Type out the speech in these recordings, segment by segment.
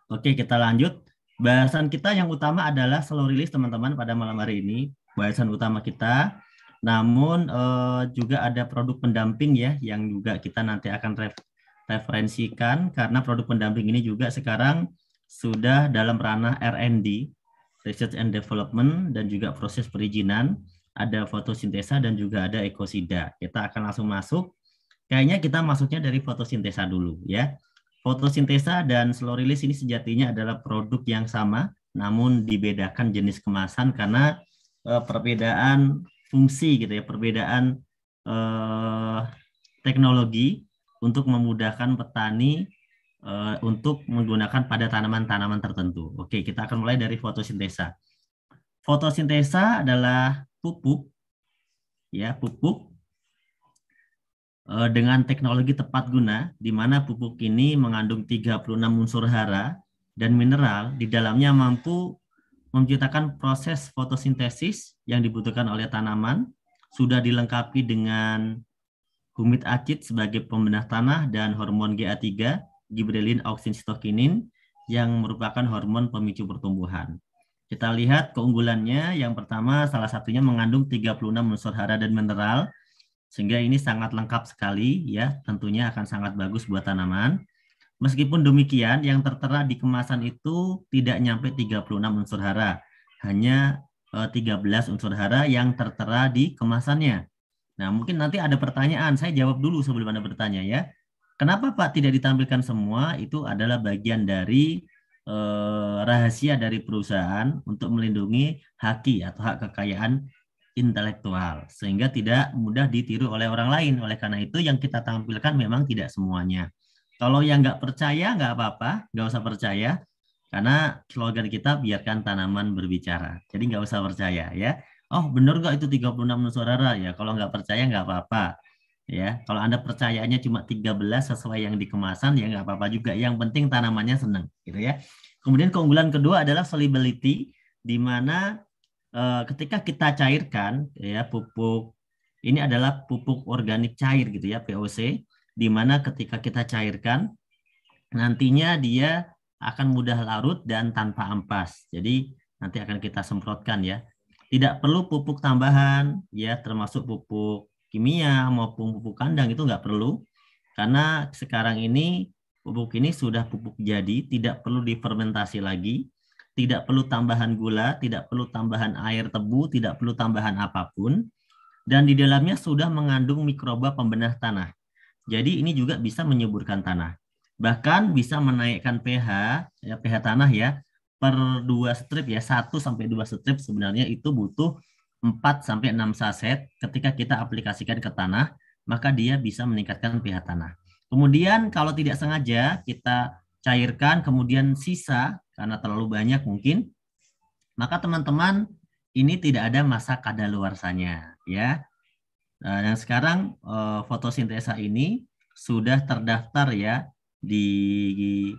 Oke, kita lanjut. Bahasan kita yang utama adalah slow release teman-teman pada malam hari ini. Bahasan utama kita. Namun juga ada produk pendamping ya yang juga kita nanti akan referensikan karena produk pendamping ini juga sekarang sudah dalam ranah R&D, Research and Development, dan juga proses perizinan. Ada fotosintesa dan juga ada ekosida. Kita akan langsung masuk. Kayaknya kita masuknya dari fotosintesa dulu ya. Fotosintesa dan slow release ini sejatinya adalah produk yang sama, namun dibedakan jenis kemasan karena perbedaan fungsi gitu ya, perbedaan eh, teknologi untuk memudahkan petani untuk menggunakan pada tanaman-tanaman tertentu. Oke, kita akan mulai dari fotosintesa. Fotosintesa adalah pupuk ya, pupuk dengan teknologi tepat guna, di mana pupuk ini mengandung 36 unsur hara dan mineral di dalamnya mampu menciptakan proses fotosintesis yang dibutuhkan oleh tanaman, sudah dilengkapi dengan humid acid sebagai pembenah tanah dan hormon GA3, gibberellin auxin-cytokinin, yang merupakan hormon pemicu pertumbuhan. Kita lihat keunggulannya, yang pertama salah satunya mengandung 36 unsur hara dan mineral, sehingga ini sangat lengkap sekali ya, tentunya akan sangat bagus buat tanaman. Meskipun demikian, yang tertera di kemasan itu tidak nyampe 36 unsur hara, hanya 13 unsur hara yang tertera di kemasannya. Nah, mungkin nanti ada pertanyaan, saya jawab dulu sebelum Anda bertanya ya. Kenapa Pak tidak ditampilkan semua? Itu adalah bagian dari rahasia dari perusahaan untuk melindungi haki atau hak kekayaan intelektual sehingga tidak mudah ditiru oleh orang lain. Oleh karena itu yang kita tampilkan memang tidak semuanya. Kalau yang nggak percaya nggak apa-apa, nggak usah percaya karena slogan kita biarkan tanaman berbicara. Jadi nggak usah percaya ya. Oh benar nggak itu 36 nusantara ya? Kalau nggak percaya nggak apa-apa. Ya, kalau Anda percayanya cuma 13 sesuai yang di kemasan ya nggak apa-apa juga. Yang penting tanamannya senang, gitu ya. Kemudian keunggulan kedua adalah solubility, di mana ketika kita cairkan ya pupuk ini adalah pupuk organik cair gitu ya POC, di mana ketika kita cairkan nantinya dia akan mudah larut dan tanpa ampas. Jadi nanti akan kita semprotkan ya. Tidak perlu pupuk tambahan ya, termasuk pupuk kimia maupun pupuk kandang itu nggak perlu karena sekarang ini pupuk ini sudah pupuk jadi, tidak perlu difermentasi lagi, tidak perlu tambahan gula, tidak perlu tambahan air tebu, tidak perlu tambahan apapun, dan di dalamnya sudah mengandung mikroba pembenah tanah. Jadi ini juga bisa menyuburkan tanah. Bahkan bisa menaikkan pH, ya, pH tanah ya, per 2 strip ya, 1 sampai 2 strip sebenarnya itu butuh 4 sampai 6 saset ketika kita aplikasikan ke tanah, maka dia bisa meningkatkan pH tanah. Kemudian kalau tidak sengaja kita cairkan kemudian sisa karena terlalu banyak mungkin, maka teman-teman ini tidak ada masa kadaluarsanya ya. Nah, yang sekarang fotosintesa ini sudah terdaftar ya di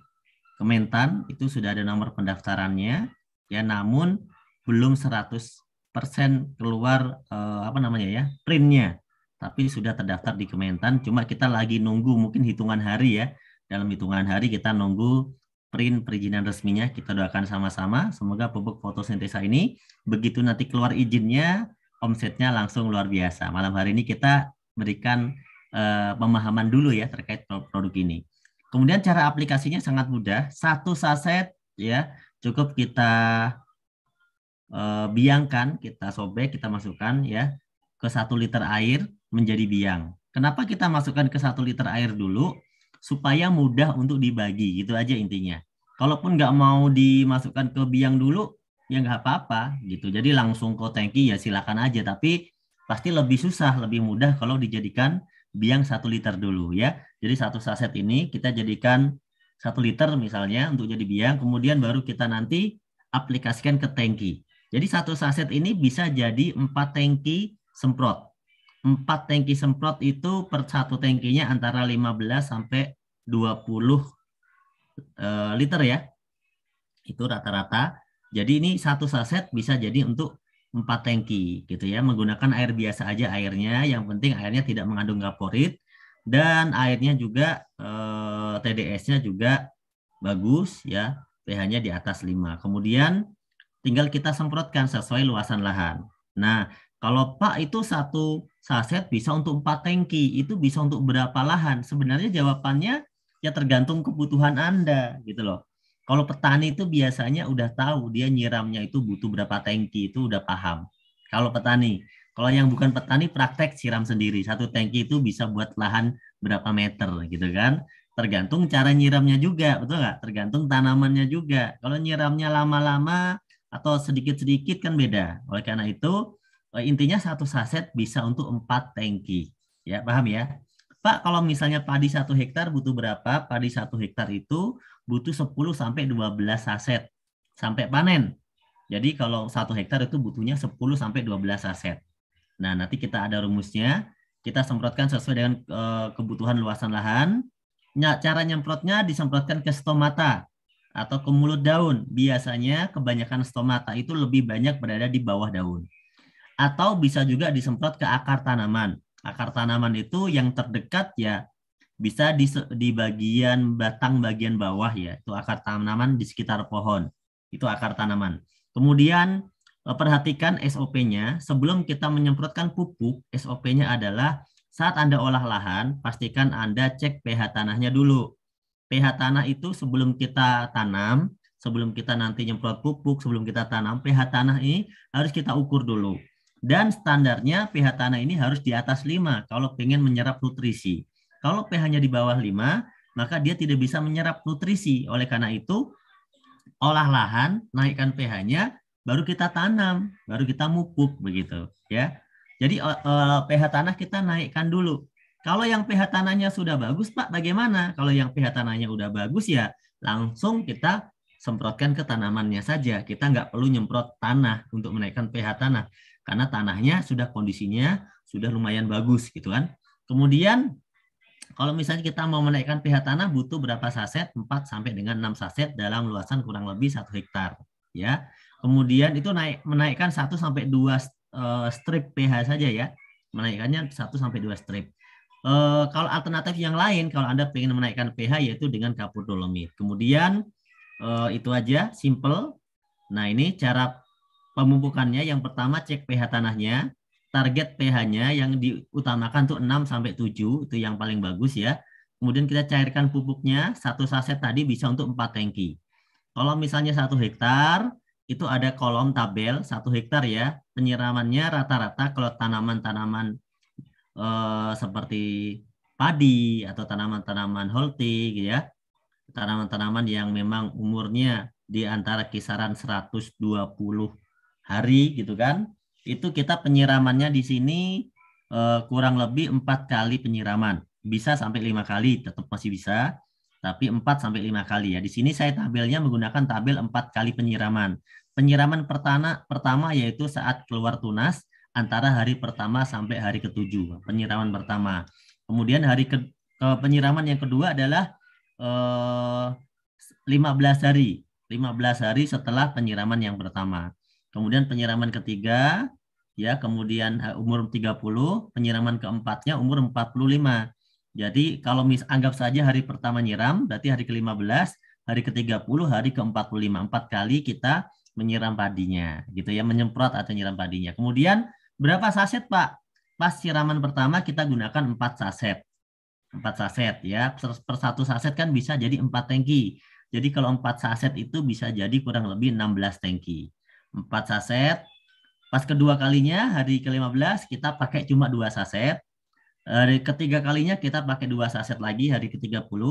Kementan, itu sudah ada nomor pendaftarannya ya, namun belum 100% keluar apa namanya ya, printnya. Tapi sudah terdaftar di Kementan, cuma kita lagi nunggu mungkin hitungan hari ya. Dalam hitungan hari kita nunggu print perizinan resminya, kita doakan sama-sama semoga pupuk fotosintesa ini begitu nanti keluar izinnya omsetnya langsung luar biasa. Malam hari ini kita berikan pemahaman dulu ya terkait produk ini. Kemudian cara aplikasinya sangat mudah. Satu saset ya cukup kita biangkan, kita sobek, kita masukkan ya ke 1 liter air menjadi biang. Kenapa kita masukkan ke 1 liter air dulu? Supaya mudah untuk dibagi, gitu aja intinya. Kalaupun nggak mau dimasukkan ke biang dulu, ya nggak apa-apa gitu. Jadi langsung ke tangki ya silakan aja. Tapi pasti lebih susah, lebih mudah kalau dijadikan biang 1 liter dulu ya. Jadi satu saset ini kita jadikan 1 liter misalnya untuk jadi biang, kemudian baru kita nanti aplikasikan ke tangki. Jadi satu saset ini bisa jadi 4 tangki semprot. 4 tangki semprot itu per satu tangkinya antara 15 sampai 20 liter ya. Itu rata-rata. Jadi ini satu saset bisa jadi untuk 4 tangki gitu ya. Menggunakan air biasa aja airnya. Yang penting airnya tidak mengandung kaporit. Dan airnya juga TDS-nya juga bagus ya. pH-nya di atas 5. Kemudian tinggal kita semprotkan sesuai luasan lahan. Nah, kalau Pak itu satu saset bisa untuk 4 tangki, itu bisa untuk berapa lahan? Sebenarnya jawabannya ya tergantung kebutuhan Anda gitu loh. Kalau petani itu biasanya udah tahu dia nyiramnya itu butuh berapa tangki, itu udah paham. Kalau petani, kalau yang bukan petani praktek siram sendiri. Satu tangki itu bisa buat lahan berapa meter gitu kan. Tergantung cara nyiramnya juga, betul nggak? Tergantung tanamannya juga. Kalau nyiramnya lama-lama atau sedikit-sedikit kan beda. Oleh karena itu, intinya satu saset bisa untuk 4 tangki. Ya, paham ya? Pak, kalau misalnya padi 1 hektar butuh berapa? Padi 1 hektar itu butuh 10 sampai 12 saset sampai panen. Jadi kalau 1 hektar itu butuhnya 10 sampai 12 saset. Nah, nanti kita ada rumusnya. Kita semprotkan sesuai dengan kebutuhan luasan lahan. Nah, cara nyemprotnya disemprotkan ke stomata atau ke mulut daun. Biasanya kebanyakan stomata itu lebih banyak berada di bawah daun. Atau bisa juga disemprot ke akar tanaman. Akar tanaman itu yang terdekat ya bisa di bagian batang bagian bawah ya. Itu akar tanaman di sekitar pohon. Itu akar tanaman. Kemudian perhatikan SOP-nya. Sebelum kita menyemprotkan pupuk, SOP-nya adalah saat Anda olah lahan, pastikan Anda cek pH tanahnya dulu. pH tanah itu sebelum kita tanam, sebelum kita nanti nyemprot pupuk, sebelum kita tanam, pH tanah ini harus kita ukur dulu. Dan standarnya pH tanah ini harus di atas 5 kalau pengen menyerap nutrisi. Kalau pH-nya di bawah 5, maka dia tidak bisa menyerap nutrisi. Oleh karena itu, olah lahan, naikkan pH-nya, baru kita tanam, baru kita mupuk begitu, ya. Jadi pH tanah kita naikkan dulu. Kalau yang pH tanahnya sudah bagus, Pak, bagaimana? Kalau yang pH tanahnya udah bagus ya, langsung kita semprotkan ke tanamannya saja. Kita nggak perlu nyemprot tanah untuk menaikkan pH tanah, karena tanahnya sudah kondisinya sudah lumayan bagus, gitu kan. Kemudian kalau misalnya kita mau menaikkan pH tanah butuh berapa saset? 4 sampai dengan 6 saset dalam luasan kurang lebih 1 hektar, ya. Kemudian itu menaikkan 1 sampai 2 strip pH saja ya. Menaikkannya 1 sampai 2 strip. Kalau alternatif yang lain kalau Anda ingin menaikkan pH yaitu dengan kapur dolomit. Kemudian itu aja simple. Nah, ini cara pemupukannya. Yang pertama cek pH tanahnya. Target pH-nya yang diutamakan tuh 6 sampai 7, itu yang paling bagus ya. Kemudian kita cairkan pupuknya, 1 saset tadi bisa untuk 4 tangki. Kalau misalnya 1 hektar, itu ada kolom tabel 1 hektar ya. Penyiramannya rata-rata kalau tanaman-tanaman seperti padi atau tanaman-tanaman holti gitu ya. Tanaman-tanaman yang memang umurnya di antara kisaran 120 hari gitu kan. Itu kita penyiramannya di sini kurang lebih 4 kali penyiraman. Bisa sampai 5 kali, tetap masih bisa. Tapi 4 sampai 5 kali ya. Di sini saya tabelnya menggunakan tabel 4 kali penyiraman. Penyiraman pertama yaitu saat keluar tunas antara hari pertama sampai hari ke-7. Penyiraman pertama. Kemudian penyiraman yang kedua adalah 15 hari. 15 hari setelah penyiraman yang pertama. Kemudian penyiraman ketiga, ya, kemudian umur 30, penyiraman keempatnya umur 45. Jadi kalau anggap saja hari pertama nyiram, berarti hari ke-15, hari ke-30, hari ke-45. 4 kali kita menyiram padinya, gitu ya, menyemprot atau nyiram padinya. Kemudian berapa saset, Pak? Pas siraman pertama kita gunakan 4 saset. 4 saset ya, per 1 saset kan bisa jadi 4 tangki. Jadi kalau 4 saset itu bisa jadi kurang lebih 16 tangki. 4 saset, pas kedua kalinya hari ke-15 kita pakai cuma 2 saset. Hari ketiga kalinya kita pakai 2 saset lagi hari ke-30.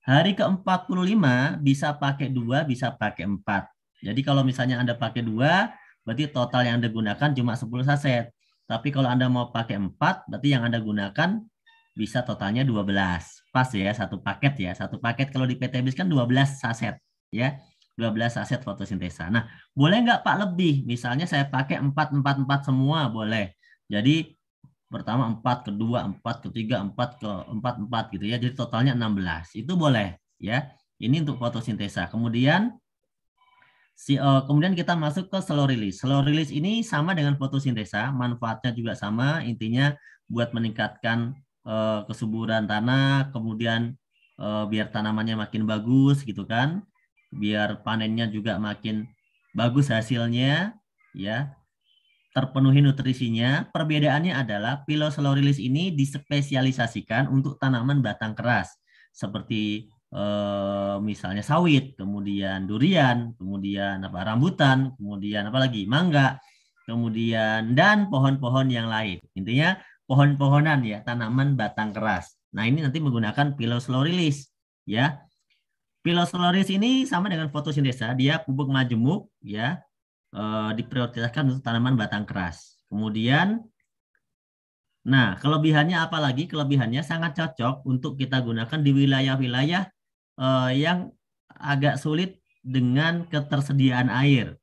Hari ke-45 bisa pakai 2, bisa pakai 4. Jadi kalau misalnya Anda pakai 2, berarti total yang Anda gunakan cuma 10 saset. Tapi kalau Anda mau pakai 4, berarti yang Anda gunakan bisa totalnya 12. Pas ya, satu paket ya. Satu paket kalau di PT BIS kan 12 saset ya. 12 saset fotosintesa. Nah, boleh nggak Pak lebih? Misalnya saya pakai 4, 4, 4 semua, boleh. Jadi pertama 4, kedua 4, ketiga 4, keempat 4 gitu ya. Jadi totalnya 16. Itu boleh ya. Ini untuk fotosintesa. Kemudian kemudian kita masuk ke slow release. Slow release ini sama dengan fotosintesa, manfaatnya juga sama, intinya buat meningkatkan kesuburan tanah, kemudian biar tanamannya makin bagus gitu kan. biar panennya juga makin bagus hasilnya, ya, terpenuhi nutrisinya. Perbedaannya adalah Pilosollorilis ini dispesialisasikan untuk tanaman batang keras seperti misalnya sawit, kemudian durian, kemudian apa rambutan, kemudian apa lagi mangga, kemudian dan pohon-pohon yang lain. Intinya pohon-pohonan ya, tanaman batang keras. Nah, ini nanti menggunakan Pilosollorilis ya. Pilosollorilis ini sama dengan fotosintesa, dia pupuk majemuk ya, diprioritaskan untuk tanaman batang keras. Kemudian, nah kelebihannya apa lagi? Kelebihannya sangat cocok untuk kita gunakan di wilayah-wilayah yang agak sulit dengan ketersediaan air.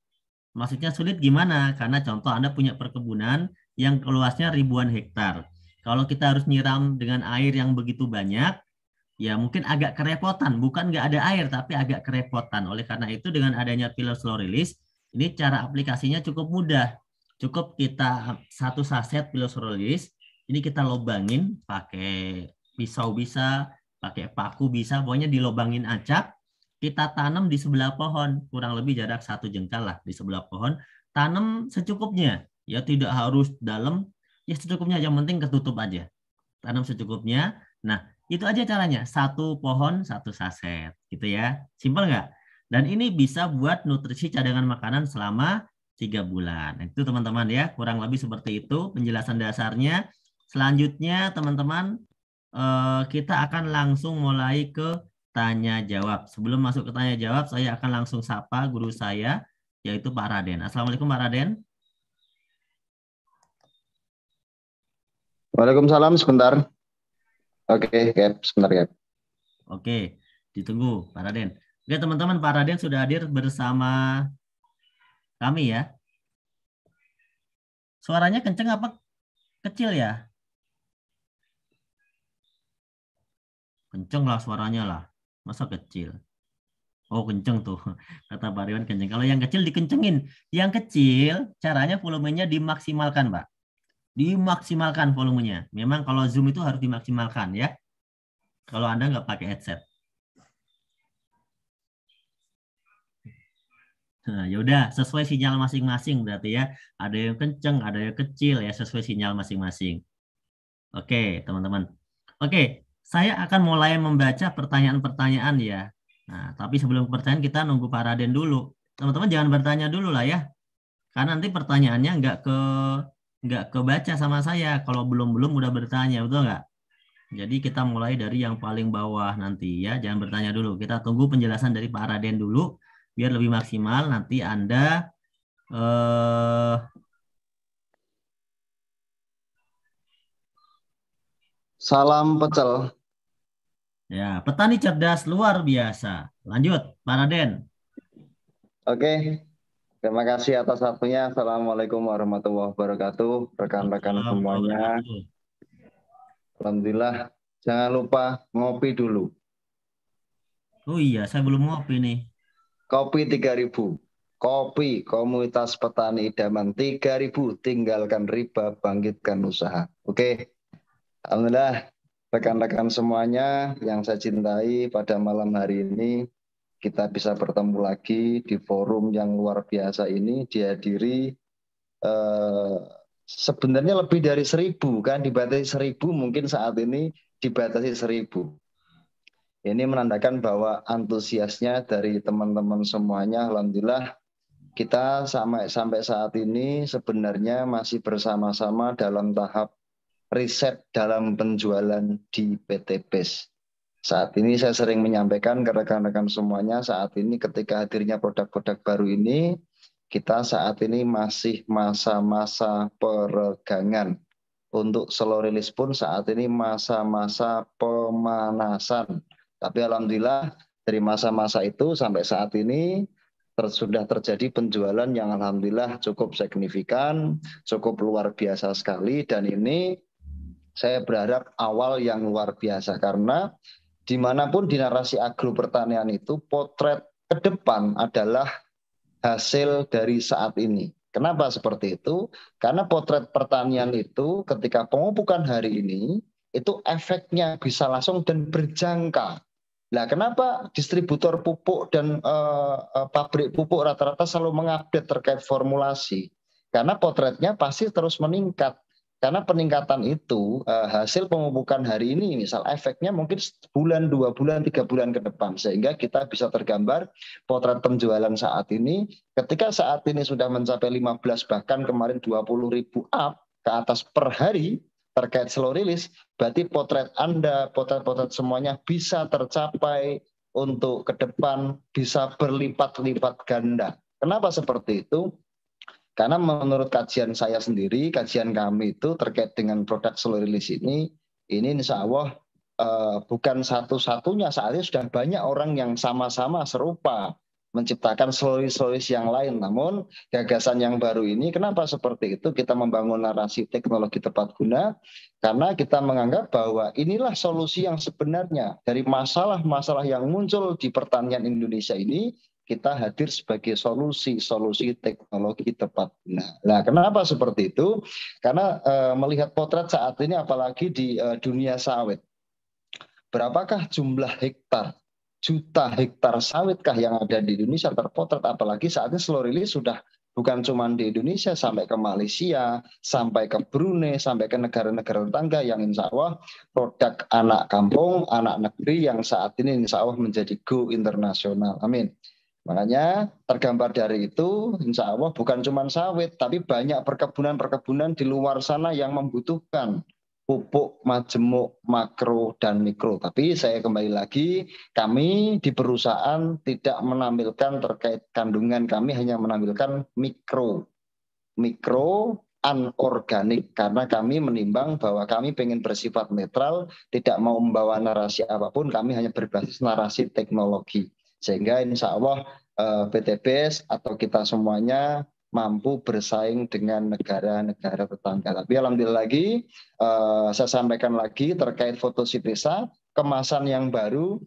Maksudnya sulit gimana? Karena contoh Anda punya perkebunan yang luasnya ribuan hektar. Kalau kita harus nyiram dengan air yang begitu banyak, ya mungkin agak kerepotan. Bukan nggak ada air, tapi agak kerepotan. Oleh karena itu dengan adanya Pilosollorilis, ini cara aplikasinya cukup mudah. Cukup kita satu saset Pilosollorilis, ini kita lobangin pakai pisau bisa, pakai paku bisa, pokoknya dilobangin acak, kita tanam di sebelah pohon, kurang lebih jarak 1 jengkal lah di sebelah pohon, tanam secukupnya, ya tidak harus dalam, ya secukupnya, yang penting ketutup aja, tanam secukupnya. Nah, itu aja caranya, satu pohon satu saset, gitu ya, simpel nggak? Dan ini bisa buat nutrisi cadangan makanan selama 3 bulan. Itu teman-teman ya, kurang lebih seperti itu penjelasan dasarnya. Selanjutnya teman-teman, kita akan langsung mulai ke tanya jawab. Sebelum masuk ke tanya jawab, saya akan langsung sapa guru saya, yaitu Pak Raden. Assalamualaikum Pak Raden. Waalaikumsalam, sebentar. Oke, Gap, sebentar, Gap. Oke, ditunggu Pak Raden. Oke teman-teman, Pak Raden sudah hadir bersama kami ya. Suaranya kenceng apa kecil ya? Kenceng lah suaranya lah. Masa kecil? Oh kenceng tuh, kata Pak Riwan kenceng. Kalau yang kecil dikencengin. Yang kecil caranya volumenya dimaksimalkan Pak. Dimaksimalkan volumenya. Memang kalau Zoom itu harus dimaksimalkan ya. Kalau Anda nggak pakai headset. Nah, yaudah sesuai sinyal masing-masing berarti ya. Ada yang kenceng, ada yang kecil ya, sesuai sinyal masing-masing. Oke, teman-teman. Oke, saya akan mulai membaca pertanyaan-pertanyaan ya. Nah, tapi sebelum pertanyaan kita nunggu Pak Raden dulu. Teman-teman jangan bertanya dulu lah ya. Karena nanti pertanyaannya nggak kebaca sama saya kalau belum udah bertanya, betul nggak? Jadi kita mulai dari yang paling bawah nanti ya. Jangan bertanya dulu. Kita tunggu penjelasan dari Pak Raden dulu biar lebih maksimal. Nanti Anda Salam pecel. ya, petani cerdas luar biasa. Lanjut, Pak Raden. Oke, terima kasih atas waktunya. Assalamualaikum warahmatullahi wabarakatuh. Rekan-rekan Assalamualaikum warahmatullahi semuanya. wabarakatuh. Alhamdulillah. Jangan lupa ngopi dulu. Oh iya, saya belum ngopi nih. Kopi 3.000. Kopi komunitas petani idaman 3.000. Tinggalkan riba, bangkitkan usaha. Oke. Alhamdulillah. Rekan-rekan semuanya yang saya cintai, pada malam hari ini kita bisa bertemu lagi di forum yang luar biasa ini, dihadiri sebenarnya lebih dari 1.000 kan, dibatasi 1.000, mungkin saat ini dibatasi 1.000. Ini menandakan bahwa antusiasnya dari teman-teman semuanya. Alhamdulillah kita sampai saat ini sebenarnya masih bersama-sama dalam tahap riset dalam penjualan di PT BES. Saat ini saya sering menyampaikan ke rekan-rekan semuanya, saat ini ketika hadirnya produk-produk baru ini, kita saat ini masih masa-masa peregangan. Untuk slow release pun saat ini masa-masa pemanasan. Tapi alhamdulillah dari masa-masa itu sampai saat ini sudah terjadi penjualan yang alhamdulillah cukup signifikan, cukup luar biasa sekali, dan ini saya berharap awal yang luar biasa karena dimanapun di narasi agropertanian itu potret ke depan adalah hasil dari saat ini. Kenapa seperti itu? Karena potret pertanian itu ketika pemupukan hari ini itu efeknya bisa langsung dan berjangka. Lah kenapa distributor pupuk dan pabrik pupuk rata-rata selalu mengupdate terkait formulasi? Karena potretnya pasti terus meningkat. Karena peningkatan itu hasil pemupukan hari ini, misal efeknya mungkin sebulan, 2 bulan, 3 bulan ke depan. Sehingga kita bisa tergambar potret penjualan saat ini. Ketika saat ini sudah mencapai 15, bahkan kemarin 20.000 up ke atas per hari, terkait slow release, berarti potret Anda, potret-potret semuanya bisa tercapai untuk ke depan, bisa berlipat-lipat ganda. Kenapa seperti itu? Karena menurut kajian saya sendiri, kajian kami itu terkait dengan produk slow release ini insya Allah bukan satu-satunya, saat ini sudah banyak orang yang sama-sama serupa menciptakan solusi yang lain. Namun gagasan yang baru ini, kenapa seperti itu? Kita membangun narasi teknologi tepat guna, karena kita menganggap bahwa inilah solusi yang sebenarnya dari masalah-masalah yang muncul di pertanian Indonesia ini, kita hadir sebagai solusi teknologi tepat guna. Nah, kenapa seperti itu? Karena melihat potret saat ini, apalagi di dunia sawit, berapakah jumlah hektar, juta hektar sawitkah yang ada di Indonesia terpotret, apalagi saat ini slow release sudah bukan cuma di Indonesia, sampai ke Malaysia, sampai ke Brunei, sampai ke negara-negara tetangga yang insya Allah produk anak kampung, anak negeri yang saat ini insya Allah menjadi go internasional. Amin. Makanya tergambar dari itu, insya Allah bukan cuma sawit, tapi banyak perkebunan-perkebunan di luar sana yang membutuhkan pupuk, majemuk, makro, dan mikro. Tapi saya kembali lagi, kami di perusahaan tidak menampilkan terkait kandungan, kami hanya menampilkan mikro anorganik, karena kami menimbang bahwa kami pengen bersifat netral, tidak mau membawa narasi apapun, kami hanya berbasis narasi teknologi. Sehingga insya Allah PTBS atau kita semuanya mampu bersaing dengan negara-negara tetangga. Tapi alhamdulillah lagi, saya sampaikan lagi terkait fotosintesa, kemasan yang baru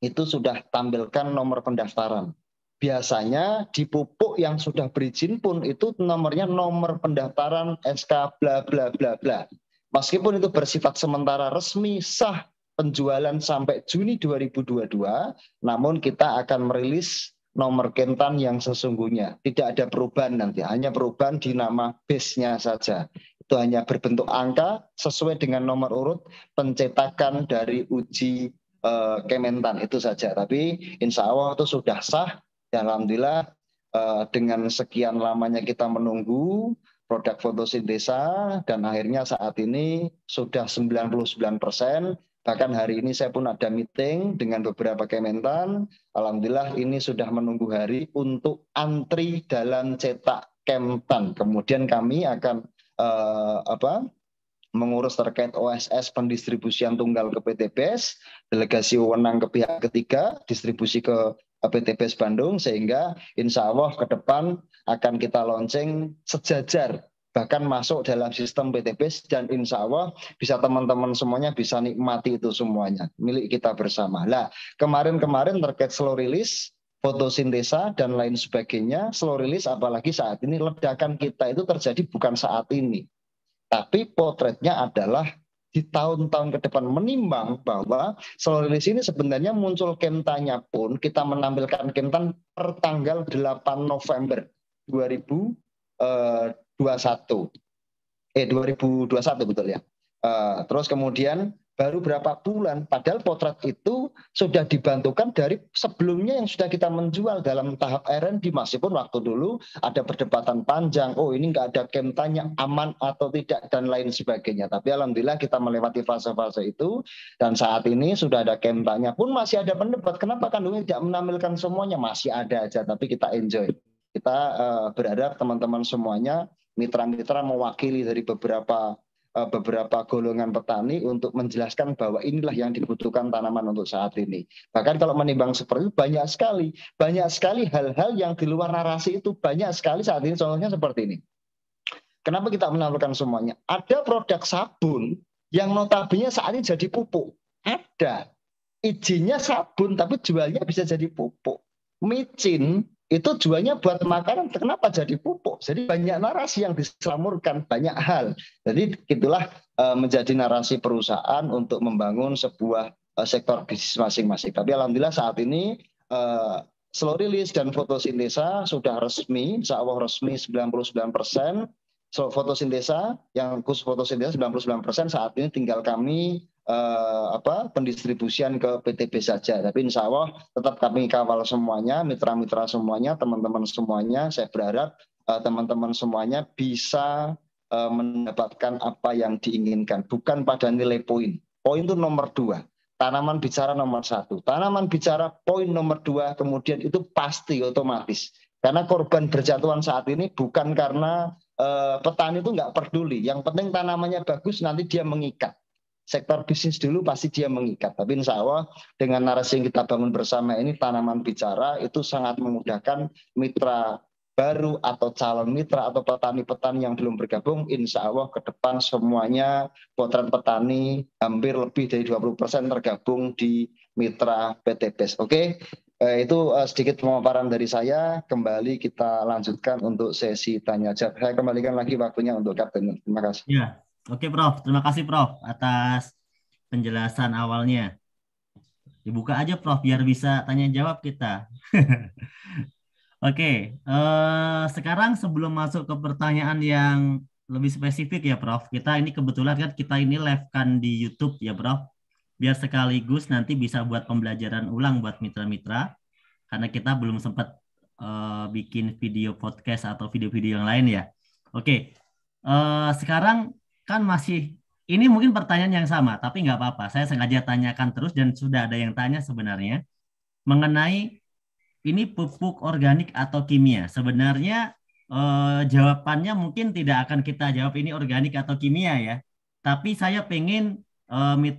itu sudah tampilkan nomor pendaftaran. Biasanya di pupuk yang sudah berizin pun itu nomornya nomor pendaftaran SK bla bla bla bla. Meskipun itu bersifat sementara, resmi sah penjualan sampai Juni 2022, namun kita akan merilis nomor kentan yang sesungguhnya. Tidak ada perubahan nanti, hanya perubahan di nama base-nya saja. Itu hanya berbentuk angka sesuai dengan nomor urut pencetakan dari uji Kementan, itu saja. Tapi insya Allah itu sudah sah. Dan alhamdulillah dengan sekian lamanya kita menunggu produk fotosintesa, dan akhirnya saat ini sudah 99%. Bahkan hari ini saya pun ada meeting dengan beberapa Kementan. Alhamdulillah ini sudah menunggu hari untuk antri dalam cetak Kementan. Kemudian kami akan mengurus terkait OSS pendistribusian tunggal ke PTBS, delegasi wewenang ke pihak ketiga, distribusi ke PTBS Bandung, sehingga insya Allah ke depan akan kita launching sejajar, bahkan masuk dalam sistem PTBS, dan insya Allah bisa teman-teman semuanya bisa nikmati itu semuanya, milik kita bersama. Lah, kemarin-kemarin terkait slow release, fotosintesa, dan lain sebagainya, slow release apalagi saat ini, ledakan kita itu terjadi bukan saat ini. Tapi potretnya adalah di tahun-tahun ke depan, menimbang bahwa slow release ini sebenarnya muncul kentanya pun kita menampilkan kentan per tanggal 8 November 2021 betul ya. Terus kemudian baru berapa bulan, padahal potret itu sudah dibantukan dari sebelumnya yang sudah kita menjual dalam tahap R&D. Meskipun waktu dulu ada perdebatan panjang, oh ini nggak ada kentanya aman atau tidak dan lain sebagainya. Tapi alhamdulillah kita melewati fase-fase itu, dan saat ini sudah ada kentanya pun masih ada pendapat kenapa kandungnya tidak menampilkan semuanya, masih ada aja, tapi kita enjoy. Kita berharap teman-teman semuanya, mitra-mitra mewakili dari beberapa golongan petani untuk menjelaskan bahwa inilah yang dibutuhkan tanaman untuk saat ini. Bahkan kalau menimbang seperti itu banyak sekali hal-hal yang di luar narasi itu, banyak sekali saat ini. Contohnya seperti ini. Kenapa kita menampilkan semuanya? Ada produk sabun yang notabene saat ini jadi pupuk. Ada. Izinnya sabun tapi jualnya bisa jadi pupuk. Micin itu jualnya buat makanan, kenapa jadi pupuk? Jadi banyak narasi yang diselamurkan, banyak hal. Jadi itulah menjadi narasi perusahaan untuk membangun sebuah sektor bisnis masing-masing. Tapi alhamdulillah saat ini slow release dan fotosintesa sudah resmi, insya Allah resmi 99%. So, fotosintesa yang khusus fotosintesa 99%, saat ini tinggal kami pendistribusian ke PTB saja. Tapi insya Allah tetap kami kawal semuanya, mitra-mitra semuanya, teman-teman semuanya. Saya berharap teman-teman semuanya bisa mendapatkan apa yang diinginkan, bukan pada nilai poin. Poin itu nomor 2. Tanaman bicara nomor 1. Tanaman bicara poin nomor 2, kemudian itu pasti otomatis. Karena korban berjatuhan saat ini bukan karena petani itu nggak peduli. Yang penting tanamannya bagus, nanti dia mengikat. Sektor bisnis dulu pasti dia mengikat. Tapi insya Allah dengan narasi yang kita bangun bersama ini, tanaman bicara itu sangat memudahkan mitra baru atau calon mitra atau petani-petani yang belum bergabung. Insya Allah ke depan semuanya potret petani hampir lebih dari 20% tergabung di mitra PTBes. Oke. Itu sedikit pemaparan dari saya. Kembali kita lanjutkan untuk sesi tanya jawab. Saya kembalikan lagi waktunya untuk Kapten. Terima kasih. Ya, oke Prof. Terima kasih Prof atas penjelasan awalnya. Dibuka aja Prof biar bisa tanya jawab kita. Oke, sekarang sebelum masuk ke pertanyaan yang lebih spesifik ya Prof. Kita ini kebetulan kan kita ini live kan di YouTube ya Prof. Biar sekaligus nanti bisa buat pembelajaran ulang buat mitra-mitra, karena kita belum sempat bikin video podcast atau video-video yang lain ya. Oke, sekarang kan masih, ini mungkin pertanyaan yang sama, tapi nggak apa-apa. Saya sengaja tanyakan terus dan sudah ada yang tanya sebenarnya mengenai ini pupuk organik atau kimia. Sebenarnya jawabannya mungkin tidak akan kita jawab ini organik atau kimia ya, tapi saya pengen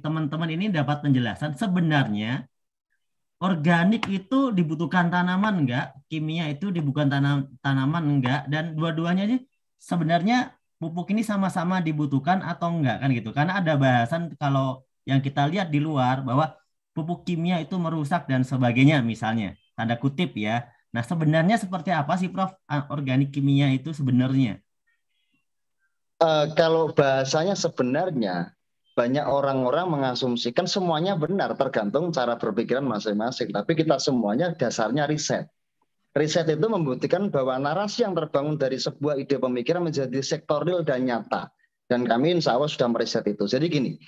teman-teman ini dapat penjelasan sebenarnya organik itu dibutuhkan tanaman enggak, kimia itu dibutuhkan tanaman enggak, dan dua-duanya ini sebenarnya pupuk ini sama-sama dibutuhkan atau enggak kan gitu. Karena ada bahasan kalau yang kita lihat di luar bahwa pupuk kimia itu merusak dan sebagainya misalnya, tanda kutip ya. Nah sebenarnya seperti apa sih Prof organik kimia itu sebenarnya? Kalau bahasanya sebenarnya banyak orang-orang mengasumsikan semuanya benar, tergantung cara berpikiran masing-masing. Tapi kita semuanya dasarnya riset. Riset itu membuktikan bahwa narasi yang terbangun dari sebuah ide pemikiran menjadi sektorial dan nyata. Dan kami insya Allah sudah meriset itu. Jadi gini,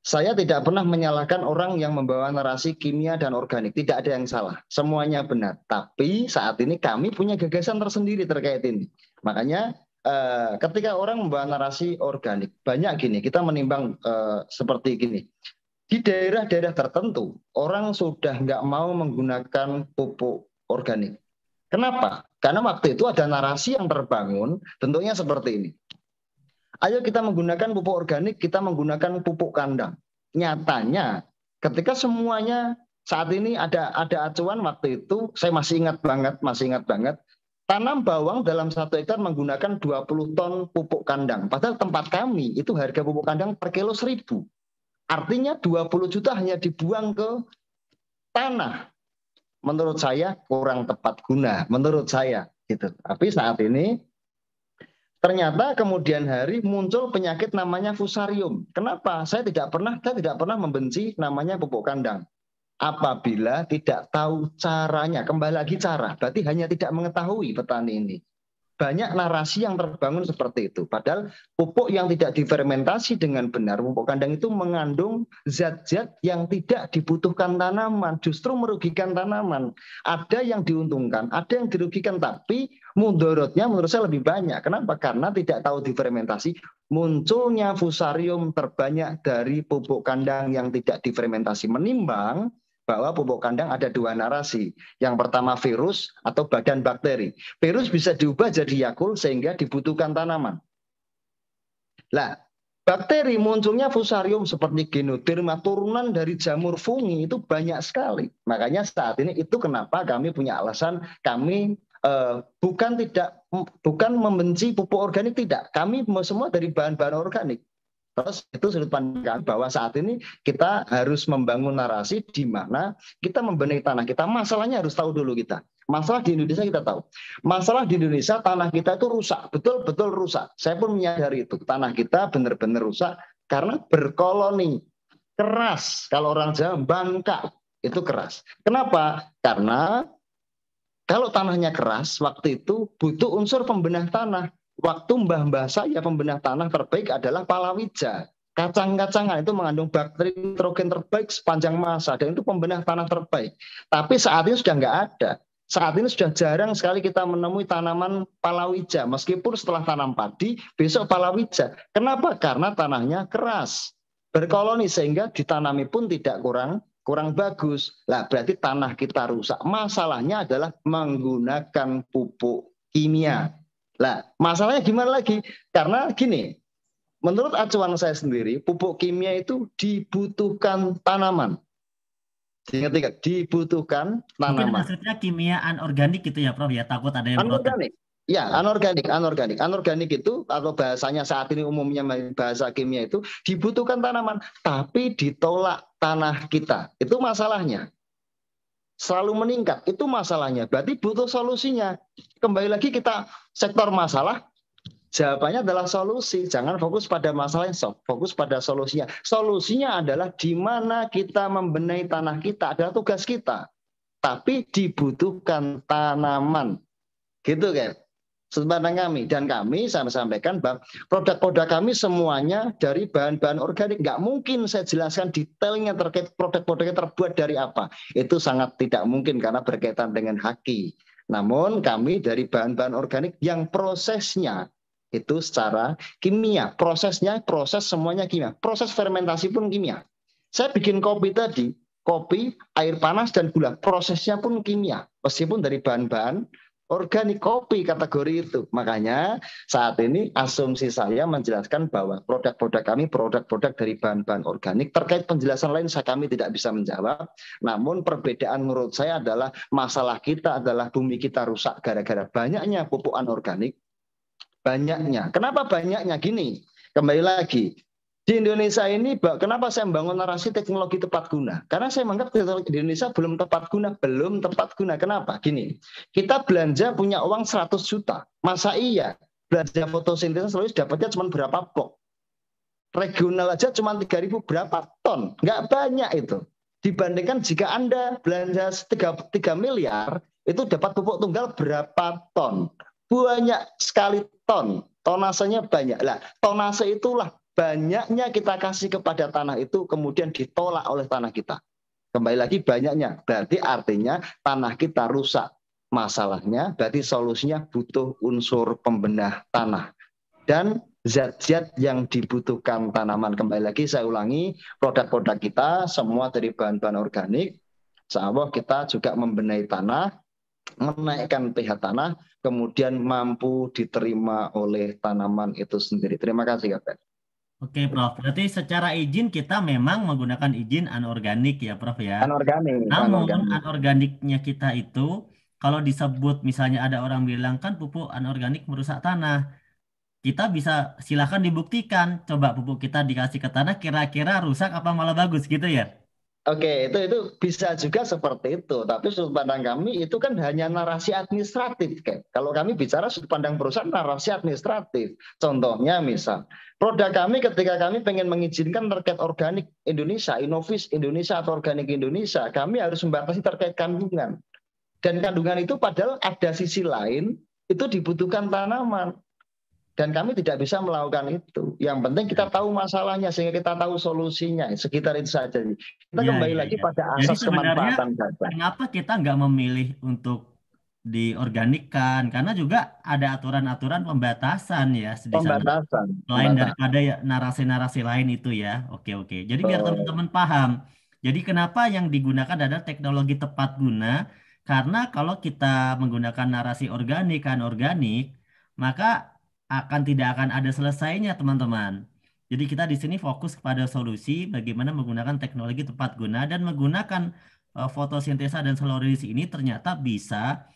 saya tidak pernah menyalahkan orang yang membawa narasi kimia dan organik. Tidak ada yang salah. Semuanya benar. Tapi saat ini kami punya gagasan tersendiri terkait ini. Makanya ketika orang membawa narasi organik, banyak gini, kita menimbang seperti gini. Di daerah-daerah tertentu, orang sudah nggak mau menggunakan pupuk organik. Kenapa? Karena waktu itu ada narasi yang terbangun, bentuknya seperti ini. Ayo kita menggunakan pupuk organik, kita menggunakan pupuk kandang. Nyatanya, ketika semuanya saat ini ada acuan waktu itu, saya masih ingat banget, tanam bawang dalam 1 hektar menggunakan 20 ton pupuk kandang. Padahal tempat kami itu harga pupuk kandang per kilo 1.000. Artinya 20 juta hanya dibuang ke tanah. Menurut saya kurang tepat guna, menurut saya gitu. Tapi saat ini ternyata kemudian hari muncul penyakit namanya fusarium. Kenapa? Saya tidak pernah membenci namanya pupuk kandang. Apabila tidak tahu caranya, kembali lagi cara, berarti hanya tidak mengetahui petani ini. Banyak narasi yang terbangun seperti itu. Padahal pupuk yang tidak difermentasi dengan benar, pupuk kandang itu mengandung zat-zat yang tidak dibutuhkan tanaman, justru merugikan tanaman. Ada yang diuntungkan, ada yang dirugikan, tapi mudorotnya menurut saya lebih banyak. Kenapa? Karena tidak tahu difermentasi, munculnya fusarium terbanyak dari pupuk kandang yang tidak difermentasi, menimbang bahwa pupuk kandang ada 2 narasi. Yang pertama virus atau badan bakteri. Virus bisa diubah jadi Yakult sehingga dibutuhkan tanaman. Lah, bakteri munculnya fusarium seperti Ganoderma, turunan dari jamur fungi itu banyak sekali. Makanya saat ini itu kenapa kami punya alasan kami bukan membenci pupuk organik, tidak. Kami semua dari bahan-bahan organik. Terus itu sudut pandang bahwa saat ini kita harus membangun narasi di mana kita membenahi tanah kita. Masalahnya harus tahu dulu kita. Masalah di Indonesia kita tahu. Masalah di Indonesia tanah kita itu rusak, betul-betul rusak. Saya pun menyadari itu. Tanah kita benar-benar rusak karena berkoloni. keras. Kalau orang Jawa bangka, itu keras. Kenapa? Karena kalau tanahnya keras, waktu itu butuh unsur pembenah tanah. Waktu mbah-mbah saya pembenah tanah terbaik adalah palawija. Kacang-kacangan itu mengandung bakteri nitrogen terbaik sepanjang masa, dan itu pembenah tanah terbaik. Tapi saat ini sudah nggak ada. Saat ini sudah jarang sekali kita menemui tanaman palawija, meskipun setelah tanam padi, besok palawija. Kenapa? Karena tanahnya keras, berkoloni, sehingga ditanami pun tidak kurang bagus. Lah berarti tanah kita rusak. Masalahnya adalah menggunakan pupuk kimia. Lah masalahnya gimana lagi? Karena gini, menurut acuan saya sendiri, pupuk kimia itu dibutuhkan tanaman. Ingat, dibutuhkan Mungkin tanaman. maksudnya kimia anorganik gitu ya, Prof ya. Takut ada yang protes. Anorganik. Ya, anorganik. Anorganik itu atau bahasanya saat ini umumnya bahasa kimia itu dibutuhkan tanaman, tapi ditolak tanah kita. Itu masalahnya. Selalu meningkat, itu masalahnya. Berarti butuh solusinya. Kembali lagi kita sektor masalah, jawabannya adalah solusi. Jangan fokus pada masalahnya, fokus pada solusinya. Solusinya adalah di mana kita membenahi tanah kita, adalah tugas kita. Tapi dibutuhkan tanaman. Gitu kan? Sudut kami, dan kami saya sampaikan bahwa produk-produk kami semuanya dari bahan-bahan organik. Nggak mungkin saya jelaskan detailnya terkait produk-produknya terbuat dari apa. Itu sangat tidak mungkin karena berkaitan dengan haki. Namun kami dari bahan-bahan organik yang prosesnya itu secara kimia. Proses semuanya kimia. Proses fermentasi pun kimia. Saya bikin kopi tadi, kopi, air panas, dan gula. Prosesnya pun kimia. Meskipun dari bahan-bahan organik, kopi kategori itu. Makanya saat ini asumsi saya menjelaskan bahwa produk-produk kami produk-produk dari bahan-bahan organik. Terkait penjelasan lain kami tidak bisa menjawab. Namun perbedaan menurut saya adalah masalah kita adalah bumi kita rusak gara-gara banyaknya pupuk anorganik. Banyaknya. Kenapa banyaknya? Gini, kembali lagi. Di Indonesia ini, kenapa saya membangun narasi teknologi tepat guna? Karena saya menganggap teknologi di Indonesia belum tepat guna. Kenapa? Gini, kita belanja punya uang 100 juta. Masa iya belanja fotosintesis selalu dapatnya cuma berapa blok? Regional aja cuma 3.000 berapa ton? Nggak banyak itu. Dibandingkan jika Anda belanja 3 miliar, itu dapat pupuk tunggal berapa ton? Banyak sekali ton. Tonasenya banyak. Lah, tonase itulah banyaknya kita kasih kepada tanah itu kemudian ditolak oleh tanah kita. Kembali lagi banyaknya. Berarti artinya tanah kita rusak. Masalahnya berarti solusinya butuh unsur pembenah tanah. Dan zat-zat yang dibutuhkan tanaman. Kembali lagi saya ulangi, produk-produk kita semua dari bahan-bahan organik. Insya Allah kita juga membenahi tanah, menaikkan pH tanah, kemudian mampu diterima oleh tanaman itu sendiri. Terima kasih, Kapten. Oke, Prof. Berarti secara izin kita memang menggunakan izin anorganik ya, Prof ya. Namun Anorganik. anorganiknya kita itu kalau disebut misalnya ada orang bilang kan pupuk anorganik merusak tanah. Kita bisa silakan dibuktikan. Coba pupuk kita dikasih ke tanah kira-kira rusak apa malah bagus gitu ya. Oke, itu bisa juga seperti itu. Tapi sudut pandang kami itu kan hanya narasi administratif, kan. Kalau kami bicara sudut pandang perusahaan narasi administratif. Contohnya misal, produk kami ketika kami pengen mengizinkan terkait organik Indonesia, Innovis Indonesia atau organik Indonesia, kami harus membatasi terkait kandungan. Dan kandungan itu padahal ada sisi lain, itu dibutuhkan tanaman. Dan kami tidak bisa melakukan itu. Yang penting kita tahu masalahnya sehingga kita tahu solusinya. Sekitar itu saja. Kita Iya, kembali iya, lagi iya. pada Jadi asas sebenarnya kemanfaatan data. kenapa kita nggak memilih untuk diorganikkan? Karena juga ada aturan-aturan pembatasan ya di sana. Pembatasan. Selain daripada ya narasi-narasi lain itu ya. Oke, oke. Jadi biar teman-teman paham. Jadi kenapa yang digunakan adalah teknologi tepat guna? Karena kalau kita menggunakan narasi organik, anorganik, maka tidak akan ada selesainya, teman-teman. Jadi kita di sini fokus kepada solusi bagaimana menggunakan teknologi tepat guna dan menggunakan fotosintesa dan selorisi ini ternyata bisa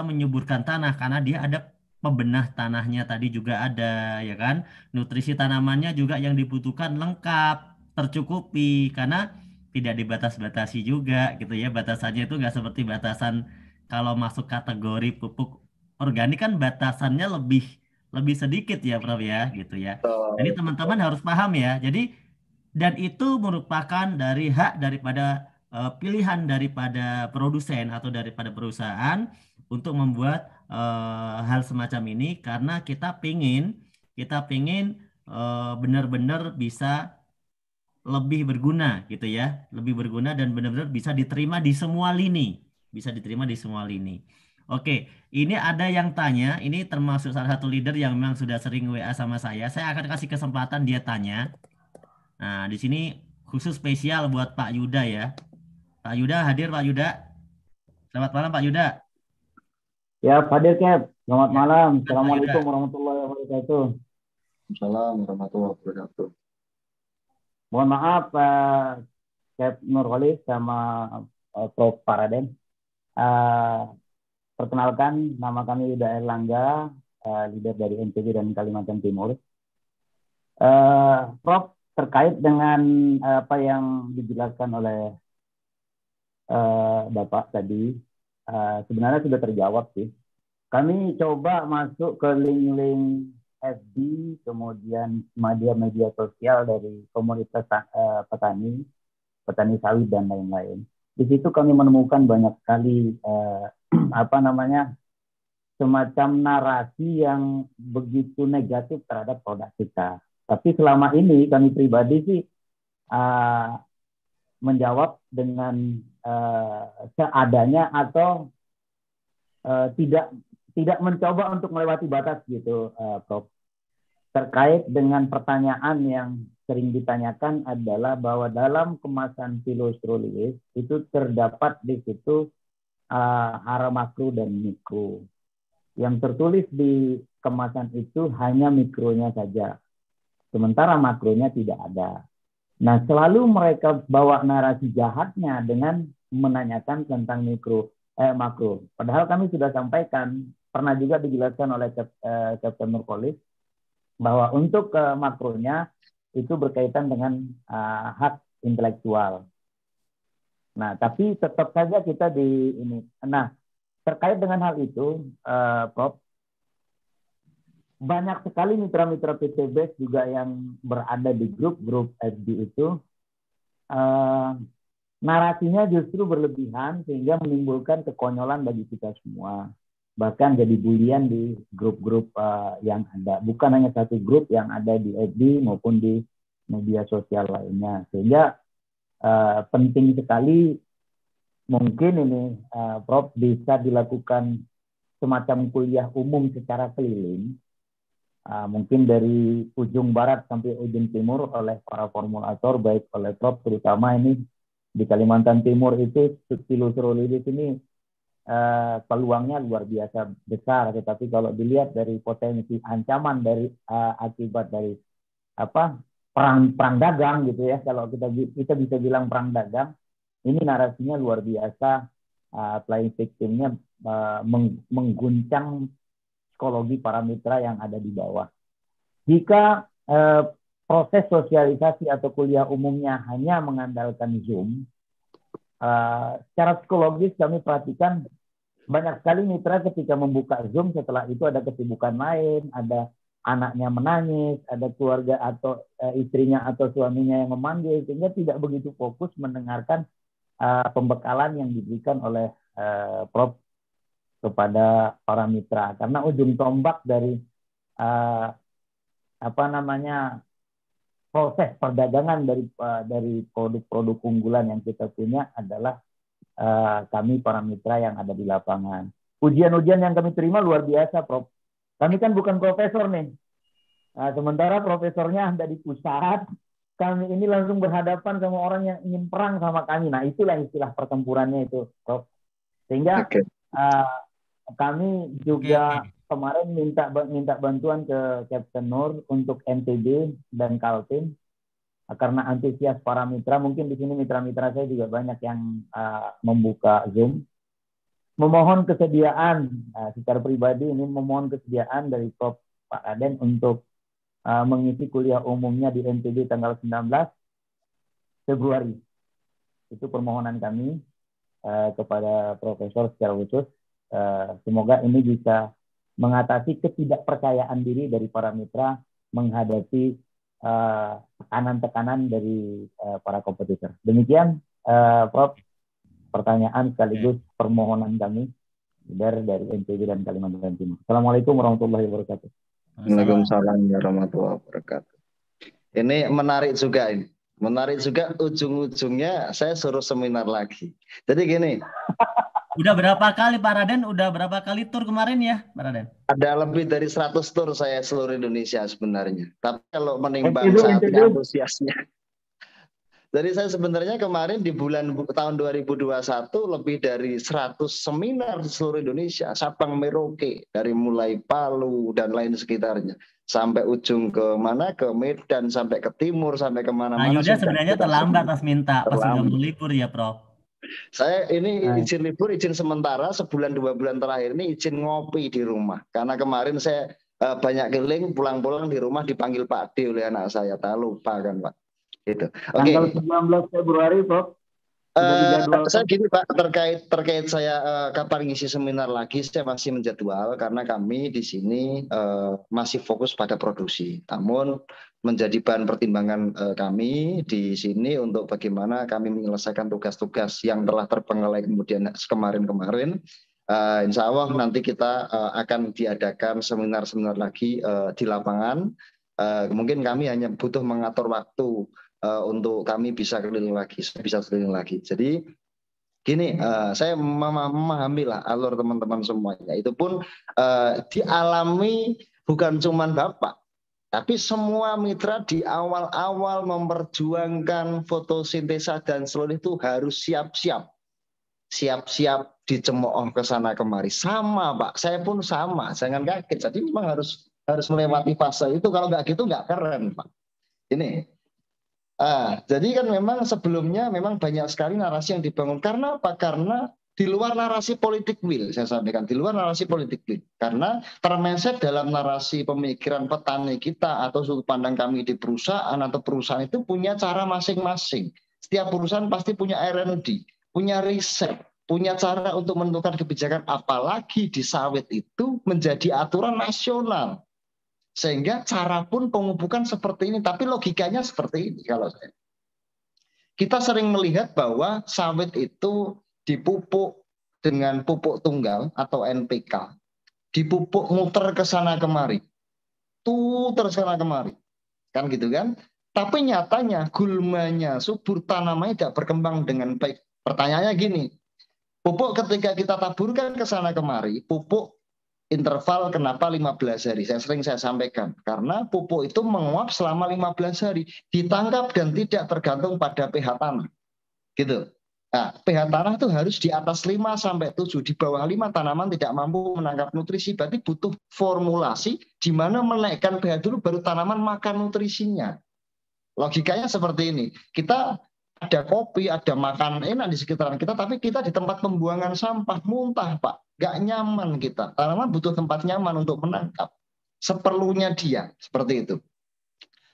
menyuburkan tanah karena dia ada pembenah tanahnya tadi juga ada ya kan. Nutrisi tanamannya juga yang dibutuhkan lengkap, tercukupi karena tidak dibatas-batasi juga gitu ya. Batasannya itu nggak seperti batasan kalau masuk kategori pupuk organik kan batasannya lebih lebih sedikit ya Prof ya gitu ya. Jadi teman-teman harus paham ya. Jadi Dan itu merupakan dari hak daripada pilihan daripada produsen atau daripada perusahaan untuk membuat hal semacam ini karena kita pingin benar-benar bisa lebih berguna gitu ya, lebih berguna dan benar-benar bisa diterima di semua lini, bisa diterima di semua lini. Oke, ini ada yang tanya, ini termasuk salah satu leader yang memang sudah sering WA sama saya. Saya akan kasih kesempatan dia tanya. Nah, di sini khusus spesial buat Pak Yuda ya. Pak Yuda hadir, Pak Yuda. Selamat malam Pak Yuda. Ya, Fadil Cap. Selamat Ya, malam. Pak Assalamualaikum Yuda. warahmatullahi wabarakatuh. Assalamualaikum warahmatullahi wabarakatuh. Mohon maaf, Cap Nurholis sama Prof. Paraden. Eh, Perkenalkan, nama kami Yuda Erlangga, leader dari NTB dan Kalimantan Timur. Prof, terkait dengan apa yang dijelaskan oleh Bapak tadi, sebenarnya sudah terjawab sih. Kami coba masuk ke link-link FB, kemudian media-media sosial dari komunitas petani, petani sawit dan lain-lain. Di situ kami menemukan banyak sekali apa namanya semacam narasi yang begitu negatif terhadap produk kita. Tapi selama ini kami pribadi sih menjawab dengan seadanya atau tidak mencoba untuk melewati batas gitu, Prof. Terkait dengan pertanyaan yang sering ditanyakan adalah bahwa dalam kemasan pilostrulis itu terdapat di situ hara makro dan mikro. Yang tertulis di kemasan itu hanya mikronya saja, sementara makronya tidak ada. Nah, selalu mereka bawa narasi jahatnya dengan menanyakan tentang makro. Padahal kami sudah sampaikan, pernah juga dijelaskan oleh Captain Nurkolis, bahwa untuk makronya itu berkaitan dengan hak intelektual. Nah, tapi tetap saja kita di ini. Nah, terkait dengan hal itu, Prof, banyak sekali mitra-mitra PTBS juga yang berada di grup-grup FB itu, narasinya justru berlebihan sehingga menimbulkan kekonyolan bagi kita semua. Bahkan jadi bulian di grup-grup yang ada. Bukan hanya satu grup yang ada di FB maupun di media sosial lainnya. Sehingga penting sekali mungkin ini, Prof, bisa dilakukan semacam kuliah umum secara keliling. Mungkin dari ujung barat sampai ujung timur oleh para formulator, baik oleh Prof, terutama ini di Kalimantan Timur itu pilostrulis ini peluangnya luar biasa besar, tetapi kalau dilihat dari potensi ancaman dari akibat dari perang dagang gitu ya, kalau kita bisa bilang perang dagang, ini narasinya luar biasa, playing victimnya mengguncang psikologi para mitra yang ada di bawah. Jika proses sosialisasi atau kuliah umumnya hanya mengandalkan Zoom, secara psikologis kami perhatikan banyak sekali mitra ketika membuka Zoom, setelah itu ada kesibukan lain, ada anaknya menangis, ada keluarga atau istrinya atau suaminya yang memanggil, sehingga tidak begitu fokus mendengarkan pembekalan yang diberikan oleh Prof kepada para mitra. Karena ujung tombak dari proses perdagangan dari produk-produk unggulan yang kita punya adalah kami para mitra yang ada di lapangan. Ujian-ujian yang kami terima luar biasa, Prof. Kami kan bukan profesor nih. Sementara profesornya ada di pusat, kami ini langsung berhadapan sama orang yang ingin perang sama kami. Nah, itulah istilah pertempurannya itu, Prof. Sehingga kami juga kemarin minta bantuan ke Captain Nur untuk NTB dan Kaltim, karena antusias para mitra. Mungkin di sini mitra-mitra saya juga banyak yang membuka Zoom. Memohon kesediaan secara pribadi, ini memohon kesediaan dari Prof Pak Raden untuk mengisi kuliah umumnya di NTB tanggal 19 Februari. Itu permohonan kami kepada Profesor secara khusus. Semoga ini bisa mengatasi ketidakpercayaan diri dari para mitra menghadapi tekanan-tekanan dari para kompetitor. Demikian, Prof, pertanyaan sekaligus permohonan kami dari NTB dan Kalimantan Timur. Assalamualaikum warahmatullahi wabarakatuh. Waalaikumsalam warahmatullahi wabarakatuh. Ini menarik juga ini. Menarik juga, ujung-ujungnya saya suruh seminar lagi. Jadi gini. Udah berapa kali Pak Raden? Udah berapa kali tur kemarin ya Pak Raden? Ada lebih dari 100 tur saya seluruh Indonesia sebenarnya. Tapi kalau menimbang saat ini antusiasnya. Jadi saya sebenarnya kemarin di tahun 2021 lebih dari 100 seminar di seluruh Indonesia. Sabang Merauke, dari mulai Palu dan lain sekitarnya. Sampai ujung ke mana, ke Medan, sampai ke timur, sampai kemana-mana. Nah, Yuda sebenarnya terlambat pas minta, pas udah mau libur ya Prof. Saya ini izin libur, izin sementara, sebulan 2 bulan terakhir ini izin ngopi di rumah. Karena kemarin saya banyak keliling, pulang-pulang di rumah dipanggil Pak D oleh anak saya. Tak lupa kan Pak. Gitu. Oke. Tanggal 19 Februari Prof. Saya gini Pak, terkait saya kapan ngisi seminar lagi, saya masih menjadwal karena kami di sini masih fokus pada produksi. Namun menjadi bahan pertimbangan kami di sini untuk bagaimana kami menyelesaikan tugas-tugas yang telah terpenggalai kemudian kemarin-kemarin. Insya Allah nanti kita akan diadakan seminar-seminar lagi di lapangan. Mungkin kami hanya butuh mengatur waktu untuk kami bisa keliling lagi, Jadi gini, saya memahami lah alur teman-teman semuanya. Itu pun dialami bukan cuma Bapak, tapi semua mitra di awal-awal memperjuangkan fotosintesa dan seluruh itu harus siap-siap dicemooh ke sana kemari. Sama Pak, saya pun sama, jangan kaget. Jadi memang harus melewati fase itu. Kalau nggak gitu nggak keren Pak. Ini. Jadi kan memang sebelumnya memang banyak sekali narasi yang dibangun. Karena apa? Karena di luar narasi politik will, saya sampaikan, di luar narasi politik will. Karena termeset dalam narasi pemikiran petani kita atau sudut pandang kami di perusahaan atau perusahaan itu punya cara masing-masing. Setiap perusahaan pasti punya R&D, punya riset, punya cara untuk menentukan kebijakan, apalagi di sawit itu menjadi aturan nasional. Sehingga cara pun pengupukan seperti ini, tapi logikanya seperti ini kalau saya. Kita sering melihat bahwa sawit itu dipupuk dengan pupuk tunggal atau NPK, dipupuk muter ke sana kemari, terus sana kemari, kan gitu kan? Tapi nyatanya gulmanya, subur tanamannya tidak berkembang dengan baik. Pertanyaannya gini, pupuk ketika kita taburkan ke sana kemari, pupuk interval kenapa 15 hari? Saya sampaikan. Karena pupuk itu menguap selama 15 hari. Ditangkap dan tidak tergantung pada pH tanah. Gitu. Nah, pH tanah itu harus di atas 5-7. Di bawah 5 tanaman tidak mampu menangkap nutrisi. Berarti butuh formulasi di mana menaikkan pH dulu baru tanaman makan nutrisinya. Logikanya seperti ini. Kita ada kopi, ada makan enak di sekitaran kita, tapi kita di tempat pembuangan sampah muntah Pak. Gak nyaman kita. Tanaman butuh tempat nyaman untuk menangkap. Seperlunya dia. Seperti itu.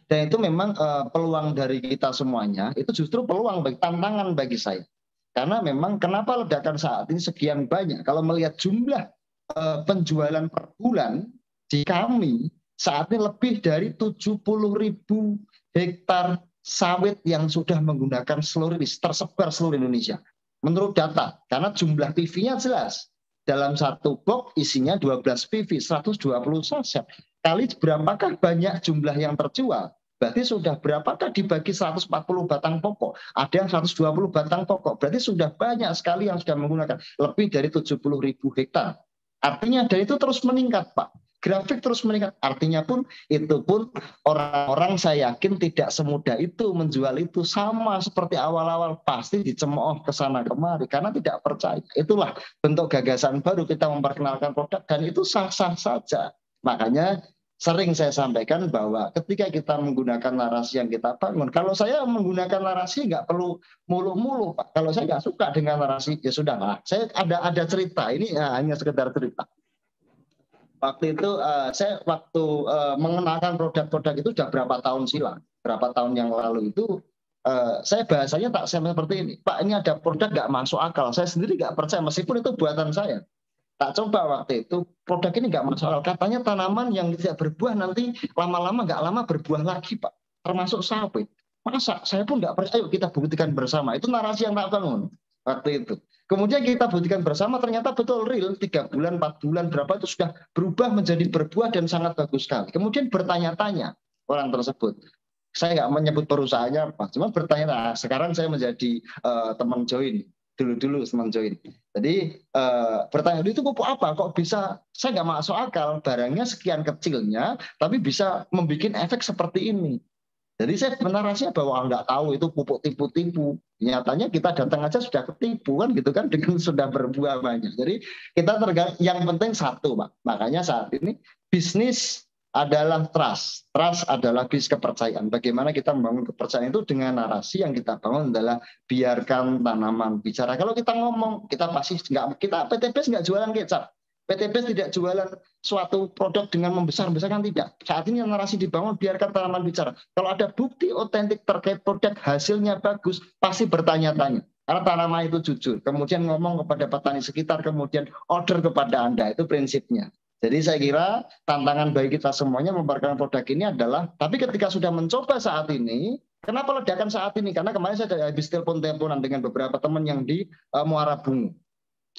Dan itu memang peluang dari kita semuanya. Itu justru peluang, tantangan bagi saya. Karena memang kenapa ledakan saat ini sekian banyak. Kalau melihat jumlah penjualan per bulan di kami, saat ini lebih dari 70.000 hektar sawit yang sudah menggunakan slurry tersebar seluruh Indonesia. Menurut data. Karena jumlah PV-nya jelas. Dalam satu box isinya 12 PV, 120 saset. Kali berapakah banyak jumlah yang terjual? Berarti sudah berapakah dibagi 140 batang pokok? Ada yang 120 batang pokok. Berarti sudah banyak sekali yang sudah menggunakan. Lebih dari 70.000 hektar. Artinya dan itu terus meningkat Pak. Grafik terus meningkat. Artinya pun itu pun orang-orang saya yakin tidak semudah itu menjual itu, sama seperti awal-awal pasti dicemooh ke sana kemari karena tidak percaya. Itulah bentuk gagasan baru kita memperkenalkan produk dan itu sah-sah saja. Makanya sering saya sampaikan bahwa ketika kita menggunakan narasi yang kita bangun, kalau saya menggunakan narasi nggak perlu mulu-mulu Pak. Kalau saya nggak suka dengan narasi ya sudahlah. Saya ada cerita ini hanya sekedar cerita. Waktu itu saya mengenalkan produk-produk itu sudah berapa tahun silam, berapa tahun yang lalu itu saya bahasanya tak seperti ini, Pak ini ada produk nggak masuk akal, saya sendiri nggak percaya meskipun itu buatan saya. Tak coba waktu itu produk ini nggak masuk akal, katanya tanaman yang tidak berbuah nanti lama-lama nggak lama berbuah lagi Pak. termasuk sawit. Masa saya pun nggak percaya, ayo kita buktikan bersama. Itu narasi yang tak bangun waktu itu. Kemudian kita buktikan bersama, ternyata betul real, 3 bulan, 4 bulan, berapa itu sudah berubah menjadi berbuah dan sangat bagus sekali. Kemudian bertanya-tanya orang tersebut. Saya nggak menyebut perusahaannya apa, cuma bertanya, nah, sekarang saya menjadi teman join. Dulu teman join. Jadi bertanya, itu pupuk apa? Kok bisa, saya nggak masuk akal, barangnya sekian kecilnya, tapi bisa membuat efek seperti ini. Jadi saya narasinya bahwa nggak tahu itu pupuk tipu-tipu. Nyatanya kita datang aja sudah ketipu kan gitu kan, dengan sudah berbuah banyak. Jadi kita yang penting satu, Pak. Makanya saat ini bisnis adalah trust. Trust adalah bisnis kepercayaan. Bagaimana kita membangun kepercayaan itu dengan narasi yang kita bangun adalah biarkan tanaman bicara. Kalau kita ngomong, kita pasti nggak, kita PTBS nggak jualan kecap. PTBS tidak jualan suatu produk dengan membesar-besarkan, tidak. Saat ini narasi dibangun biarkan tanaman bicara. Kalau ada bukti otentik terkait produk hasilnya bagus, pasti bertanya-tanya. Karena tanaman itu jujur. Kemudian ngomong kepada petani sekitar, kemudian order kepada Anda. Itu prinsipnya. Jadi saya kira tantangan bagi kita semuanya memperkenalkan produk ini adalah, tapi ketika sudah mencoba saat ini, kenapa ledakan saat ini? Karena kemarin saya habis telepon-teleponan dengan beberapa teman yang di Muara Bungu.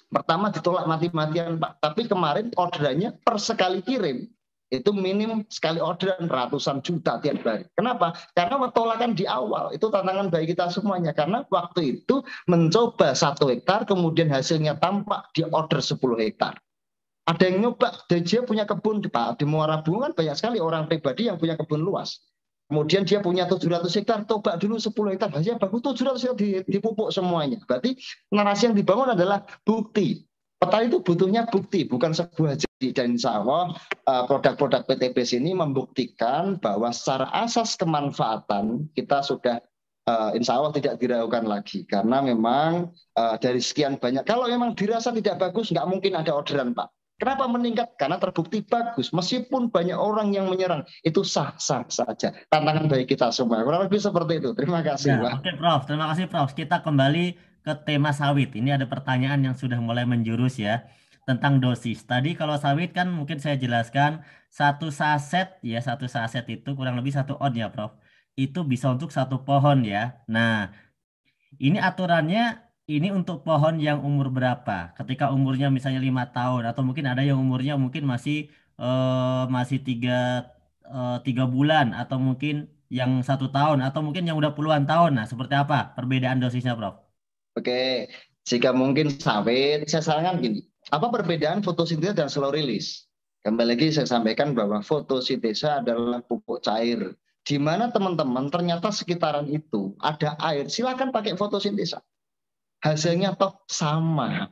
Pertama ditolak mati-matian, Pak. Tapi kemarin orderannya per sekali kirim itu minim sekali orderan ratusan juta tiap hari. Kenapa? Karena tolakan di awal itu tantangan bagi kita semuanya. Karena waktu itu mencoba 1 hektar, kemudian hasilnya tampak di order 10 hektar. Ada yang nyoba, dia punya kebun Pak, di Muara Bungu kan banyak sekali orang pribadi yang punya kebun luas. Kemudian dia punya 700 hektar, coba dulu 10 hektar, hasilnya bagus, 700 hektar dipupuk semuanya. Berarti narasi yang dibangun adalah bukti. Petani itu butuhnya bukti, bukan sebuah janji. Dan insya Allah produk-produk PTBS ini membuktikan bahwa secara asas kemanfaatan kita sudah insya Allah tidak diragukan lagi. Karena memang dari sekian banyak, kalau memang dirasa tidak bagus, nggak mungkin ada orderan, Pak. Kenapa meningkat? Karena terbukti bagus. Meskipun banyak orang yang menyerang, itu sah-sah saja. Tantangan bagi kita semua. Kurang lebih seperti itu. Terima kasih, Pak. Oke, Prof. Terima kasih, Prof. Kita kembali ke tema sawit. Ini ada pertanyaan yang sudah mulai menjurus ya, tentang dosis. Tadi kalau sawit kan mungkin saya jelaskan, 1 saset itu kurang lebih 1 on ya, Prof. Itu bisa untuk 1 pohon ya. Nah, ini aturannya, ini untuk pohon yang umur berapa? Ketika umurnya misalnya 5 tahun, atau mungkin ada yang umurnya mungkin masih 3 bulan, atau mungkin yang 1 tahun, atau mungkin yang udah puluhan tahun. Nah, seperti apa perbedaan dosisnya, Prof? Oke, jika mungkin sawit, saya sarankan gini. Apa perbedaan fotosintesa dan slow release? Kembali lagi saya sampaikan bahwa fotosintesa adalah pupuk cair. Di mana teman-teman ternyata sekitaran itu ada air, silakan pakai fotosintesa. Hasilnya toh sama.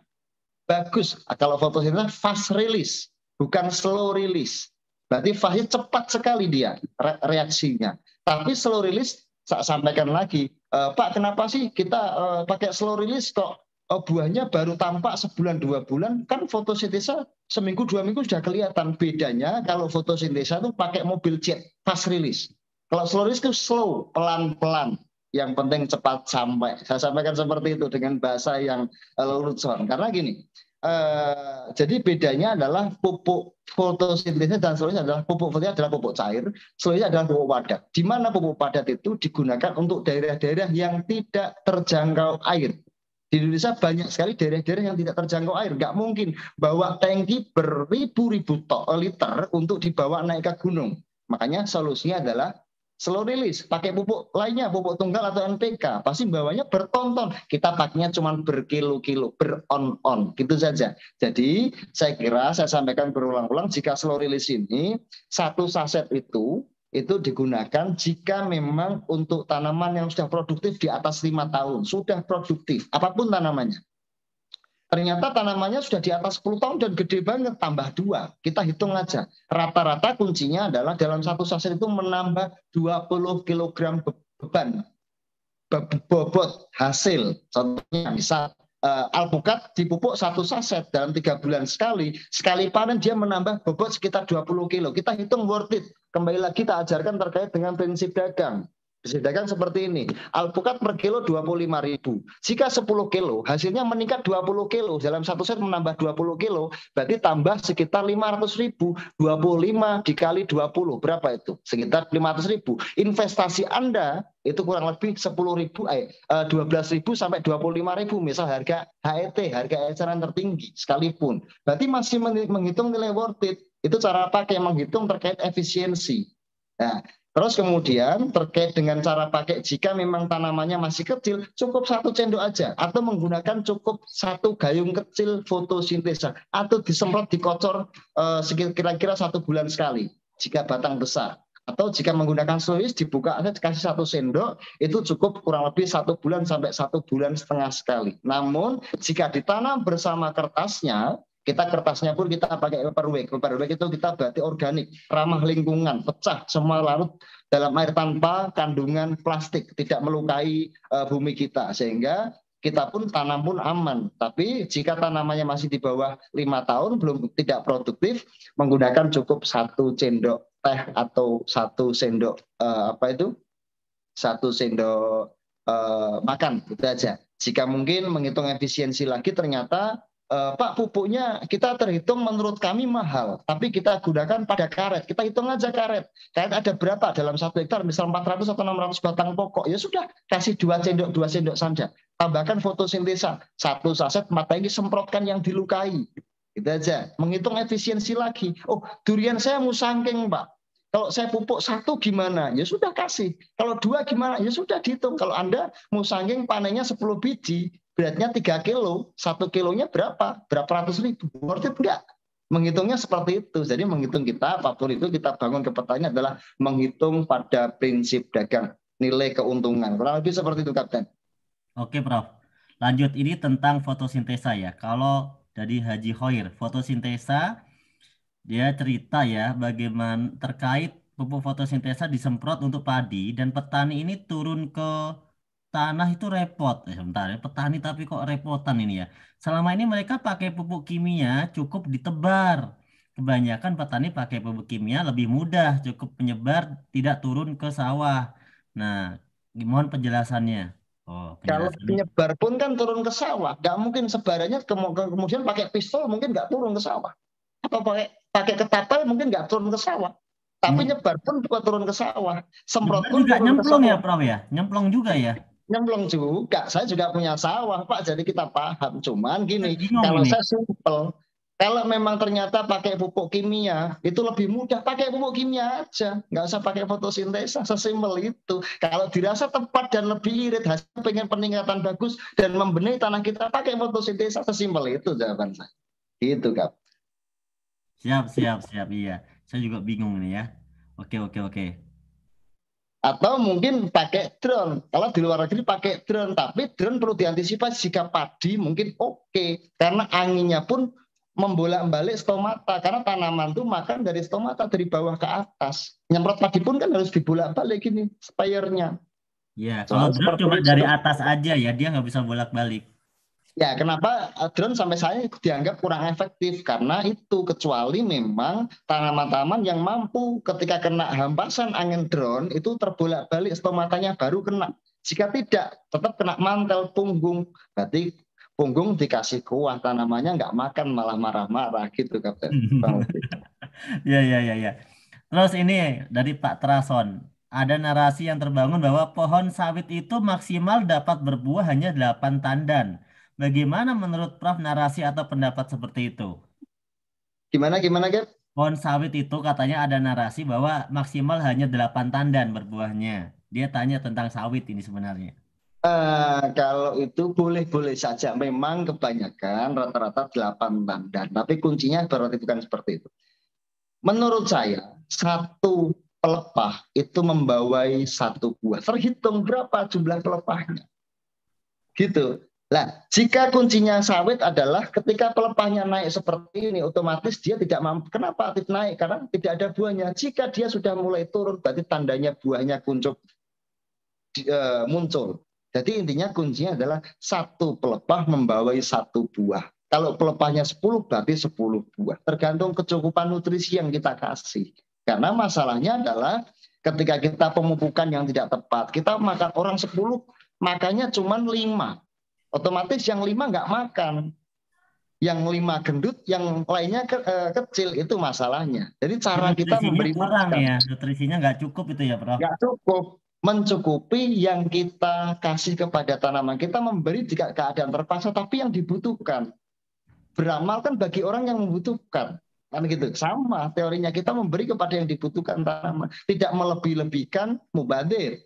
Bagus. Kalau fotosintesa fast release, bukan slow release. Berarti fase cepat sekali dia reaksinya. Tapi slow release, saya sampaikan lagi, Pak, kenapa sih kita pakai slow release kok buahnya baru tampak sebulan 2 bulan? Kan fotosintesa seminggu 2 minggu sudah kelihatan. Bedanya kalau fotosintesa itu pakai mobil jet, fast release. Kalau slow release itu slow, pelan-pelan. Yang penting cepat sampai. Saya sampaikan seperti itu dengan bahasa yang lelucon. Karena gini, jadi bedanya adalah pupuk fotosintesis dan seluruhnya adalah pupuk fotosintesis adalah pupuk cair, seluruhnya adalah pupuk padat. Di mana pupuk padat itu digunakan untuk daerah-daerah yang tidak terjangkau air. Di Indonesia banyak sekali daerah-daerah yang tidak terjangkau air. Nggak mungkin bawa tangki beribu-ribu liter untuk dibawa naik ke gunung. Makanya solusinya adalah slow release, pakai pupuk lainnya, pupuk tunggal atau NPK, pasti bawahnya bertonton. Kita pakainya cuma berkilo-kilo, beron-on, gitu saja. Jadi saya kira saya sampaikan berulang-ulang, jika slow release ini 1 saset itu digunakan jika memang untuk tanaman yang sudah produktif di atas 5 tahun, sudah produktif, apapun tanamannya. Ternyata tanamannya sudah di atas 10 tahun dan gede banget, tambah 2. Kita hitung aja. Rata-rata kuncinya adalah dalam 1 saset itu menambah 20 kg beban. Bobot hasil. Contohnya bisa alpukat dipupuk 1 saset dalam 3 bulan sekali. Sekali panen dia menambah bobot sekitar 20 kg. Kita hitung worth it. Kembali lagi kita ajarkan terkait dengan prinsip dagang. Disediakan seperti ini. Alpukat per kilo 25.000. Jika 10 kilo, hasilnya meningkat 20 kilo. Dalam satu set menambah 20 kilo, berarti tambah sekitar 500.000. 25 dikali 20, berapa itu? Sekitar 500.000. Investasi Anda itu kurang lebih 12.000 sampai 25.000. Misal harga HET, harga eceran tertinggi sekalipun. Berarti masih menghitung nilai worth it. Itu cara pakai menghitung terkait efisiensi. Nah, terus kemudian terkait dengan cara pakai, jika memang tanamannya masih kecil, cukup 1 cendok aja, atau menggunakan cukup 1 gayung kecil fotosintesa, atau disemprot dikocor kira-kira 1 bulan sekali jika batang besar. Atau jika menggunakan soloist, dibuka aja dikasih 1 sendok, itu cukup kurang lebih 1 bulan sampai 1,5 bulan sekali. Namun jika ditanam bersama kertasnya, kertasnya pun kita pakai paperweight. Paperweight itu kita berarti organik, ramah lingkungan, pecah semua larut dalam air tanpa kandungan plastik, tidak melukai bumi kita, sehingga kita pun tanam pun aman. Tapi jika tanamannya masih di bawah 5 tahun, belum tidak produktif, menggunakan cukup 1 sendok teh atau 1 sendok 1 sendok makan, itu aja. Jika mungkin menghitung efisiensi lagi, ternyata Pak, pupuknya kita terhitung menurut kami mahal, tapi kita gunakan pada karet. Kita hitung aja karet. Karet ada berapa dalam 1 hektar, misal 400 atau 600 batang pokok. Ya sudah, kasih 2 sendok saja. Tambahkan fotosintesa, 1 saset mata ini semprotkan yang dilukai. Gitu aja. Menghitung efisiensi lagi. Oh, durian saya musangking, Pak. Kalau saya pupuk 1 gimana? Ya sudah kasih. Kalau 2 gimana? Ya sudah dihitung. Kalau Anda musangking panennya 10 biji, beratnya 3 kilo, 1 kilonya berapa? Berapa ratus ribu? Worth it enggak? Menghitungnya seperti itu. Jadi menghitung kita, apapun itu kita bangun ke petani adalah menghitung pada prinsip dagang, nilai keuntungan. Kurang lebih seperti itu, Kapten. Oke, Prof. Lanjut, ini tentang fotosintesa ya. Kalau dari Haji Khoir, fotosintesa, dia cerita ya bagaimana terkait pupuk fotosintesa disemprot untuk padi dan petani ini turun ke tanah itu repot. Sebentar ya, petani tapi kok repotan ini ya. Selama ini mereka pakai pupuk kimia cukup ditebar. Kebanyakan petani pakai pupuk kimia lebih mudah, cukup penyebar, tidak turun ke sawah. Nah, gimana penjelasannya? Oh, Kalau penjelasannya. penyebar pun kan turun ke sawah. Nggak mungkin sebarannya kemudian pakai pistol mungkin nggak turun ke sawah. Atau pakai ketapel mungkin nggak turun ke sawah. Tapi nyebar pun bukan turun ke sawah. Semprot Nyebar pun juga turun ke nyemplung ya, sawah. Prof ya? Nyemplung juga ya? Nyemplung juga. Saya juga punya sawah, Pak. Jadi kita paham. Cuman gini, Bingung kalau ini. saya simpel, kalau memang ternyata pakai pupuk kimia, itu lebih mudah pakai pupuk kimia aja. Nggak usah pakai fotosintesa, sesimpel itu. Kalau dirasa tepat dan lebih irit, hasil pengen peningkatan bagus dan membenahi tanah kita, pakai fotosintesa, sesimpel itu jawaban saya. Gitu, Kak. Siap. Iya. Saya juga bingung ini ya. Oke. Atau mungkin pakai drone. Kalau di luar negeri pakai drone, tapi drone perlu diantisipasi jika padi mungkin oke. Karena anginnya pun membolak-balik stomata. Karena tanaman tuh makan dari stomata dari bawah ke atas. Nyemprot padi pun kan harus dibolak-balik gini spire-nya. Ya, kalau Soal drone seperti cuma dari itu. atas aja ya, dia nggak bisa bolak-balik. Ya, kenapa drone sampai saya dianggap kurang efektif? Karena itu, kecuali memang tanaman-tanaman yang mampu ketika kena hempasan angin drone, itu terbolak-balik stomatanya baru kena. Jika tidak, tetap kena mantel punggung. Berarti punggung dikasih kuah, tanamannya nggak makan, malah marah-marah gitu, Kapten. Ya. Terus ini dari Pak Trason, ada narasi yang terbangun bahwa pohon sawit itu maksimal dapat berbuah hanya 8 tandan. Bagaimana menurut Prof narasi atau pendapat seperti itu? Gimana, Cap? Pohon sawit itu katanya ada narasi bahwa maksimal hanya 8 tandan berbuahnya. Dia tanya tentang sawit ini sebenarnya. Kalau itu boleh-boleh saja. Memang kebanyakan rata-rata 8 tandan. Tapi kuncinya berarti bukan seperti itu. Menurut saya, 1 pelepah itu membawai 1 buah. Terhitung berapa jumlah pelepahnya. Gitu. Nah, jika kuncinya sawit adalah ketika pelepahnya naik seperti ini, otomatis dia tidak mampu. Kenapa naik? Karena tidak ada buahnya. Jika dia sudah mulai turun, berarti tandanya buahnya muncul. Jadi intinya kuncinya adalah 1 pelepah membawai 1 buah. Kalau pelepahnya 10 berarti 10 buah. Tergantung kecukupan nutrisi yang kita kasih. Karena masalahnya adalah Ketika kita pemupukan yang tidak tepat, kita makan orang 10, makannya cuma 5. Otomatis yang 5 nggak makan. Yang 5 gendut, yang lainnya kecil, itu masalahnya. Jadi cara kita memberi kurang makan. Ya, nutrisinya nggak cukup itu ya, Prof? Nggak cukup. Mencukupi yang kita kasih kepada tanaman. Kita memberi jika keadaan terpaksa, tapi yang dibutuhkan. Beramal kan bagi orang yang membutuhkan. Kan gitu. Sama teorinya, kita memberi kepada yang dibutuhkan tanaman. Tidak melebih-lebihkan, mubazir.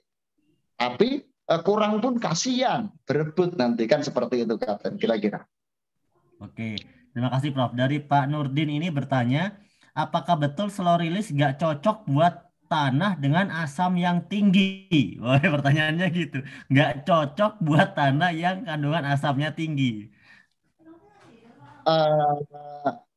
Tapi kurang pun kasihan, berebut nanti, kan seperti itu Kapten, kira-kira. Oke, terima kasih Prof. Dari Pak Nurdin ini bertanya, apakah betul slow release nggak cocok buat tanah dengan asam yang tinggi? Wah, pertanyaannya gitu. Nggak cocok buat tanah yang kandungan asamnya tinggi.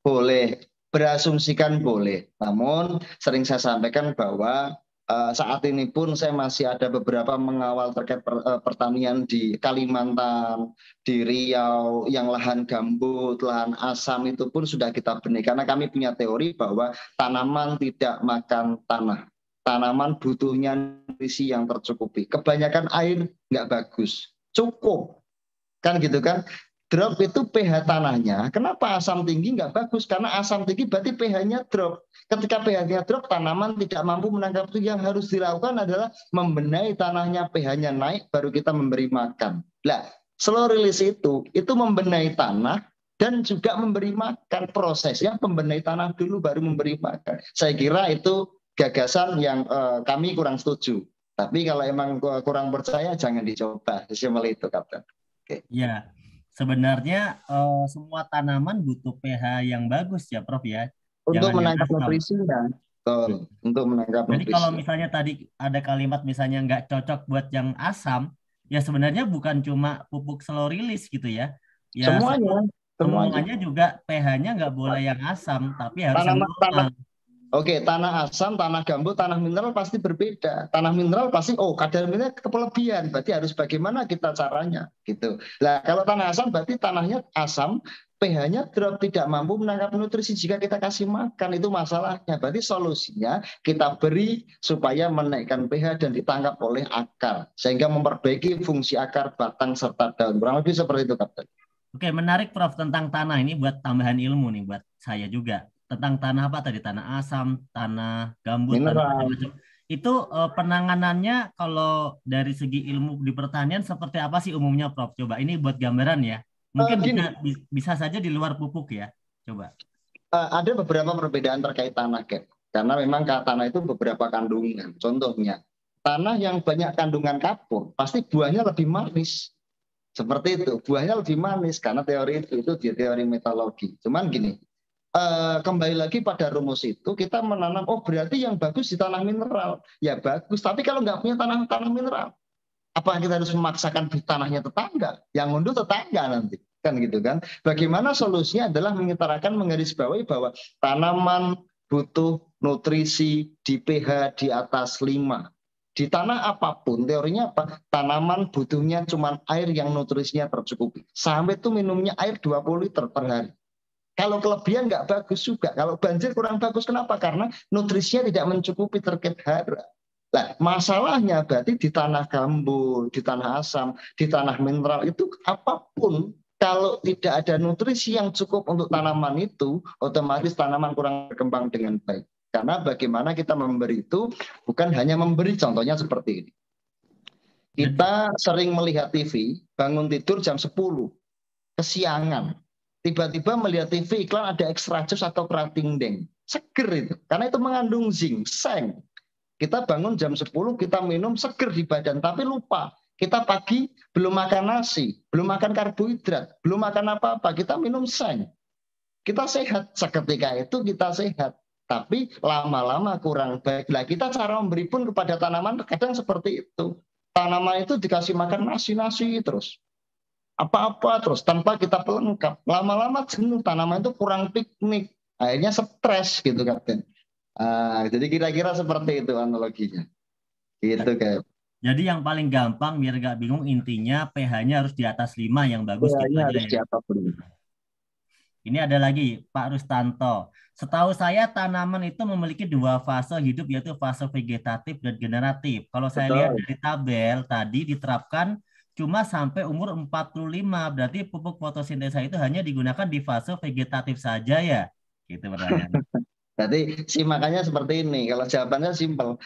Boleh, berasumsikan boleh. Namun sering saya sampaikan bahwa saat ini pun saya masih ada beberapa mengawal terkait pertanian di Kalimantan, di Riau, yang lahan gambut, lahan asam itu pun sudah kita benih. Karena kami punya teori bahwa tanaman tidak makan tanah. Tanaman butuhnya nutrisi yang tercukupi. Kebanyakan air nggak bagus. Cukup. Kan gitu kan? Drop itu pH tanahnya. Kenapa asam tinggi nggak bagus? Karena asam tinggi berarti pH-nya drop. Ketika pH-nya drop, tanaman tidak mampu menangkap itu. Yang harus dilakukan adalah membenahi tanahnya, pH-nya naik, baru kita memberi makan. Nah, slow release itu membenahi tanah dan juga memberi makan. Prosesnya membenahi tanah dulu, baru memberi makan. Saya kira itu gagasan yang kami kurang setuju. Tapi kalau emang kurang percaya, jangan dicoba. Seperti itu, Kapten. Oke. Ya. Sebenarnya semua tanaman butuh pH yang bagus ya, Prof ya. Untuk menangkap nutrisinya. Untuk menangkap nutrisi. Jadi kalau misalnya tadi ada kalimat misalnya nggak cocok buat yang asam, ya sebenarnya bukan cuma pupuk slow release gitu ya. Ya semuanya juga pH-nya nggak boleh yang asam, tapi harus yang normal. Oke, tanah asam, tanah gambut, tanah mineral pasti berbeda. Tanah mineral pasti, kadar mineral kelebihan. Berarti harus bagaimana kita caranya, gitu. Nah, kalau tanah asam berarti tanahnya asam, pH-nya drop, tidak mampu menangkap nutrisi jika kita kasih makan, itu masalahnya. Berarti solusinya kita beri supaya menaikkan pH dan ditangkap oleh akar, sehingga memperbaiki fungsi akar, batang, serta daun. Kurang lebih seperti itu, Kapten. Oke, menarik Prof tentang tanah ini buat tambahan ilmu nih buat saya juga. Tentang tanah apa tadi? Tanah asam, tanah gambut, tanah macam-macam. Itu penanganannya kalau dari segi ilmu di pertanian seperti apa sih umumnya, Prof? Coba ini buat gambaran ya. Mungkin bisa saja di luar pupuk ya. Coba. Ada beberapa perbedaan terkait tanah, Kak. Karena memang tanah itu beberapa kandungan. Contohnya, tanah yang banyak kandungan kapur, pasti buahnya lebih manis. Seperti itu, buahnya lebih manis karena teori itu teori metodologi. Cuman gini, kembali lagi pada rumus itu, kita menanam, berarti yang bagus di tanah mineral. Ya bagus, tapi kalau nggak punya tanah mineral, apa kita harus memaksakan di tanahnya tetangga? Yang ngunduh tetangga nanti. Kan gitu kan. Bagaimana solusinya adalah menggarisbawahi bahwa tanaman butuh nutrisi di pH di atas 5. Di tanah apapun, teorinya apa? Tanaman butuhnya cuma air yang nutrisinya tercukupi. Sampai itu minumnya air 20 liter per hari. Kalau kelebihan nggak bagus juga. Kalau banjir kurang bagus. Kenapa? Karena nutrisinya tidak mencukupi terkait hara. Nah, masalahnya berarti di tanah gambut, di tanah asam, di tanah mineral itu apapun, kalau tidak ada nutrisi yang cukup untuk tanaman itu, otomatis tanaman kurang berkembang dengan baik. Karena bagaimana kita memberi itu bukan hanya memberi, contohnya seperti ini. Kita sering melihat TV, bangun tidur jam 10, kesiangan. Tiba-tiba melihat TV iklan ada extra juice atau kerating deng. Seger itu, karena itu mengandung zinc, seng. Kita bangun jam 10, kita minum seger di badan, tapi lupa. Kita pagi belum makan nasi, belum makan karbohidrat, belum makan apa-apa, kita minum seng. Kita sehat, seketika itu kita sehat. Tapi lama-lama kurang baik. Nah, kita cara memberi pun kepada tanaman kadang seperti itu. Tanaman itu dikasih makan nasi-nasi terus. Apa-apa terus tanpa kita pelengkap. Lama-lama jenuh, tanaman itu kurang piknik. Akhirnya stres gitu, Kapten. Jadi kira-kira seperti itu analoginya. Gitu, kayak. Jadi yang paling gampang biar gak bingung, intinya pH-nya harus di atas 5 yang bagus gitu aja harus ya. di atas 5. Ini ada lagi Pak Rustanto. Setahu saya tanaman itu memiliki dua fase hidup, yaitu fase vegetatif dan generatif. Kalau saya lihat Betul. dari tabel tadi diterapkan cuma sampai umur 45. Berarti pupuk fotosintesa itu hanya digunakan di fase vegetatif saja ya? Gitu pertanyaan. Berarti simakannya seperti ini. Kalau jawabannya simpel.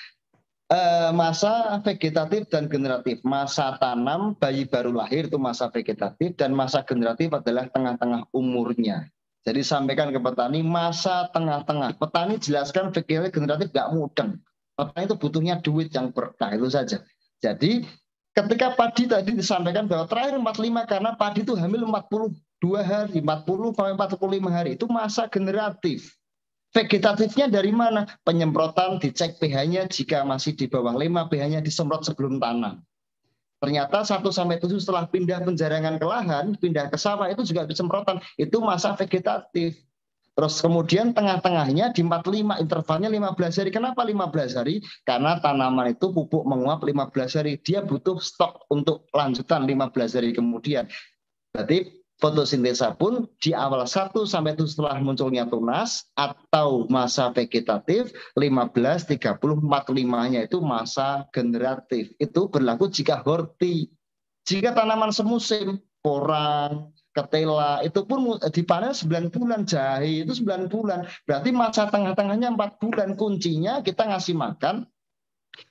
Masa vegetatif dan generatif. Masa tanam bayi baru lahir itu masa vegetatif, dan masa generatif adalah tengah-tengah umurnya. Jadi sampaikan ke petani masa tengah-tengah. Petani jelaskan vegetatif generatif nggak mudeng. Petani itu butuhnya duit yang berkah, itu saja. Jadi ketika padi tadi disampaikan bahwa terakhir 45 karena padi itu hamil 42 hari, 40 sampai 45 hari, itu masa generatif. Vegetatifnya dari mana? Penyemprotan, dicek pH-nya, jika masih di bawah 5, pH-nya disemprot sebelum tanam. Ternyata 1-7 setelah pindah penjarangan ke lahan, pindah ke sawah, itu juga disemprotan. Itu masa vegetatif. Terus kemudian tengah-tengahnya di 45, intervalnya 15 hari. Kenapa 15 hari? Karena tanaman itu pupuk menguap 15 hari. Dia butuh stok untuk lanjutan 15 hari kemudian. Berarti fotosintesa pun di awal 1-7 setelah munculnya tunas atau masa vegetatif, 15, 30, 45-nya itu masa generatif. Itu berlaku jika horti. Jika tanaman semusim, porang, ketela, itu pun dipanen 9 bulan, jahe itu 9 bulan. Berarti masa tengah-tengahnya 4 bulan. Kuncinya kita ngasih makan.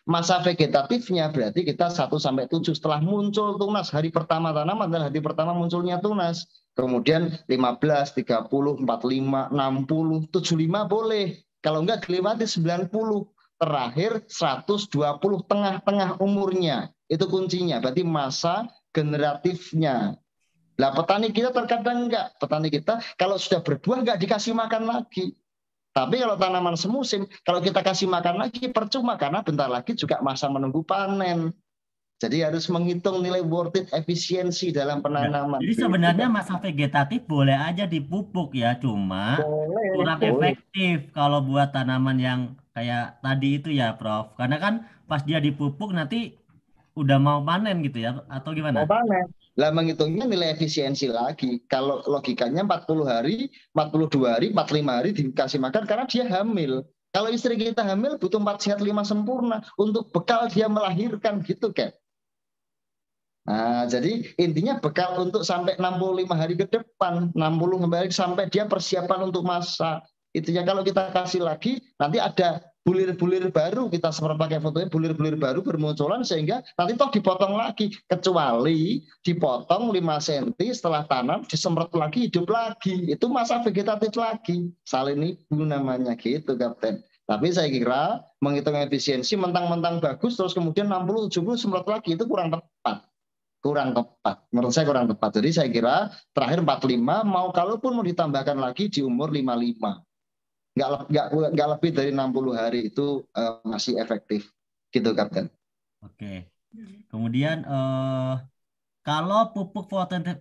Masa vegetatifnya berarti kita 1-7 setelah muncul tunas. Hari pertama tanaman adalah hari pertama munculnya tunas. Kemudian 15, 30, 45, 60, 75 boleh. Kalau enggak dilewati 90. Terakhir 120 tengah-tengah umurnya. Itu kuncinya. Berarti masa generatifnya. Lah petani kita terkadang enggak. Petani kita kalau sudah berbuah enggak dikasih makan lagi. Tapi kalau tanaman semusim, kalau kita kasih makan lagi percuma karena bentar lagi juga masa menunggu panen. Jadi harus menghitung nilai worth it, efisiensi dalam penanaman. Jadi sebenarnya masa vegetatif boleh aja dipupuk ya, cuma kurang Boleh. efektif kalau buat tanaman yang kayak tadi itu ya, Prof. Karena kan pas dia dipupuk nanti udah mau panen gitu ya, atau Mau gimana? panen. Lah menghitungnya nilai efisiensi lagi. Kalau logikanya 40 hari, 42 hari, 45 hari dikasih makan karena dia hamil. Kalau istri kita hamil butuh 4 sehat 5 sempurna untuk bekal dia melahirkan gitu kan. Nah, jadi intinya bekal untuk sampai 65 hari ke depan, 60 hari sampai dia persiapan untuk masa. Intinya kalau kita kasih lagi, nanti ada bulir-bulir baru, kita sempat pakai fotonya, bulir-bulir baru bermunculan sehingga nanti toh dipotong lagi. Kecuali dipotong 5 cm setelah tanam, disemprot lagi, hidup lagi. Itu masa vegetatif lagi. Salinibu namanya gitu, Kapten. Tapi saya kira menghitung efisiensi mentang-mentang bagus, terus kemudian 60-70 semprot lagi, itu kurang tepat. Kurang tepat. Menurut saya kurang tepat. Jadi saya kira terakhir 45, kalaupun mau ditambahkan lagi di umur 55. Nggak lebih dari 60 hari itu masih efektif. Gitu, Kapten. Oke. Kemudian kalau pupuk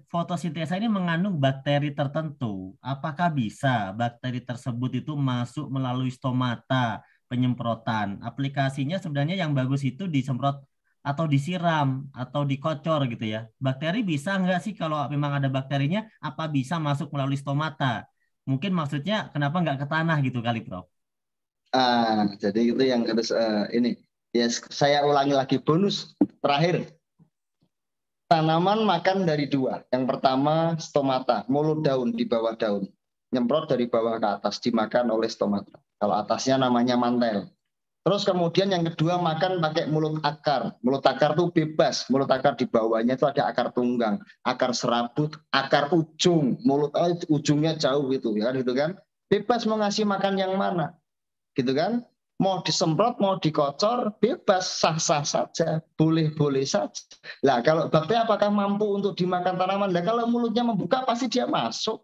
fotosintesa ini mengandung bakteri tertentu, apakah bisa bakteri tersebut itu masuk melalui stomata penyemprotan? Aplikasinya sebenarnya yang bagus itu disemprot atau disiram atau dikocor gitu ya. Bakteri bisa nggak sih kalau memang ada bakterinya, apa bisa masuk melalui stomata? Mungkin maksudnya kenapa nggak ke tanah gitu kali, Prof? Jadi itu yang harus ini. Yes, saya ulangi lagi bonus terakhir. Tanaman makan dari 2. Yang pertama stomata, mulut daun di bawah daun. Nyemprot dari bawah ke atas, dimakan oleh stomata. Kalau atasnya namanya mantel. Terus kemudian yang kedua makan pakai mulut akar. Mulut akar itu bebas. Mulut akar di bawahnya itu ada akar tunggang, akar serabut, akar ujung. Mulut ujungnya jauh gitu ya, gitu kan. Bebas mau ngasih makan yang mana. Gitu kan. Mau disemprot, mau dikocor, bebas, sah-sah saja, boleh-boleh saja. Lah kalau bakteri apakah mampu untuk dimakan tanaman? Lah kalau mulutnya membuka pasti dia masuk.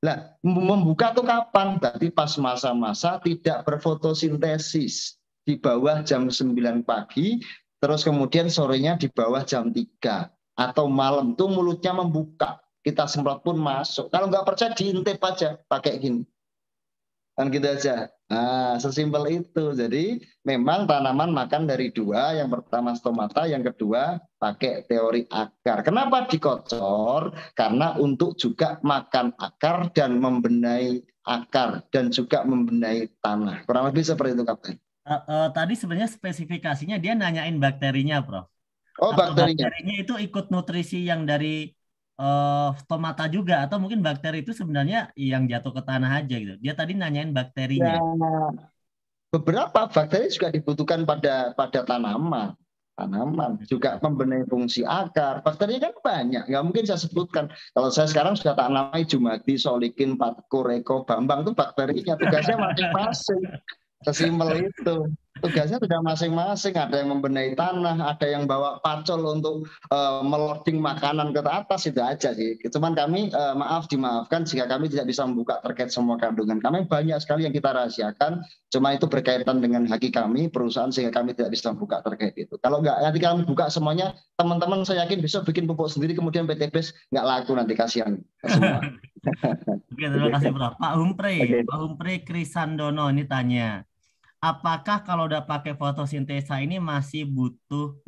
Lah membuka tuh kapan? Berarti pas masa-masa tidak berfotosintesis di bawah jam 9 pagi, terus kemudian sorenya di bawah jam 3 atau malam tuh mulutnya membuka. Kita semprot pun masuk. Kalau nggak percaya diintip aja pakai gini. Kan gitu aja. Nah, sesimpel itu. Jadi memang tanaman makan dari dua, yang pertama stomata, yang kedua pakai teori akar. Kenapa dikocor? Karena untuk juga makan akar dan membenahi akar dan juga membenahi tanah. Kurang lebih seperti itu, Kapten. Tadi sebenarnya spesifikasinya dia nanyain bakterinya, Prof. Oh, Apa bakterinya. bakterinya itu ikut nutrisi yang dari stomata juga, atau mungkin bakteri itu sebenarnya yang jatuh ke tanah aja gitu. Dia tadi nanyain bakterinya. Ya, beberapa bakteri juga dibutuhkan pada tanaman. Tanaman juga membenahi fungsi akar. Bakteri kan banyak, nggak mungkin saya sebutkan. Kalau saya sekarang sudah tak namai Jumadi, Solikin, Patko, Reko, Bambang itu bakterinya, tugasnya masing-masing. Sesimpel itu. Tugasnya sudah masing-masing. Ada yang membenahi tanah, ada yang bawa pacul untuk meloading makanan ke atas, itu aja sih. Cuman kami dimaafkan jika kami tidak bisa membuka terkait semua kandungan. Kami banyak sekali yang kita rahasiakan, cuma itu berkaitan dengan haki kami, perusahaan, sehingga kami tidak bisa membuka terkait itu. Kalau nggak, nanti kami buka semuanya, teman-teman saya yakin bisa bikin pupuk sendiri, kemudian PTBS nggak laku nanti, kasihan semua. Oke, terima kasih, Prof. Pak Oke. Humphrey Krisandono ini tanya, apakah kalau udah pakai fotosintesa ini masih butuh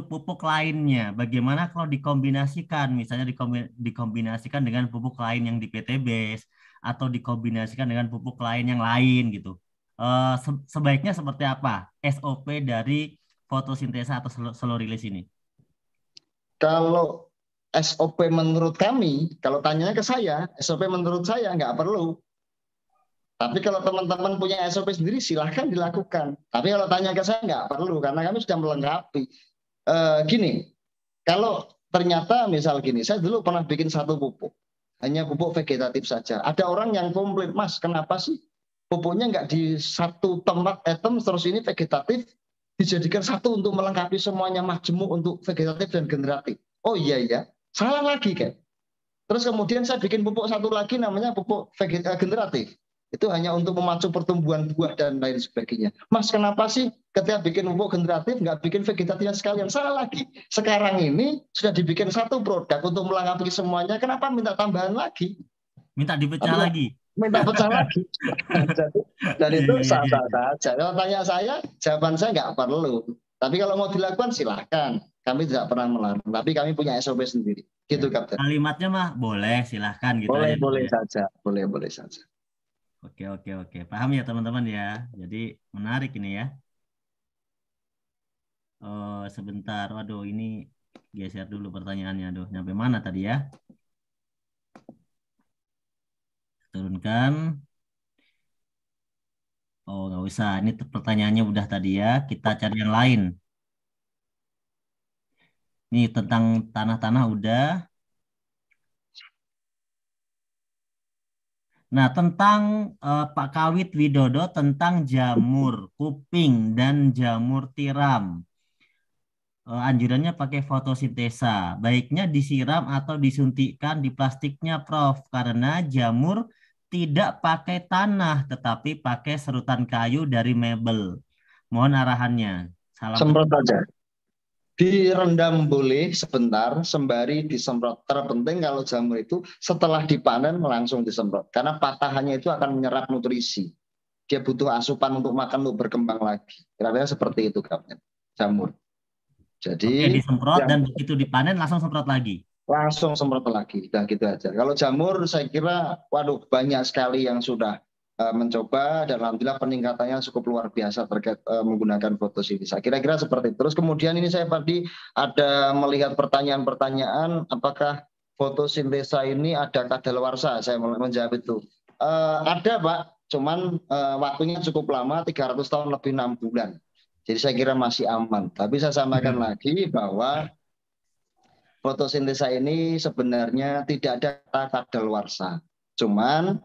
pupuk lainnya? Bagaimana kalau dikombinasikan, misalnya dikombinasikan dengan pupuk lain yang di PTBS atau dikombinasikan dengan pupuk lain yang lain gitu? Sebaiknya seperti apa SOP dari fotosintesa atau slow release ini? Kalau SOP menurut kami, kalau tanyanya ke saya, SOP menurut saya nggak perlu. Tapi kalau teman-teman punya SOP sendiri, silahkan dilakukan. Tapi kalau tanya ke saya, nggak perlu, karena kami sudah melengkapi. Gini, kalau ternyata misal gini, saya dulu pernah bikin satu pupuk, hanya pupuk vegetatif saja. Ada orang yang komplain, Mas, kenapa sih pupuknya nggak di satu tempat terus ini vegetatif, dijadikan satu untuk melengkapi semuanya, majemuk untuk vegetatif dan generatif. Oh iya, salah lagi kan. Terus kemudian saya bikin pupuk satu lagi namanya pupuk generatif. Itu hanya untuk memacu pertumbuhan buah dan lain sebagainya. Mas, kenapa sih ketika bikin pupuk generatif nggak bikin vegetatifnya sekalian? Salah lagi. Sekarang ini sudah dibikin satu produk untuk melengkapi semuanya. Kenapa minta tambahan lagi? Minta dipecah lagi. Minta pecah lagi. Dan itu sah-sah saja. Kalau tanya saya, jawaban saya nggak perlu. Tapi kalau mau dilakukan silahkan. Kami tidak pernah melarang. Tapi kami punya SOP sendiri. Gitu, Kapten. Kalimatnya mah boleh, silahkan gitu aja. Boleh saja. Boleh saja. Oke. Paham ya teman-teman ya. Jadi menarik ini ya. Sebentar. Waduh, ini geser dulu pertanyaannya. Aduh, nyampe mana tadi ya? Turunkan. Oh, nggak usah. Ini pertanyaannya udah tadi ya. Kita cari yang lain. Ini tentang tanah-tanah udah. Nah, tentang Pak Kawit Widodo tentang jamur kuping dan jamur tiram. Anjurannya pakai fotosintesa. Baiknya disiram atau disuntikkan di plastiknya, Prof. Karena jamur tidak pakai tanah, tetapi pakai serutan kayu dari mebel. Mohon arahannya. Salam Semprot aja. Direndam boleh sebentar, sembari disemprot. Terpenting kalau jamur itu setelah dipanen langsung disemprot. Karena patahannya itu akan menyerap nutrisi. Dia butuh asupan untuk makan, untuk berkembang lagi. Kira-kira seperti itu, Kapten. Jamur. Jadi oke, disemprot dan begitu dipanen langsung semprot lagi. Langsung semprot lagi. Udah gitu aja. Kalau jamur saya kira, waduh, banyak sekali yang sudah mencoba dan alhamdulillah peningkatannya cukup luar biasa terkait menggunakan fotosintesa. Kira-kira seperti itu. Terus kemudian ini saya tadi ada melihat pertanyaan-pertanyaan apakah fotosintesa ini ada kadaluarsa. Saya menjawab itu. Ada, Pak. Cuman waktunya cukup lama, 300 tahun lebih 6 bulan. Jadi saya kira masih aman. Tapi saya sampaikan lagi bahwa fotosintesa ini sebenarnya tidak ada kata kadaluarsa. Cuman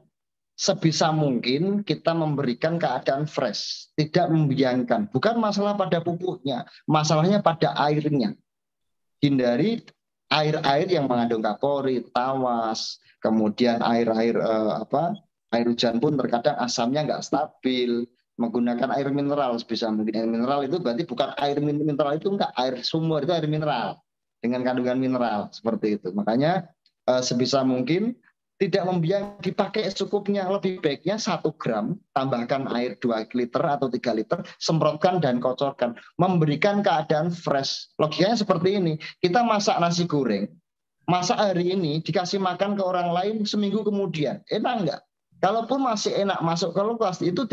sebisa mungkin kita memberikan keadaan fresh, tidak membiangkan. Bukan masalah pada pupuknya, masalahnya pada airnya. Hindari air-air yang mengandung kapori, tawas, kemudian air hujan pun terkadang asamnya nggak stabil. Menggunakan air mineral sebisa mungkin. Air mineral itu berarti bukan air mineral, itu enggak, air sumur itu air mineral dengan kandungan mineral seperti itu. Makanya sebisa mungkin tidak membiang, dipakai secukupnya. Lebih baiknya 1 gram, tambahkan air 2 liter atau 3 liter, semprotkan dan kocorkan. Memberikan keadaan fresh. Logikanya seperti ini. Kita masak nasi goreng, masak hari ini, dikasih makan ke orang lain seminggu kemudian. Enak enggak? Kalaupun masih enak masuk ke kulkas, itu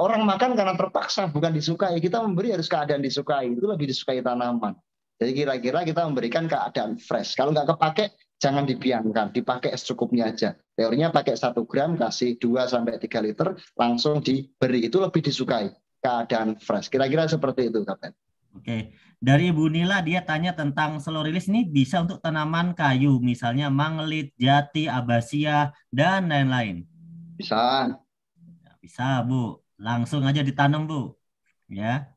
orang makan karena terpaksa, bukan disukai. Kita memberi harus keadaan disukai. Itu lebih disukai tanaman. Jadi kira-kira kita memberikan keadaan fresh. Kalau nggak kepake, jangan dibiarkan, dipakai secukupnya aja. Teorinya pakai 1 gram, kasih 2-3 liter, langsung diberi. Itu lebih disukai, keadaan fresh. Kira-kira seperti itu, Kapten. Oke, dari Ibu Nila dia tanya tentang slow release ini bisa untuk tanaman kayu, misalnya manglit, jati, abasia, dan lain-lain. Bisa. Bisa, Bu. Langsung aja ditanam, Bu. Ya.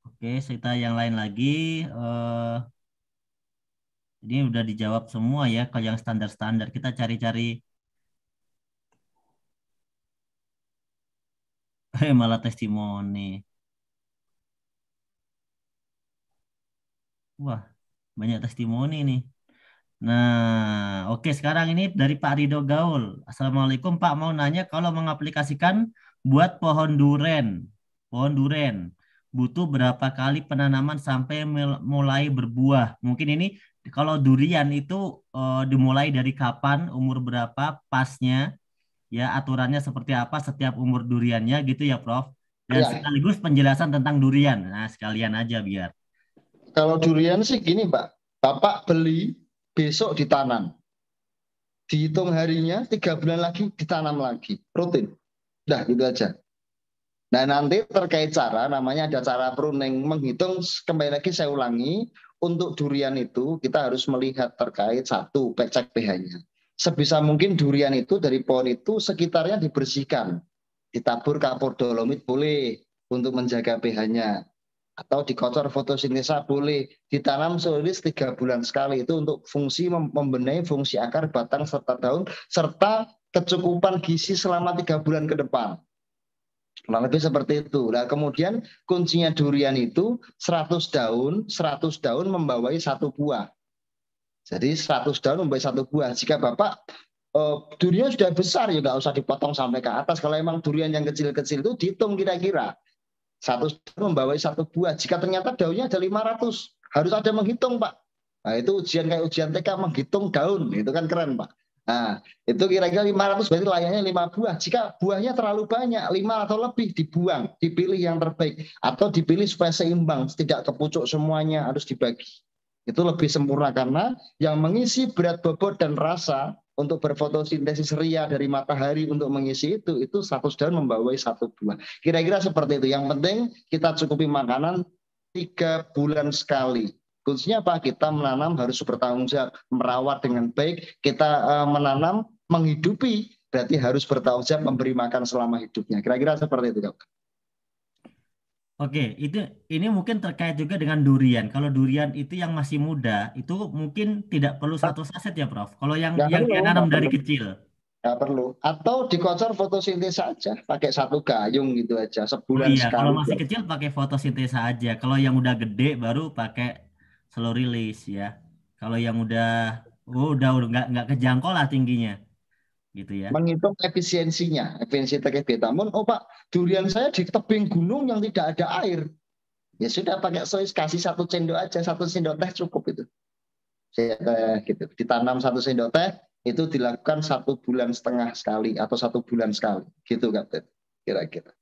Oke, cerita yang lain lagi. Ini udah dijawab semua ya. Kalau yang standar-standar kita cari-cari. Malah testimoni. Wah, banyak testimoni nih. Nah, oke sekarang ini dari Pak Rido Gaul. Assalamualaikum Pak, mau nanya kalau mengaplikasikan buat pohon duren, butuh berapa kali penanaman sampai mulai berbuah? Mungkin ini kalau durian itu dimulai dari kapan, umur berapa, pasnya, ya aturannya seperti apa setiap umur duriannya gitu ya Prof. Dan sekaligus penjelasan tentang durian. Nah, sekalian aja biar. Kalau durian sih gini Pak, Bapak beli, besok ditanam. Dihitung harinya, 3 bulan lagi ditanam lagi, rutin. Udah gitu aja. Nah nanti terkait cara, namanya ada cara pruning, menghitung, kembali lagi saya ulangi, untuk durian itu kita harus melihat terkait satu, cek pH-nya. Sebisa mungkin durian itu dari pohon itu sekitarnya dibersihkan. Ditabur kapur dolomit boleh untuk menjaga pH-nya. Atau dikocor fotosintesa boleh, ditanam serilis 3 bulan sekali, itu untuk fungsi membenahi fungsi akar, batang, serta daun, serta kecukupan gizi selama 3 bulan ke depan. Nah, lebih seperti itu. Nah, kemudian kuncinya durian itu 100 daun membawai 1 buah. Jadi 100 daun membawai 1 buah. Jika Bapak durian sudah besar ya nggak usah dipotong sampai ke atas. Kalau emang durian yang kecil-kecil itu dihitung kira-kira 1 daun membawai 1 buah. Jika ternyata daunnya ada 500, harus ada menghitung Pak. Nah itu ujian kayak ujian TK menghitung daun, itu kan keren Pak. Nah itu kira-kira 500 berarti layaknya 5 buah. Jika buahnya terlalu banyak, 5 atau lebih dibuang, dipilih yang terbaik. Atau dipilih supaya seimbang, tidak kepucuk semuanya, harus dibagi. Itu lebih sempurna karena yang mengisi berat bobot dan rasa untuk berfotosintesis ria dari matahari untuk mengisi itu 100 daun membawai 1 buah. Kira-kira seperti itu. Yang penting kita cukupi makanan 3 bulan sekali. Kuncinya apa? Kita menanam harus bertanggung jawab, merawat dengan baik. Kita menanam, menghidupi, berarti harus bertanggung jawab memberi makan selama hidupnya. Kira-kira seperti itu, Kak. Oke, ini mungkin terkait juga dengan durian. Kalau durian itu yang masih muda, itu mungkin tidak perlu 1 saset ya, Prof. Kalau yang dia nanam dari kecil. Nggak perlu. Atau dikocor fotosintesa aja, pakai 1 gayung gitu aja, sebulan iya, sekali. kalau masih kecil pakai fotosintesa aja. Kalau yang udah gede baru pakai slow release ya. Kalau yang udah nggak kejangkau lah tingginya. Gitu ya. Menghitung efisiensinya, efisiensi teknik betamun. Oh Pak, durian saya di tebing gunung yang tidak ada air. Ya sudah pakai sois, kasih 1 sendok aja, 1 sendok teh cukup itu. Gitu. Ditanam 1 sendok teh, itu dilakukan 1,5 bulan sekali atau 1 bulan sekali. Gitu Kapten, kira-kira.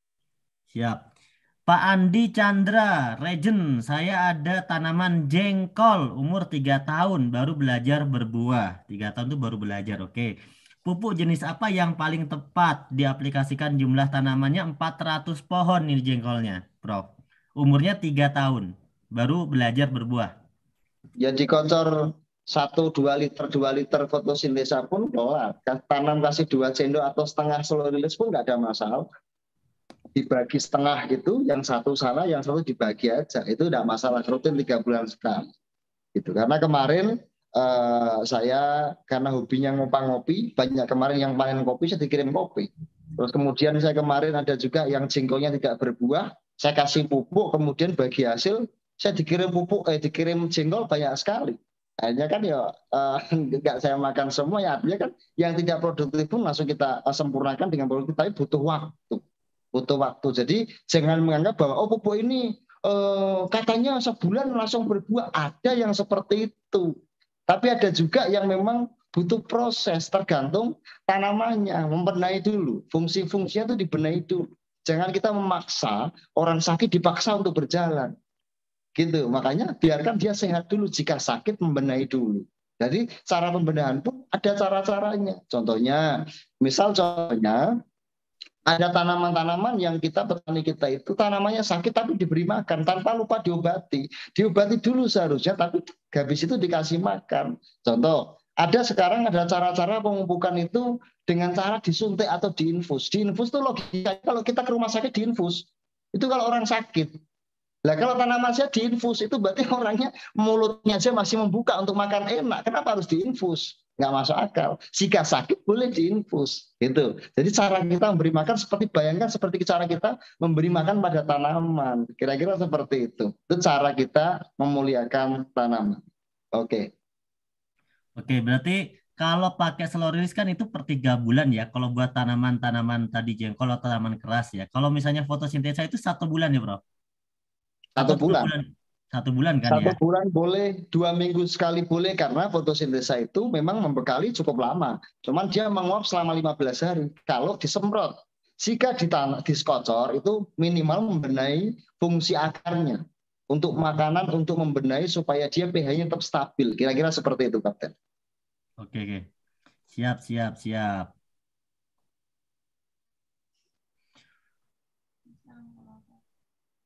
Siap. Pak Andi Chandra, Regent, saya ada tanaman jengkol umur 3 tahun baru belajar berbuah. 3 tahun itu baru belajar, oke. Pupuk jenis apa yang paling tepat diaplikasikan jumlah tanamannya 400 pohon nih jengkolnya, Prof. Umurnya 3 tahun, baru belajar berbuah. Ya dikocor 1-2 liter fotosintesa pun kelar. Tanam kasih 2 sendok atau setengah slow release pun nggak ada masalah. Dibagi setengah gitu, yang 1 sana, yang 1 dibagi aja. Itu tidak masalah, rutin 3 bulan sekali. Gitu. Karena kemarin saya karena hobinya ngopi, banyak kemarin yang panen kopi, saya dikirim kopi. Terus kemudian saya kemarin ada juga yang jengkolnya tidak berbuah, saya kasih pupuk, kemudian bagi hasil saya dikirim dikirim jengkol banyak sekali. Akhirnya kan ya nggak saya makan semua ya, artinya kan yang tidak produktif pun langsung kita sempurnakan dengan produktif, tapi butuh waktu. Butuh waktu. Jadi jangan menganggap bahwa pupuk ini katanya sebulan langsung berbuah. Ada yang seperti itu. Tapi ada juga yang memang butuh proses, tergantung tanamannya, membenahi dulu. Fungsi-fungsinya itu dibenahi dulu. Jangan kita memaksa, orang sakit dipaksa untuk berjalan. Gitu. Makanya biarkan dia sehat dulu. Jika sakit, membenahi dulu. Jadi cara pembenahan pun ada cara-caranya. Contohnya ada tanaman-tanaman yang petani kita itu tanamannya sakit tapi diberi makan tanpa lupa diobati. Diobati dulu seharusnya, tapi habis itu dikasih makan. Contoh, sekarang ada cara-cara pemupukan itu dengan cara disuntik atau diinfus. Diinfus itu logika kalau kita ke rumah sakit diinfus. Itu kalau orang sakit. Nah, kalau tanaman saya diinfus itu berarti orangnya mulutnya aja masih membuka untuk makan enak. Kenapa harus diinfus? Nggak masuk akal. Jika sakit boleh diinfus, gitu. Jadi cara kita memberi makan bayangkan seperti cara kita memberi makan pada tanaman. Kira-kira seperti itu. Itu cara kita memuliakan tanaman. Oke. Oke, berarti kalau pakai slow release kan itu per 3 bulan ya. Kalau buat tanaman-tanaman tadi jengkol atau tanaman keras ya. Kalau misalnya fotosintesa itu 1 bulan ya, Bro? Satu bulan. 1 bulan kan ya? 1 bulan boleh, 2 minggu sekali boleh, karena fotosintesa itu memang membekali cukup lama. Cuman dia menguap selama 15 hari. Kalau disemprot, jika diskocor itu minimal membenahi fungsi akarnya. Untuk makanan, untuk membenahi supaya dia pH-nya tetap stabil. Kira-kira seperti itu, Kapten. Oke. Siap.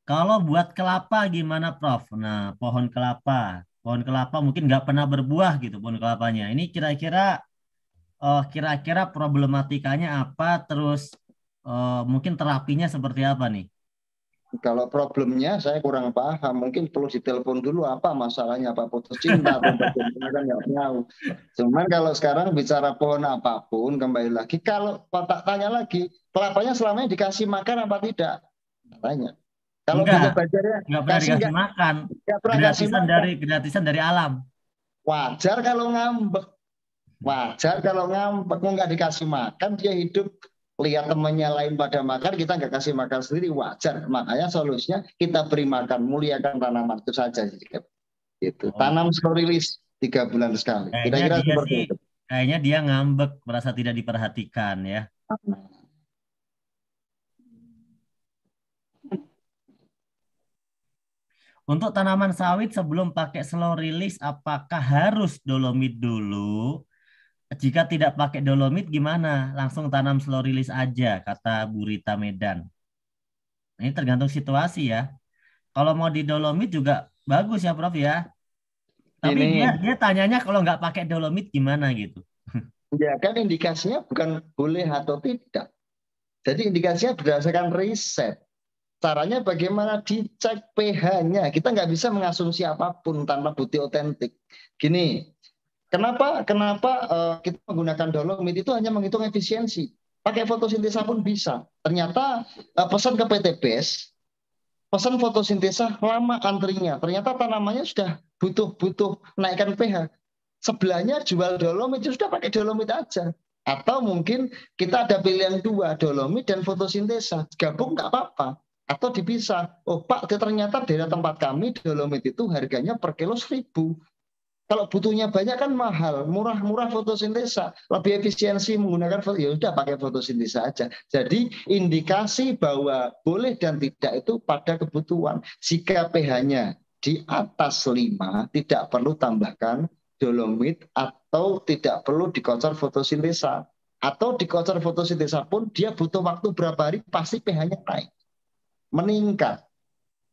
Kalau buat kelapa gimana, Prof? Nah, pohon kelapa mungkin nggak pernah berbuah gitu pohon kelapanya. Ini kira-kira problematikanya apa? Terus mungkin terapinya seperti apa nih? Kalau problemnya saya kurang paham, mungkin perlu ditelepon dulu apa masalahnya, apa putus cinta atau bagaimana, kan nggak tahu. Cuman kalau sekarang bicara pohon apapun, kembali lagi kalau tak tanya lagi, kelapanya selama ini dikasih makan apa tidak? Tanya. Kalau butuh belajarnya nggak pernah dikasih makan. Gratisan dari alam. Wajar kalau ngambek. Mau nggak dikasih makan, dia hidup lihat temannya lain pada makan, kita nggak kasih makan sendiri, wajar. Makanya solusinya kita beri makan, muliakan tanaman, itu saja. Gitu. Tanam slow release 3 bulan sekali. Kira-kira seperti itu. Kayaknya dia ngambek, merasa tidak diperhatikan ya. Untuk tanaman sawit sebelum pakai slow release, apakah harus dolomit dulu? Jika tidak pakai dolomit gimana? Langsung tanam slow release aja, kata Bu Rita Medan. Ini tergantung situasi ya. Kalau mau di dolomit juga bagus ya, Prof ya. Tapi dia tanyanya kalau nggak pakai dolomit gimana gitu. Ya kan indikasinya bukan boleh atau tidak. Jadi indikasinya berdasarkan riset. Caranya bagaimana dicek pH-nya. Kita nggak bisa mengasumsi apapun tanpa bukti otentik. Gini, kenapa kita menggunakan dolomit itu hanya menghitung efisiensi. Pakai fotosintesa pun bisa. Ternyata pesan ke PTBS, pesan fotosintesa lama antrinya. Ternyata tanamannya sudah butuh naikkan pH. Sebelahnya jual dolomit, sudah pakai dolomit aja. Atau mungkin kita ada pilihan 2, dolomit dan fotosintesa. Gabung nggak apa-apa. Atau dipisah. Oh Pak, ternyata daerah tempat kami dolomit itu harganya per kilo 1.000. Kalau butuhnya banyak kan mahal, murah fotosintesa, lebih efisiensi menggunakan ya udah pakai fotosintesa aja. Jadi indikasi bahwa boleh dan tidak itu pada kebutuhan. Jika pH-nya di atas 5, tidak perlu tambahkan dolomit atau tidak perlu dikocor fotosintesa. Atau dikocor fotosintesa pun dia butuh waktu berapa hari pasti pH-nya naik. Meningkat.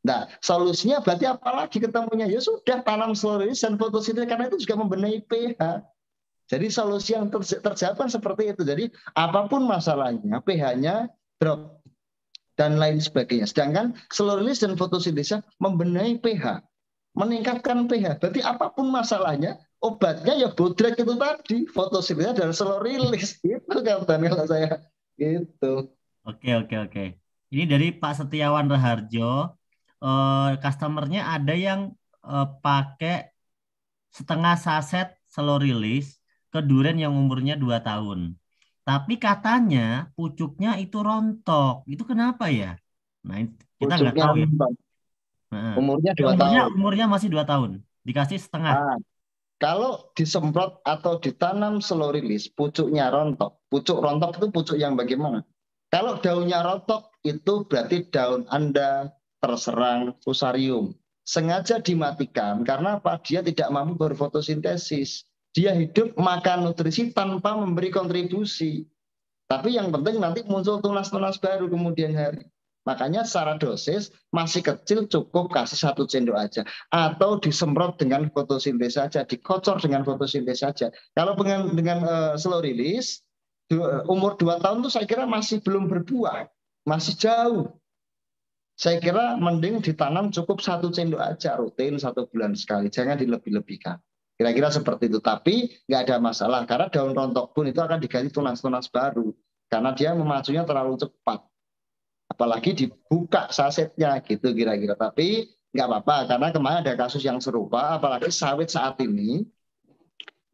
Nah, solusinya berarti apalagi ketemunya? Ya sudah, tanam slow release dan fotosintesa, karena itu juga membenahi pH. Jadi solusi yang terjawab seperti itu. Jadi apapun masalahnya, pH-nya drop dan lain sebagainya. Sedangkan slow release dan fotosintesa membenahi pH, meningkatkan pH. Berarti apapun masalahnya, obatnya ya bodrek itu tadi, fotosintesa dan slow release. Itu kan kalau saya gitu. Oke. Ini dari Pak Setiawan Raharjo. customernya ada yang pakai setengah saset slow release ke durian yang umurnya 2 tahun. Tapi katanya pucuknya itu rontok. Itu kenapa ya? Nah, kita nggak Pucuknya tahu ya. rontok. Nah, Umurnya ya 2 tahun. umurnya masih 2 tahun. Dikasih setengah. Ah, kalau disemprot atau ditanam slow release, pucuknya rontok. Pucuk rontok itu pucuk yang bagaimana? Kalau daunnya rontok, itu berarti daun Anda terserang fusarium. Sengaja dimatikan karena apa? Dia tidak mampu berfotosintesis. Dia hidup makan nutrisi tanpa memberi kontribusi. Tapi yang penting nanti muncul tunas-tunas baru kemudian hari. Makanya secara dosis masih kecil cukup kasih 1 sendok aja. Atau disemprot dengan fotosintesis saja, dikocor dengan fotosintesis saja. Kalau dengan slow release, umur 2 tahun itu saya kira masih belum berbuah. Masih jauh. Saya kira mending ditanam cukup 1 sendok aja, rutin 1 bulan sekali. Jangan dilebih-lebihkan. Kira-kira seperti itu. Tapi nggak ada masalah. Karena daun rontok pun itu akan diganti tunas-tunas baru. Karena dia memajunya terlalu cepat. Apalagi dibuka sasetnya gitu kira-kira. Tapi nggak apa-apa. Karena kemarin ada kasus yang serupa. Apalagi sawit saat ini.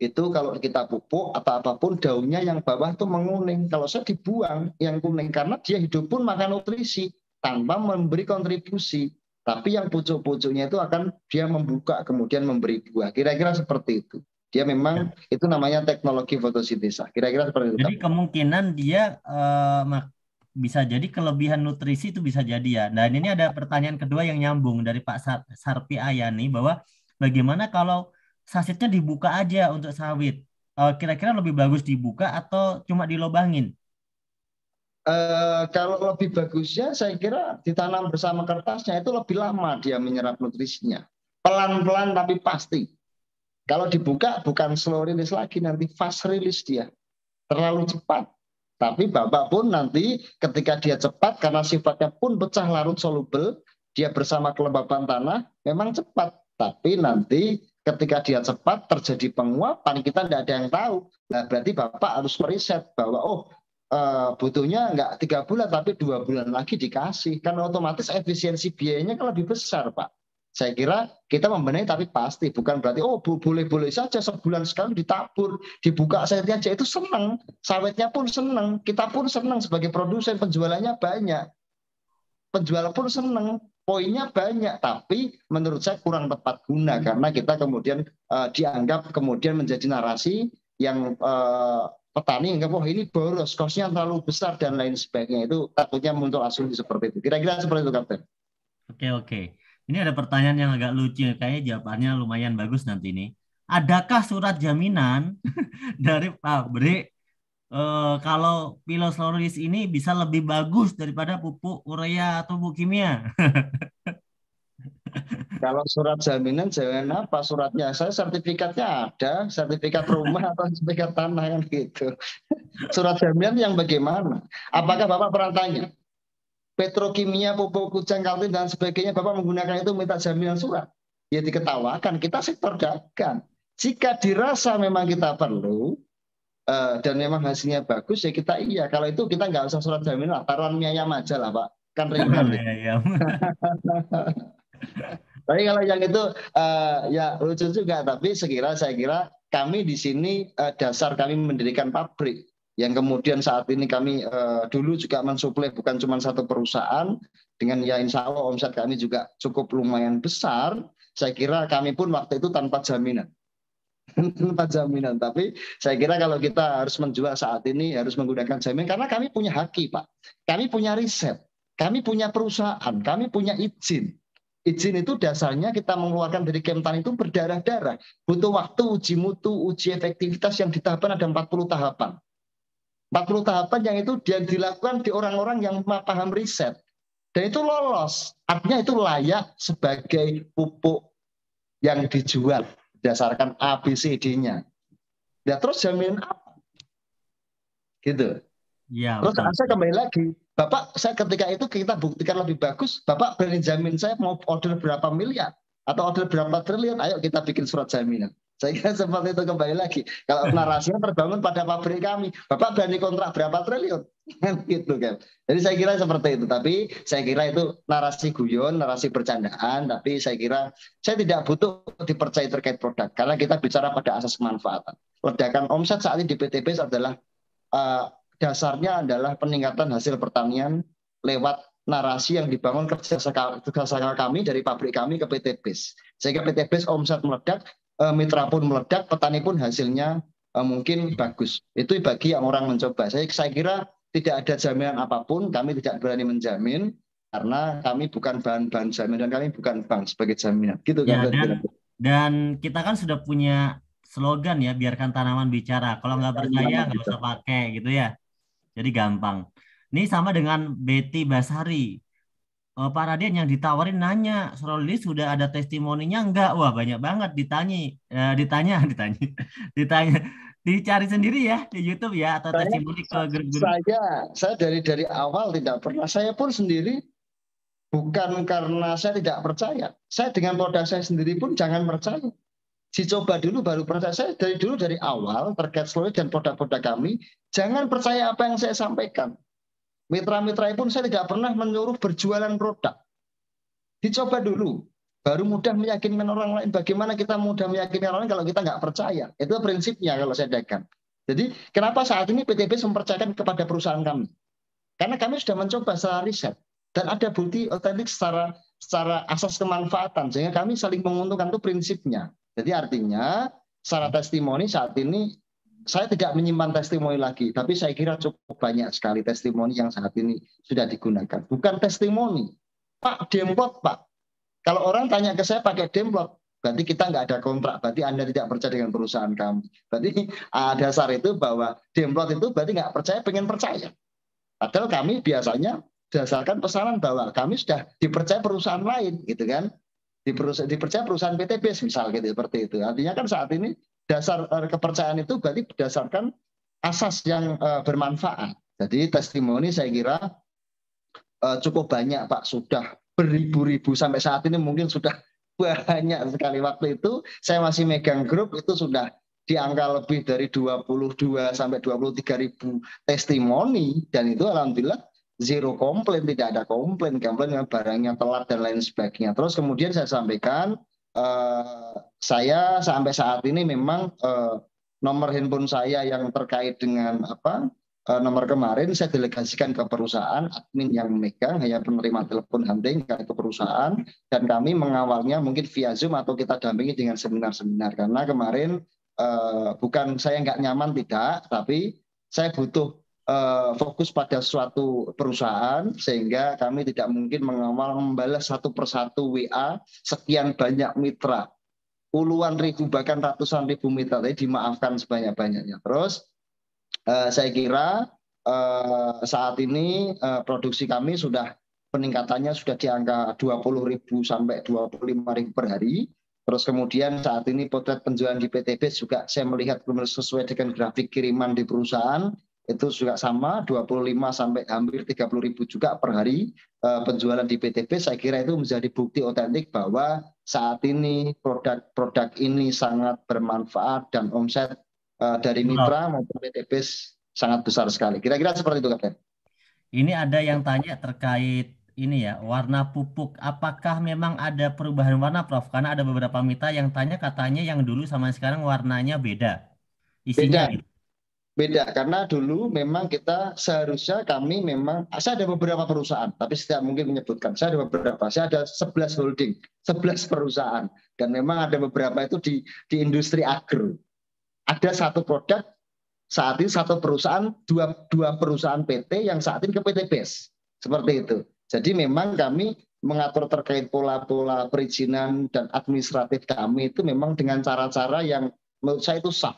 Itu kalau kita pupuk atau apapun daunnya yang bawah itu menguning. Kalau saya dibuang yang kuning. Karena dia hidup pun makan nutrisi. Tanpa memberi kontribusi. Tapi yang pucuk-pucuknya itu akan dia membuka kemudian memberi buah. Kira-kira seperti itu. Dia memang itu namanya teknologi fotosintesa. Kira-kira seperti itu. Jadi kemungkinan dia bisa jadi kelebihan nutrisi itu bisa jadi ya. Dan ini ada pertanyaan kedua yang nyambung dari Pak Sarpi Ayani bahwa bagaimana kalau sasetnya dibuka aja untuk sawit? Kira-kira lebih bagus dibuka atau cuma dilobangin? Kalau lebih bagusnya saya kira ditanam bersama kertasnya itu lebih lama dia menyerap nutrisinya. Pelan-pelan tapi pasti. Kalau dibuka bukan slow release lagi, nanti fast release dia. Terlalu cepat. Tapi Bapak pun nanti ketika dia cepat karena sifatnya pun pecah larut soluble, dia bersama kelembapan tanah memang cepat. Tapi nanti ketika dia cepat terjadi penguapan, kita tidak ada yang tahu. Nah, berarti Bapak harus meriset bahwa butuhnya nggak 3 bulan tapi 2 bulan lagi dikasih, kan otomatis efisiensi biayanya kan lebih besar Pak. Saya kira kita membenahi tapi pasti bukan berarti boleh-boleh saja sebulan sekali ditabur, dibuka saja itu senang, sawitnya pun senang, kita pun senang sebagai produsen, penjualannya banyak, penjual pun senang, poinnya banyak, tapi menurut saya kurang tepat guna karena kita kemudian dianggap kemudian menjadi narasi yang petani enggak, ini boros, kosnya terlalu besar dan lain sebagainya. Itu takutnya muncul asumsi seperti itu. Kira-kira seperti itu, Kapten. Oke. Ini ada pertanyaan yang agak lucu, kayaknya jawabannya lumayan bagus nanti ini. Adakah surat jaminan dari pabrik kalau Pilosoris ini bisa lebih bagus daripada pupuk urea atau pupuk kimia? Kalau surat jaminan jangan apa suratnya? Saya sertifikatnya ada, sertifikat rumah atau sertifikat tanah kan gitu. Surat jaminan yang bagaimana? Apakah Bapak pernah tanya? Petrokimia, pupuk kujang, kaltim dan sebagainya Bapak menggunakan itu minta jaminan surat? Ya diketawakan, kita sektor dagang. Jika dirasa memang kita perlu dan memang hasilnya bagus ya kita iya. Kalau itu kita nggak usah surat jaminan, taruhan mie ayam aja lah Pak. Kan ringan. Tapi kalau yang itu ya lucu juga. Tapi saya kira kami di sini dasar kami mendirikan pabrik yang kemudian saat ini kami dulu juga mensuplai bukan cuma satu perusahaan dengan ya insya Allah omset kami juga cukup lumayan besar. Saya kira kami pun waktu itu tanpa jaminan. Tanpa jaminan. Tapi saya kira kalau kita harus menjual saat ini harus menggunakan jaminan karena kami punya haki Pak. Kami punya riset. Kami punya perusahaan. Kami punya izin. Izin itu dasarnya kita mengeluarkan dari Kemtan itu berdarah-darah. Butuh waktu uji mutu, uji efektivitas yang ditahapkan ada 40 tahapan. 40 tahapan yang itu dilakukan di orang-orang yang paham riset. Dan itu lolos. Artinya itu layak sebagai pupuk yang dijual berdasarkan ABCD-nya. Ya terus jaminan apa? Gitu. Ya, terus saya kembali lagi. Bapak, saya ketika itu kita buktikan lebih bagus, Bapak berani jamin saya mau order berapa miliar atau order berapa triliun, ayo kita bikin surat jaminan. Saya kira seperti itu kembali lagi. Kalau narasinya terbangun pada pabrik kami, Bapak berani kontrak berapa triliun? Gitu kan. Jadi saya kira seperti itu. Tapi saya kira itu narasi guyon, narasi bercandaan. Tapi saya kira saya tidak butuh dipercaya terkait produk. Karena kita bicara pada asas kemanfaatan. Ledakan omset saat ini di PTBS adalah dasarnya adalah peningkatan hasil pertanian lewat narasi yang dibangun kerjasama kami dari pabrik kami ke PTBS. Sehingga PTBS omset meledak, mitra pun meledak, petani pun hasilnya mungkin bagus. Itu bagi yang orang mencoba. Saya kira tidak ada jaminan apapun, kami tidak berani menjamin karena kami bukan bahan-bahan jamin dan kami bukan bank sebagai jaminan. Gitu Ya, kan. dan kita kan sudah punya slogan ya, biarkan tanaman bicara. Kalau nggak percaya nggak usah pakai gitu ya. Jadi gampang. Ini sama dengan Betty Basari. Pak Raden yang ditawarin nanya, Srolis sudah ada testimoninya enggak? Wah, banyak banget ditanya, dicari sendiri ya di YouTube ya atau testimoni ke grup-grup. Saya dari awal tidak pernah. Saya pun sendiri bukan karena saya tidak percaya. Saya dengan produk saya sendiri pun jangan percaya. Dicoba dulu baru percaya. Saya dari awal terkait Srolis dan produk-produk kami, jangan percaya apa yang saya sampaikan. Mitra-mitra pun saya tidak pernah menyuruh berjualan produk. Dicoba dulu, baru mudah meyakinkan orang lain. Bagaimana kita mudah meyakinkan orang lain kalau kita nggak percaya? Itu prinsipnya kalau saya dagang. Jadi kenapa saat ini PTBS mempercayakan kepada perusahaan kami? Karena kami sudah mencoba secara riset dan ada bukti otentik secara asas kemanfaatan, sehingga kami saling menguntungkan, itu prinsipnya. Jadi artinya secara testimoni saat ini saya tidak menyimpan testimoni lagi, tapi saya kira cukup banyak sekali testimoni yang saat ini sudah digunakan. Bukan testimoni, Pak, demplot Pak. Kalau orang tanya ke saya pakai demplot, berarti kita nggak ada kontrak, berarti Anda tidak percaya dengan perusahaan kami. Berarti dasar itu bahwa demplot itu berarti nggak percaya, pengen percaya. Padahal kami biasanya berdasarkan pesanan bahwa kami sudah dipercaya perusahaan lain, gitu kan? Dipercaya perusahaan PTBS misal gitu, seperti itu. Artinya kan saat ini dasar kepercayaan itu berarti berdasarkan asas yang bermanfaat. Jadi testimoni saya kira cukup banyak Pak, sudah beribu-ribu sampai saat ini mungkin sudah banyak sekali. Waktu itu saya masih megang grup itu sudah di angka lebih dari 22 sampai 23 ribu testimoni dan itu alhamdulillah zero komplain, tidak ada komplain dengan barangnya telat dan lain sebagainya. Terus kemudian saya sampaikan saya sampai saat ini memang nomor handphone saya yang terkait dengan nomor kemarin saya delegasikan ke perusahaan, admin yang memegang hanya penerima telepon hunting ke perusahaan dan kami mengawalnya mungkin via Zoom atau kita dampingi dengan seminar-seminar karena kemarin bukan saya nggak nyaman tidak, tapi saya butuh fokus pada suatu perusahaan sehingga kami tidak mungkin mengawal membalas satu persatu WA sekian banyak mitra, puluhan ribu bahkan ratusan ribu mitra, jadi dimaafkan sebanyak-banyaknya. Terus saya kira saat ini produksi kami sudah peningkatannya sudah di angka 20.000 sampai 25.000 per hari. Terus kemudian saat ini potret penjualan di PTBS juga saya melihat sesuai dengan grafik kiriman di perusahaan itu juga sama 25 sampai hampir 30.000 juga per hari penjualan di PTBS. Saya kira itu menjadi bukti otentik bahwa saat ini produk ini sangat bermanfaat dan omset dari mitra maupun PTBS sangat besar sekali. Kira-kira seperti itu, Kapten. Ini ada yang tanya terkait ini ya, warna pupuk. Apakah memang ada perubahan warna, Prof? Karena ada beberapa mitra yang tanya katanya yang dulu sama sekarang warnanya beda. Isinya beda. Beda, karena dulu memang kita seharusnya kami memang, saya ada beberapa perusahaan, tapi saya mungkin menyebutkan, saya ada 11 holding, 11 perusahaan, dan memang ada beberapa itu di industri agro. Ada satu produk, saat ini satu perusahaan, dua perusahaan PT yang saat ini ke PTBS, seperti itu. Jadi memang kami mengatur terkait pola-pola perizinan dan administratif kami itu memang dengan cara-cara yang menurut saya itu sah.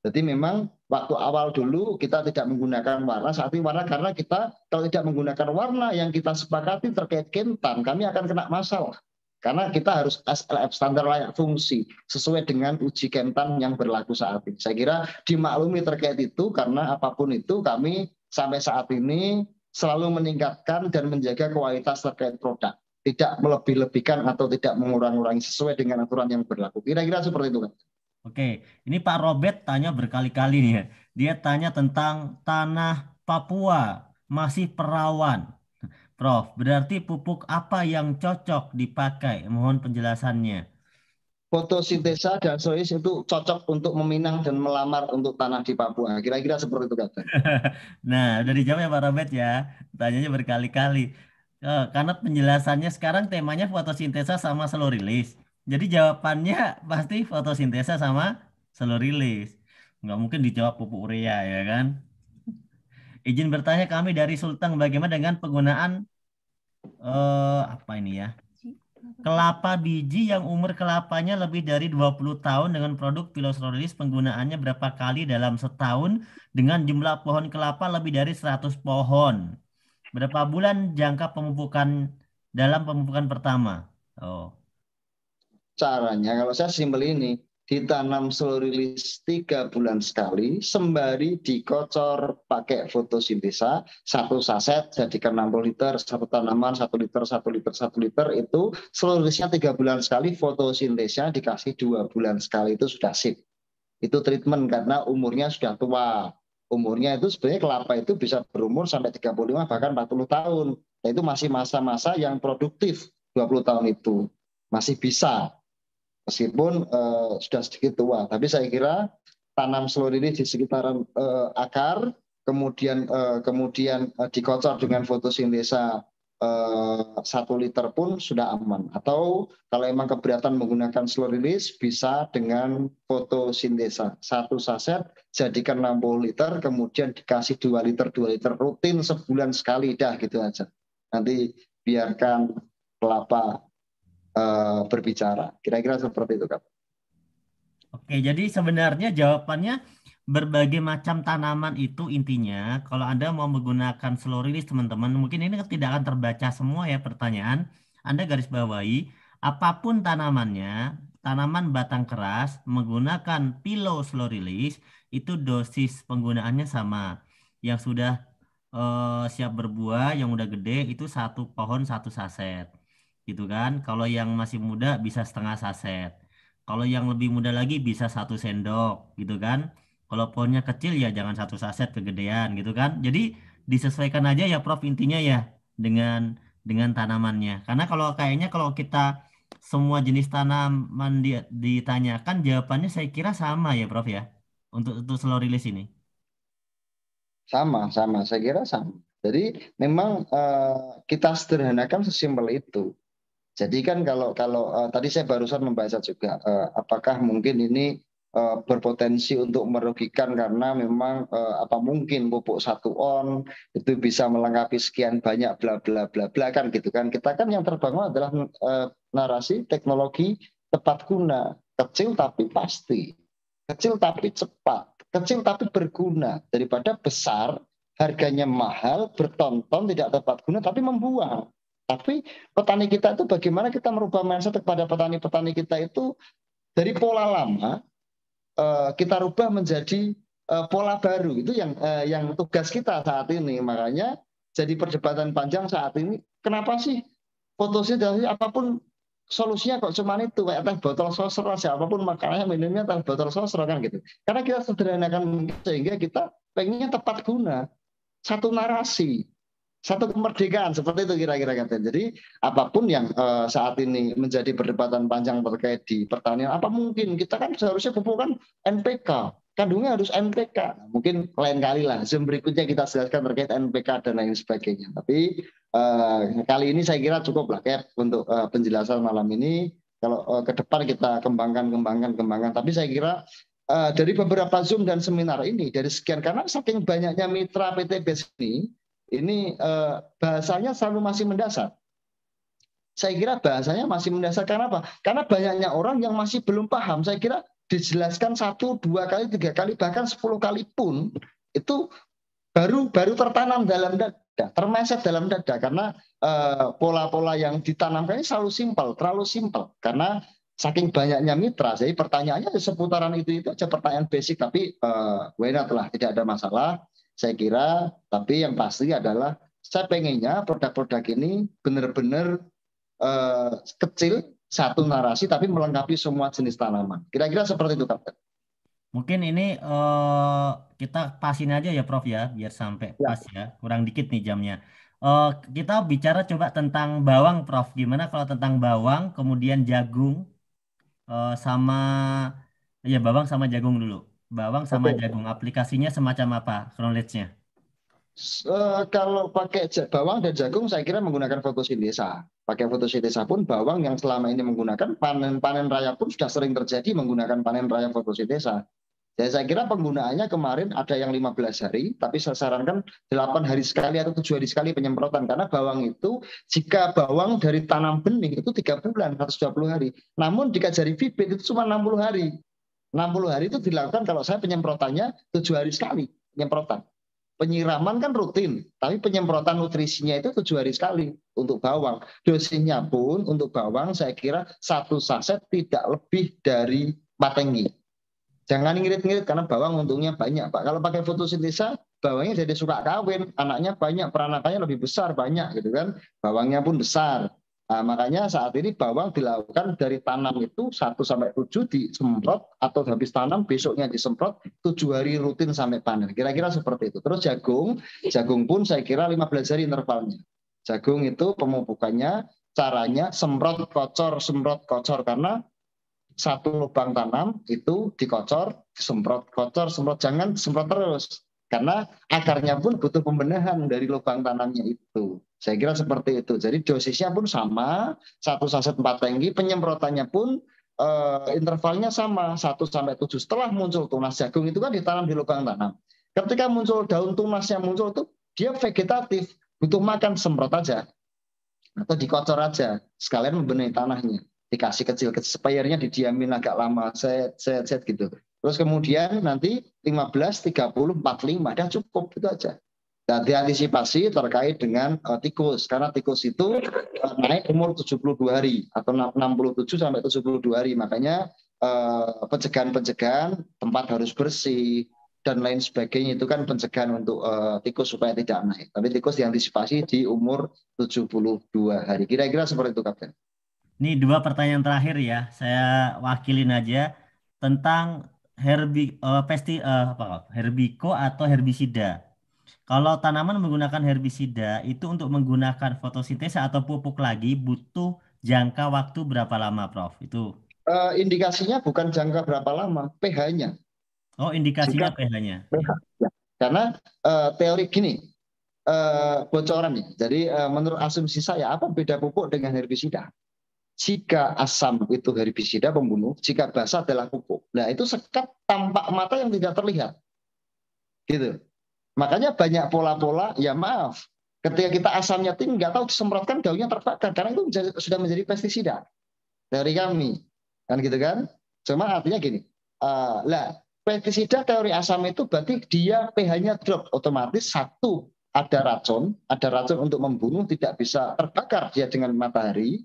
Jadi memang waktu awal dulu kita tidak menggunakan warna, saat ini warna karena kita kalau tidak menggunakan warna yang kita sepakati terkait Kentan, kami akan kena masalah. Karena kita harus SLF, standar layak fungsi, sesuai dengan uji Kentan yang berlaku saat ini. Saya kira dimaklumi terkait itu karena apapun itu kami sampai saat ini selalu meningkatkan dan menjaga kualitas terkait produk. Tidak melebih-lebihkan atau tidak mengurang-urangi sesuai dengan aturan yang berlaku. Kira-kira seperti itu, Kan. Oke, ini Pak Robert tanya berkali-kali nih ya. Dia tanya tentang tanah Papua masih perawan. Prof, berarti pupuk apa yang cocok dipakai? Mohon penjelasannya. Fotosintesa dan sois itu cocok untuk meminang dan melamar untuk tanah di Papua. Kira-kira seperti itu kata. Nah, udah dijawab ya Pak Robert ya. Tanyanya berkali-kali. Karena penjelasannya sekarang temanya fotosintesa sama slow release. Jadi jawabannya pasti fotosintesa sama slow release. Nggak mungkin dijawab pupuk urea ya kan? Izin bertanya kami dari Sulteng bagaimana dengan penggunaan apa ini ya? Kelapa biji yang umur kelapanya lebih dari 20 tahun dengan produk Pilosrolilis penggunaannya berapa kali dalam setahun dengan jumlah pohon kelapa lebih dari 100 pohon. Berapa bulan jangka pemupukan dalam pemupukan pertama? Oh. Caranya kalau saya simpel ini, ditanam slow release 3 bulan sekali, sembari dikocor pakai fotosintesa, 1 saset jadikan 60 liter, 1 tanaman 1 liter, 1 liter, 1 liter, itu slow release-nya 3 bulan sekali, fotosintesa dikasih 2 bulan sekali, itu sudah sip. Itu treatment karena umurnya sudah tua. Umurnya itu sebenarnya kelapa itu bisa berumur sampai 35 bahkan 40 tahun. Nah, itu masih masa-masa yang produktif 20 tahun itu. Masih bisa meskipun sudah sedikit tua. Tapi saya kira tanam slow ini di sekitaran akar, kemudian dikocor dengan fotosintesa 1 liter pun sudah aman. Atau kalau emang keberatan menggunakan slow release bisa dengan fotosintesa 1 saset jadikan 60 liter, kemudian dikasih 2 liter 2 liter rutin sebulan sekali, dah gitu aja. Nanti biarkan kelapa berbicara. Kira-kira seperti itu, Kak. Oke, jadi sebenarnya jawabannya berbagai macam tanaman itu intinya kalau Anda mau menggunakan slow release teman-teman, mungkin ini tidak akan terbaca semua ya pertanyaan. Anda garis bawahi apapun tanamannya, tanaman batang keras menggunakan pilo slow release itu dosis penggunaannya sama. Yang sudah siap berbuah, yang udah gede itu 1 pohon 1 saset. Gitu kan? Kalau yang masih muda bisa setengah saset. Kalau yang lebih muda lagi bisa 1 sendok gitu kan. Kalau pohonnya kecil ya jangan 1 saset kegedean gitu kan. Jadi disesuaikan aja ya Prof intinya ya dengan tanamannya. Karena kalau kayaknya kalau kita semua jenis tanaman ditanyakan jawabannya saya kira sama ya Prof ya. Untuk slow release ini. Sama. Saya kira sama. Jadi memang kita sederhanakan sesimpel itu. Jadi kan kalau tadi saya barusan membaca juga, apakah mungkin ini berpotensi untuk merugikan karena memang apa mungkin pupuk 1 on itu bisa melengkapi sekian banyak bla bla bla bla kan gitu kan. Kita kan yang terbangun adalah narasi teknologi tepat guna, kecil tapi pasti, kecil tapi cepat, kecil tapi berguna daripada besar harganya mahal, bertonton tidak tepat guna tapi membuang. Tapi petani kita itu bagaimana kita merubah mindset kepada petani-petani kita itu dari pola lama kita rubah menjadi pola baru. Itu yang tugas kita saat ini. Makanya jadi perdebatan panjang saat ini. Kenapa sih fotosintesa apapun solusinya kok cuma itu kayak teh botol sosro aja, apapun makanannya minumnya teh botol sosro kan gitu. Karena kita sederhanakan sehingga kita pengennya tepat guna, satu narasi, satu kemerdekaan seperti itu kira-kira katanya. Jadi apapun yang saat ini menjadi perdebatan panjang terkait di pertanian, apa mungkin kita kan seharusnya pupuk kan NPK, kandungnya harus NPK. Mungkin lain kali lah Zoom berikutnya kita jelaskan terkait NPK dan lain sebagainya. Tapi kali ini saya kira cukup lah Cap untuk penjelasan malam ini. Kalau ke depan kita kembangkan. Tapi saya kira dari beberapa Zoom dan seminar ini, dari sekian, karena saking banyaknya mitra PTBS ini bahasanya selalu masih mendasar. Saya kira bahasanya masih mendasar karena apa? Karena banyaknya orang yang masih belum paham. Saya kira dijelaskan 1, 2 kali, 3 kali, bahkan 10 kali pun itu baru tertanam dalam dada, termeset dalam dada. Karena pola-pola yang ditanamkan ini terlalu simpel. Karena saking banyaknya mitra, jadi pertanyaannya seputaran itu aja, pertanyaan basic. Tapi why not lah, tidak ada masalah. Saya kira, tapi yang pasti adalah saya pengennya produk-produk ini benar-benar kecil, satu narasi tapi melengkapi semua jenis tanaman. Kira-kira seperti itu, Kapten. Mungkin ini kita pasin aja ya Prof ya, biar sampai Ya. pas ya. Kurang dikit nih jamnya. Eh, kita bicara coba tentang bawang Prof. Gimana kalau tentang bawang, kemudian jagung, sama ya bawang sama jagung dulu. Bawang sama Oke. jagung, aplikasinya semacam apa knowledge-nya? Kalau pakai bawang dan jagung, saya kira menggunakan fotosintesa. Pakai fotosintesa pun bawang yang selama ini menggunakan panen raya pun sudah sering terjadi menggunakan panen raya fotosintesa. Jadi saya kira penggunaannya kemarin ada yang 15 hari, tapi saya sarankan 8 hari sekali atau 7 hari sekali penyemprotan. Karena bawang itu, jika bawang dari tanam benih itu 3 bulan, 120 hari. Namun jika dari bibit itu cuma 60 hari. 60 hari itu dilakukan kalau saya penyemprotannya 7 hari sekali penyemprotan. Penyiraman kan rutin, tapi penyemprotan nutrisinya itu 7 hari sekali untuk bawang. Dosisnya pun untuk bawang saya kira 1 saset tidak lebih dari 4 tangki. Jangan ngirit-ngirit karena bawang untungnya banyak, Pak. Kalau pakai fotosintesa, bawangnya jadi suka kawin, anaknya banyak, peranakannya lebih besar, banyak gitu kan. Bawangnya pun besar. Nah, makanya saat ini bawang dilakukan dari tanam itu 1-7 disemprot atau habis tanam besoknya disemprot 7 hari rutin sampai panen. Kira-kira seperti itu. Terus jagung pun saya kira 15 hari intervalnya. Jagung itu pemupukannya caranya semprot kocor karena satu lubang tanam itu dikocor, disemprot, kocor, semprot, jangan semprot terus. Karena akarnya pun butuh pembenahan dari lubang tanamnya itu. Saya kira seperti itu. Jadi dosisnya pun sama, 1 saset 4 tangki, penyemprotannya pun intervalnya sama, 1-7. Setelah muncul tunas jagung itu kan ditanam di lubang tanam. Ketika muncul daun tunasnya muncul itu, dia vegetatif, butuh makan, semprot aja. Atau dikocor aja, sekalian membenahi tanahnya. Dikasih kecil-kecil, spayernya didiamin agak lama, set gitu. Terus kemudian nanti 15, 30, 45, dah cukup, itu aja. Dan diantisipasi terkait dengan tikus, karena tikus itu naik umur 72 hari, atau 67-72 hari. Makanya pencegahan-pencegahan, tempat harus bersih, dan lain sebagainya itu kan pencegahan untuk tikus supaya tidak naik. Tapi tikus diantisipasi di umur 72 hari. Kira-kira seperti itu, Kapten. Ini 2 pertanyaan terakhir ya, saya wakilin aja tentang herbiko atau herbisida. Kalau tanaman menggunakan herbisida itu untuk menggunakan fotosintesa atau pupuk lagi butuh jangka waktu berapa lama, Prof? Itu. Indikasinya bukan jangka berapa lama, pH-nya. Oh, indikasinya Jika pH-nya. pH, ya. Karena teori gini, bocoran nih. Jadi menurut asumsi saya, apa beda pupuk dengan herbisida? Jika asam itu herbisida pembunuh, jika basa adalah pupuk. Nah, itu sekat tampak mata yang tidak terlihat. Gitu. Makanya banyak pola-pola, ya maaf, ketika kita asamnya tinggi, nggak tahu disemprotkan daunnya terbakar, karena itu sudah menjadi pestisida dari kami. Kan gitu kan? Cuma artinya gini, pestisida teori asam itu berarti dia pH-nya drop, otomatis satu, ada racun untuk membunuh, tidak bisa terbakar dia dengan matahari,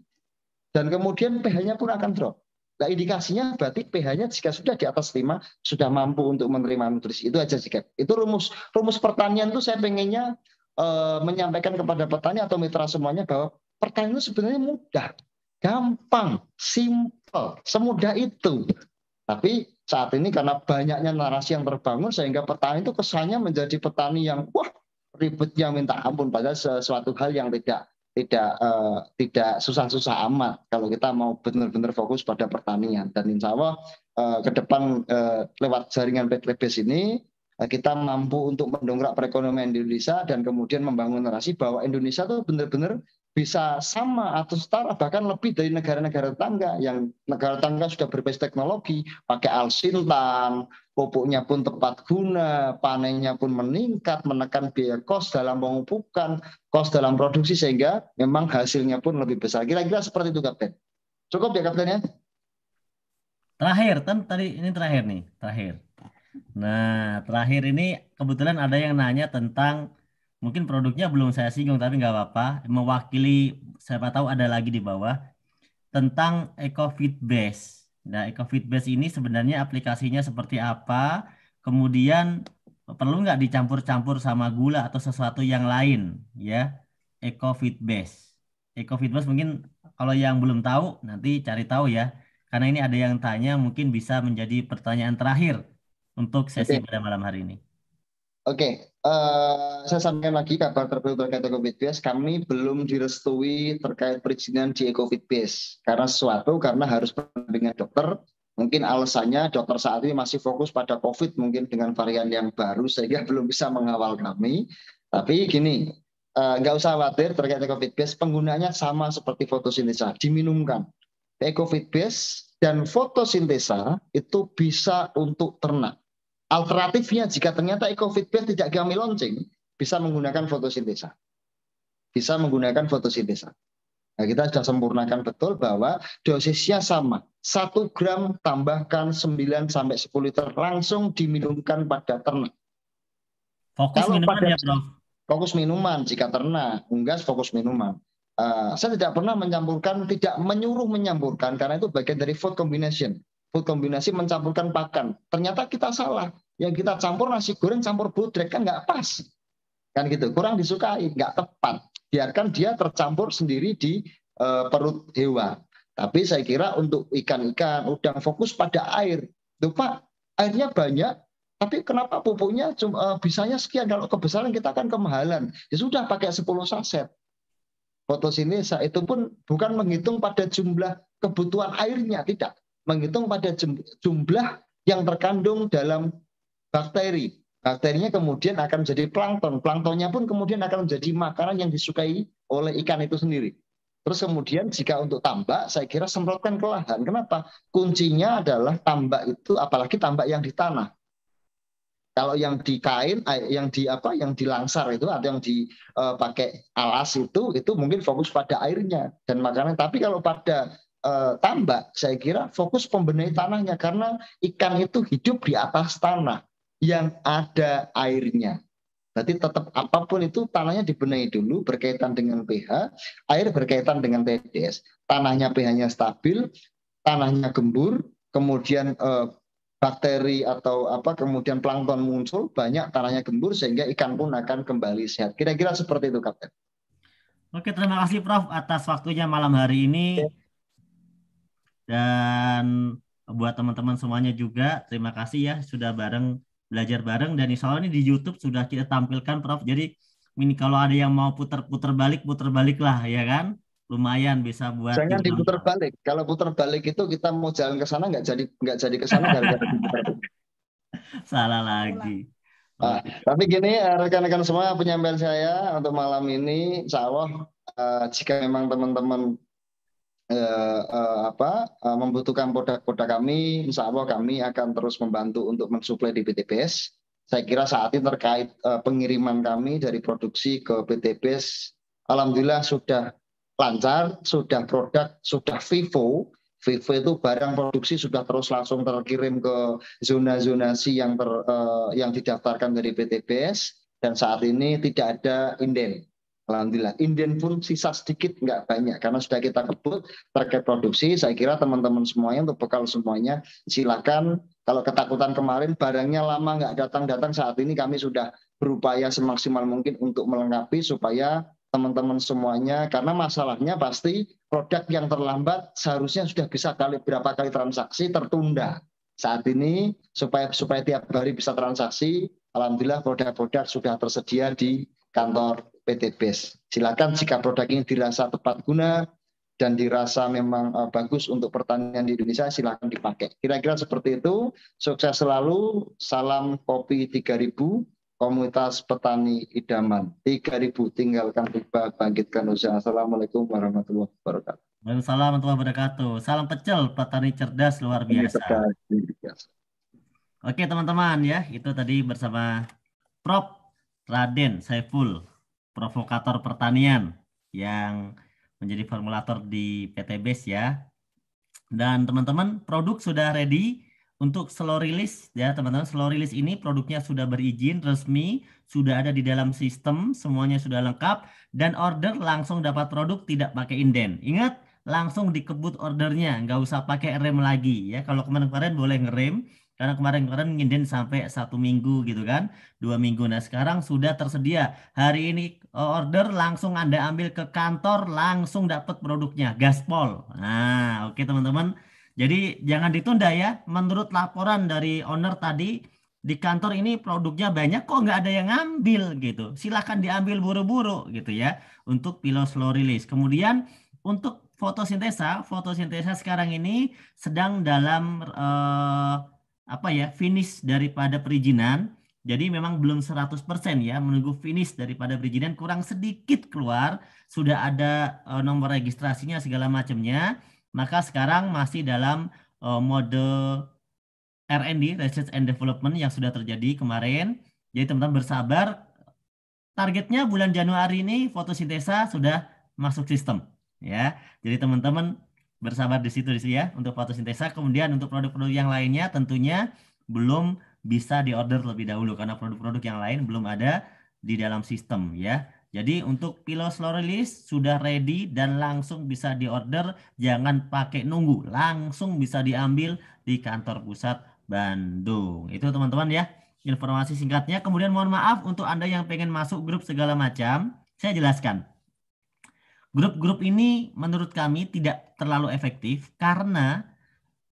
dan kemudian pH-nya pun akan drop. Nah, indikasinya berarti pH-nya jika sudah di atas 5 sudah mampu untuk menerima nutrisi. Itu aja jika. Itu rumus pertanian itu saya pengennya menyampaikan kepada petani atau mitra semuanya bahwa pertanian itu sebenarnya mudah, gampang, simple, semudah itu. Tapi saat ini karena banyaknya narasi yang terbangun sehingga petani itu kesannya menjadi petani yang wah ribetnya minta ampun, padahal sesuatu hal yang tidak susah-susah amat kalau kita mau benar-benar fokus pada pertanian. Dan insya Allah ke depan lewat jaringan PTLBS ini kita mampu untuk mendongkrak perekonomian di Indonesia dan kemudian membangun narasi bahwa Indonesia itu benar-benar bisa sama atau setara bahkan lebih dari negara-negara tetangga, yang negara tetangga sudah berbasis teknologi, pakai alsintan, pupuknya pun tepat guna, panennya pun meningkat, menekan biaya kos dalam pemupukan, kos dalam produksi, sehingga memang hasilnya pun lebih besar. Kira-kira seperti itu, Kapten. Cukup ya, Kapten ya? Terakhir, kan tadi ini terakhir nih, terakhir. Nah, terakhir ini kebetulan ada yang nanya tentang, mungkin produknya belum saya singgung tapi nggak apa-apa, mewakili, siapa tahu ada lagi di bawah, tentang EcoFit Base. Nah, EcoFit Base ini sebenarnya aplikasinya seperti apa, kemudian perlu nggak dicampur-campur sama gula atau sesuatu yang lain, ya, EcoFit Base. EcoFit Base mungkin Kalau yang belum tahu, nanti cari tahu ya. Karena ini ada yang tanya, mungkin bisa menjadi pertanyaan terakhir untuk sesi Oke. pada malam hari ini. Oke, saya sampaikan lagi kabar terbaru terkait EcoFitBase. Kami belum direstui terkait perizinan di EcoFitBase karena harus berdampingan dokter. Mungkin alasannya dokter saat ini masih fokus pada COVID, mungkin dengan varian yang baru sehingga belum bisa mengawal kami. Tapi gini, nggak usah khawatir terkait EcoFitBase. Penggunaannya sama seperti fotosintesa, diminumkan. EcoFitBase dan fotosintesa itu bisa untuk ternak. Alternatifnya jika ternyata EcoFitBase tidak kami launching, bisa menggunakan fotosintesa. Bisa menggunakan fotosintesa. Nah, kita sudah sempurnakan betul bahwa dosisnya sama. 1 gram tambahkan 9 sampai 10 liter langsung diminumkan pada ternak. Fokus Kalau minuman pada ya, Prof. fokus minuman jika ternak, unggas fokus minuman. Saya tidak pernah mencampurkan, tidak menyuruh mencampurkan karena itu bagian dari food combination. Food kombinasi mencampurkan pakan. Ternyata kita salah. Yang kita campur nasi goreng campur bodrek kan nggak pas. Kan gitu, kurang disukai, nggak tepat. Biarkan dia tercampur sendiri di perut hewan. Tapi saya kira untuk ikan-ikan, udang fokus pada air. Tuh Pak, airnya banyak, tapi kenapa pupuknya bisanya sekian? Kalau kebesaran kita kan kemahalan. Ya sudah pakai 10 saset. Fotosintesa itu pun bukan menghitung pada jumlah kebutuhan airnya, tidak. Menghitung pada jumlah yang terkandung dalam bakteri. Bakterinya kemudian akan menjadi plankton. Planktonnya pun kemudian akan menjadi makanan yang disukai oleh ikan itu sendiri. Terus kemudian jika untuk tambak, saya kira semprotkan ke lahan. Kenapa? Kuncinya adalah tambak itu, apalagi tambak yang di tanah. Kalau yang di kain, yang di langsar itu atau yang dipakai alas itu mungkin fokus pada airnya dan makanan. Tapi kalau pada tambak, saya kira fokus pembenahi tanahnya karena ikan itu hidup di atas tanah yang ada airnya. Berarti tetap apapun itu tanahnya dibenahi dulu berkaitan dengan pH, air berkaitan dengan TDS. Tanahnya pH-nya stabil, tanahnya gembur, kemudian bakteri atau kemudian plankton muncul, banyak tanahnya gembur sehingga ikan pun akan kembali sehat. Kira-kira seperti itu, Kapten. Oke, terima kasih Prof atas waktunya malam hari ini. Dan buat teman-teman semuanya juga, terima kasih ya sudah belajar bareng. Dan insya Allah ini di YouTube sudah kita tampilkan Prof. Jadi ini kalau ada yang mau putar balik lah ya kan. Lumayan bisa buat Jangan diputar balik. Kalau putar balik itu kita mau jalan ke sana nggak jadi ke sana gara-gara diputar balik. Salah lagi. Tapi gini rekan-rekan semua, penyampaian saya untuk malam ini, insya Allah jika memang teman-teman membutuhkan produk-produk kami, insya Allah kami akan terus membantu untuk mensuplai di PTBS. Saya kira saat ini terkait pengiriman kami dari produksi ke PTBS, alhamdulillah sudah lancar, sudah produk, sudah Vivo. Vivo itu barang produksi sudah terus langsung terkirim ke zona-zonasi yang didaftarkan dari PTBS, dan saat ini tidak ada inden. Alhamdulillah, inden pun sisa sedikit, nggak banyak, karena sudah kita kebut terkait produksi. Saya kira teman-teman semuanya, untuk bekal semuanya, silakan. Kalau ketakutan kemarin barangnya lama nggak datang-datang, saat ini kami sudah berupaya semaksimal mungkin untuk melengkapi supaya teman-teman semuanya, karena masalahnya pasti produk yang terlambat seharusnya sudah bisa berapa kali transaksi tertunda. Saat ini supaya tiap hari bisa transaksi, alhamdulillah produk-produk sudah tersedia di kantor PTBS. Silakan jika produk ini dirasa tepat guna dan dirasa memang bagus untuk pertanian di Indonesia, silakan dipakai. Kira-kira seperti itu. Sukses selalu. Salam kopi 3000. Komunitas petani idaman 3000, tinggalkan riba, bangkitkan usaha. Assalamualaikum warahmatullahi wabarakatuh. Waalaikumsalam warahmatullahi wabarakatuh. Salam pecel, petani cerdas luar biasa. Oke teman-teman ya, itu tadi bersama Prof. Raden Saiful, provokator pertanian yang menjadi formulator di PTBS ya. Dan teman-teman, produk sudah ready untuk slow release ya teman-teman. Slow release ini produknya sudah berizin resmi, sudah ada di dalam sistem, semuanya sudah lengkap, dan order langsung dapat produk tidak pakai inden. Ingat, langsung dikebut ordernya, nggak usah pakai rem lagi ya. Kalau kemarin-kemarin boleh ngerem, Karena kemarin-kemarin nginden sampai 1 minggu gitu kan, 2 minggu. Nah sekarang sudah tersedia. Hari ini order langsung Anda ambil ke kantor, langsung dapat produknya, gaspol. Nah oke teman-teman. Jadi jangan ditunda ya. Menurut laporan dari owner tadi, di kantor ini produknya banyak kok nggak ada yang ngambil gitu. Silahkan diambil buru-buru gitu ya untuk pillow slow release. Kemudian untuk fotosintesa sekarang ini sedang dalam apa ya finish daripada perizinan. Jadi memang belum 100% ya, menunggu finish daripada perizinan, kurang sedikit keluar, sudah ada nomor registrasinya segala macamnya. Maka sekarang masih dalam mode R&D, Research and Development yang sudah terjadi kemarin. Jadi teman-teman bersabar, targetnya bulan Januari ini fotosintesa sudah masuk sistem ya. Jadi teman-teman bersabar di situ ya untuk fotosintesa. Kemudian untuk produk-produk yang lainnya tentunya belum bisa diorder lebih dahulu karena produk-produk yang lain belum ada di dalam sistem ya. Jadi untuk pillow slow release sudah ready dan langsung bisa diorder, jangan pakai nunggu, langsung bisa diambil di kantor pusat Bandung. Itu teman-teman ya informasi singkatnya. Kemudian mohon maaf untuk Anda yang pengen masuk grup segala macam, saya jelaskan. Grup-grup ini menurut kami tidak terlalu efektif karena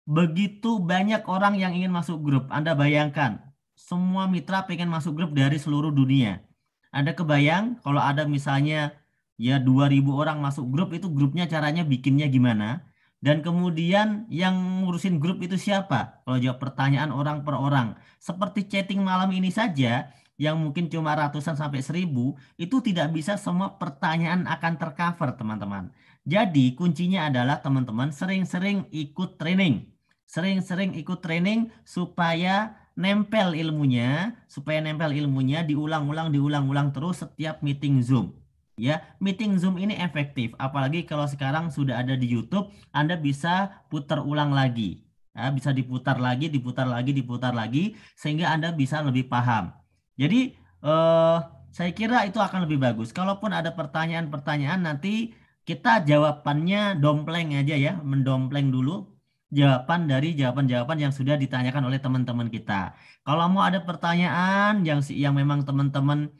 begitu banyak orang yang ingin masuk grup. Anda bayangkan, semua mitra pengen masuk grup dari seluruh dunia. Anda kebayang kalau ada misalnya ya 2.000 orang masuk grup, itu grupnya caranya bikinnya gimana? Dan kemudian yang ngurusin grup itu siapa? Kalau jawab pertanyaan orang per orang. Seperti chatting malam ini saja, yang mungkin cuma ratusan sampai 1.000, itu tidak bisa semua pertanyaan akan tercover teman-teman. Jadi kuncinya adalah teman-teman sering-sering ikut training. Sering-sering ikut training supaya nempel ilmunya, diulang-ulang terus setiap meeting Zoom. Ya, meeting Zoom ini efektif, apalagi kalau sekarang sudah ada di YouTube, Anda bisa putar ulang lagi. Ya, bisa diputar lagi, sehingga Anda bisa lebih paham. Jadi, saya kira itu akan lebih bagus. Kalaupun ada pertanyaan-pertanyaan, nanti kita jawabannya dompleng aja ya, mendompleng dulu jawaban dari jawaban-jawaban yang sudah ditanyakan oleh teman-teman kita. Kalau mau ada pertanyaan yang memang teman-teman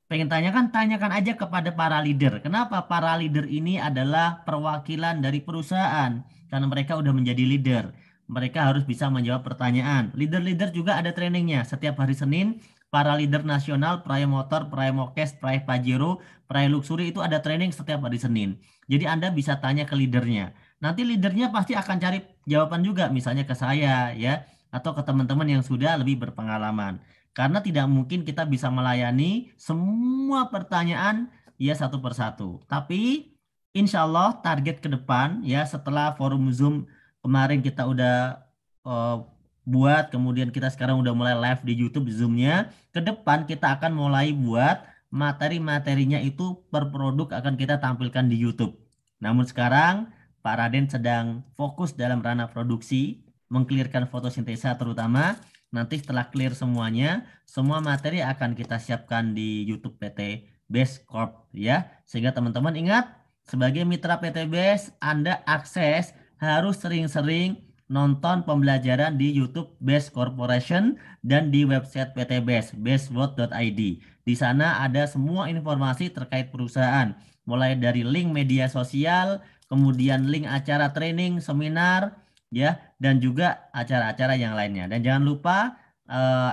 pengen tanyakan aja kepada para leader. Kenapa? Para leader ini adalah perwakilan dari perusahaan. Karena mereka udah menjadi leader. Mereka harus bisa menjawab pertanyaan. Leader-leader juga ada trainingnya. Setiap hari Senin, para leader nasional, Praya Motor, Praya Mokes, Praya Pajero, Praya Luxury itu ada training setiap hari Senin. Jadi Anda bisa tanya ke leadernya. Nanti leadernya pasti akan cari jawaban juga. Misalnya ke saya ya. Atau ke teman-teman yang sudah lebih berpengalaman. Karena tidak mungkin kita bisa melayani semua pertanyaan ya satu persatu. Tapi insya Allah target ke depan ya setelah forum Zoom kemarin kita udah eh, buat, kemudian kita sekarang udah mulai live di YouTube Zoom-nya. Ke depan kita akan mulai buat materi-materinya itu per produk akan kita tampilkan di YouTube. Namun sekarang Pak Raden sedang fokus dalam ranah produksi, mengklirkan fotosintesa terutama. Nanti setelah clear semuanya, semua materi akan kita siapkan di YouTube PT Best Corp ya. Sehingga teman-teman ingat, sebagai mitra PT Best, Anda akses harus sering-sering nonton pembelajaran di YouTube Best Corporation dan di website PT Best, bestworld.id. Di sana ada semua informasi terkait perusahaan, mulai dari link media sosial, kemudian link acara training, seminar, ya, dan juga acara-acara yang lainnya. Dan jangan lupa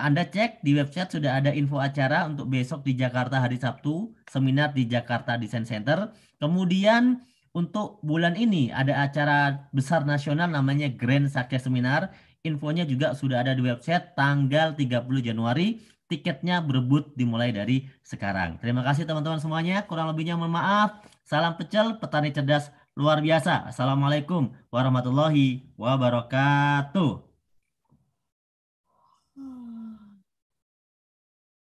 Anda cek di website sudah ada info acara untuk besok di Jakarta hari Sabtu, seminar di Jakarta Design Center. Kemudian untuk bulan ini ada acara besar nasional namanya Grand Success Seminar. Infonya juga sudah ada di website tanggal 30 Januari. Tiketnya berebut dimulai dari sekarang. Terima kasih teman-teman semuanya. Kurang lebihnya mohon maaf. Salam pecel, petani cerdas luar biasa. Assalamualaikum warahmatullahi wabarakatuh.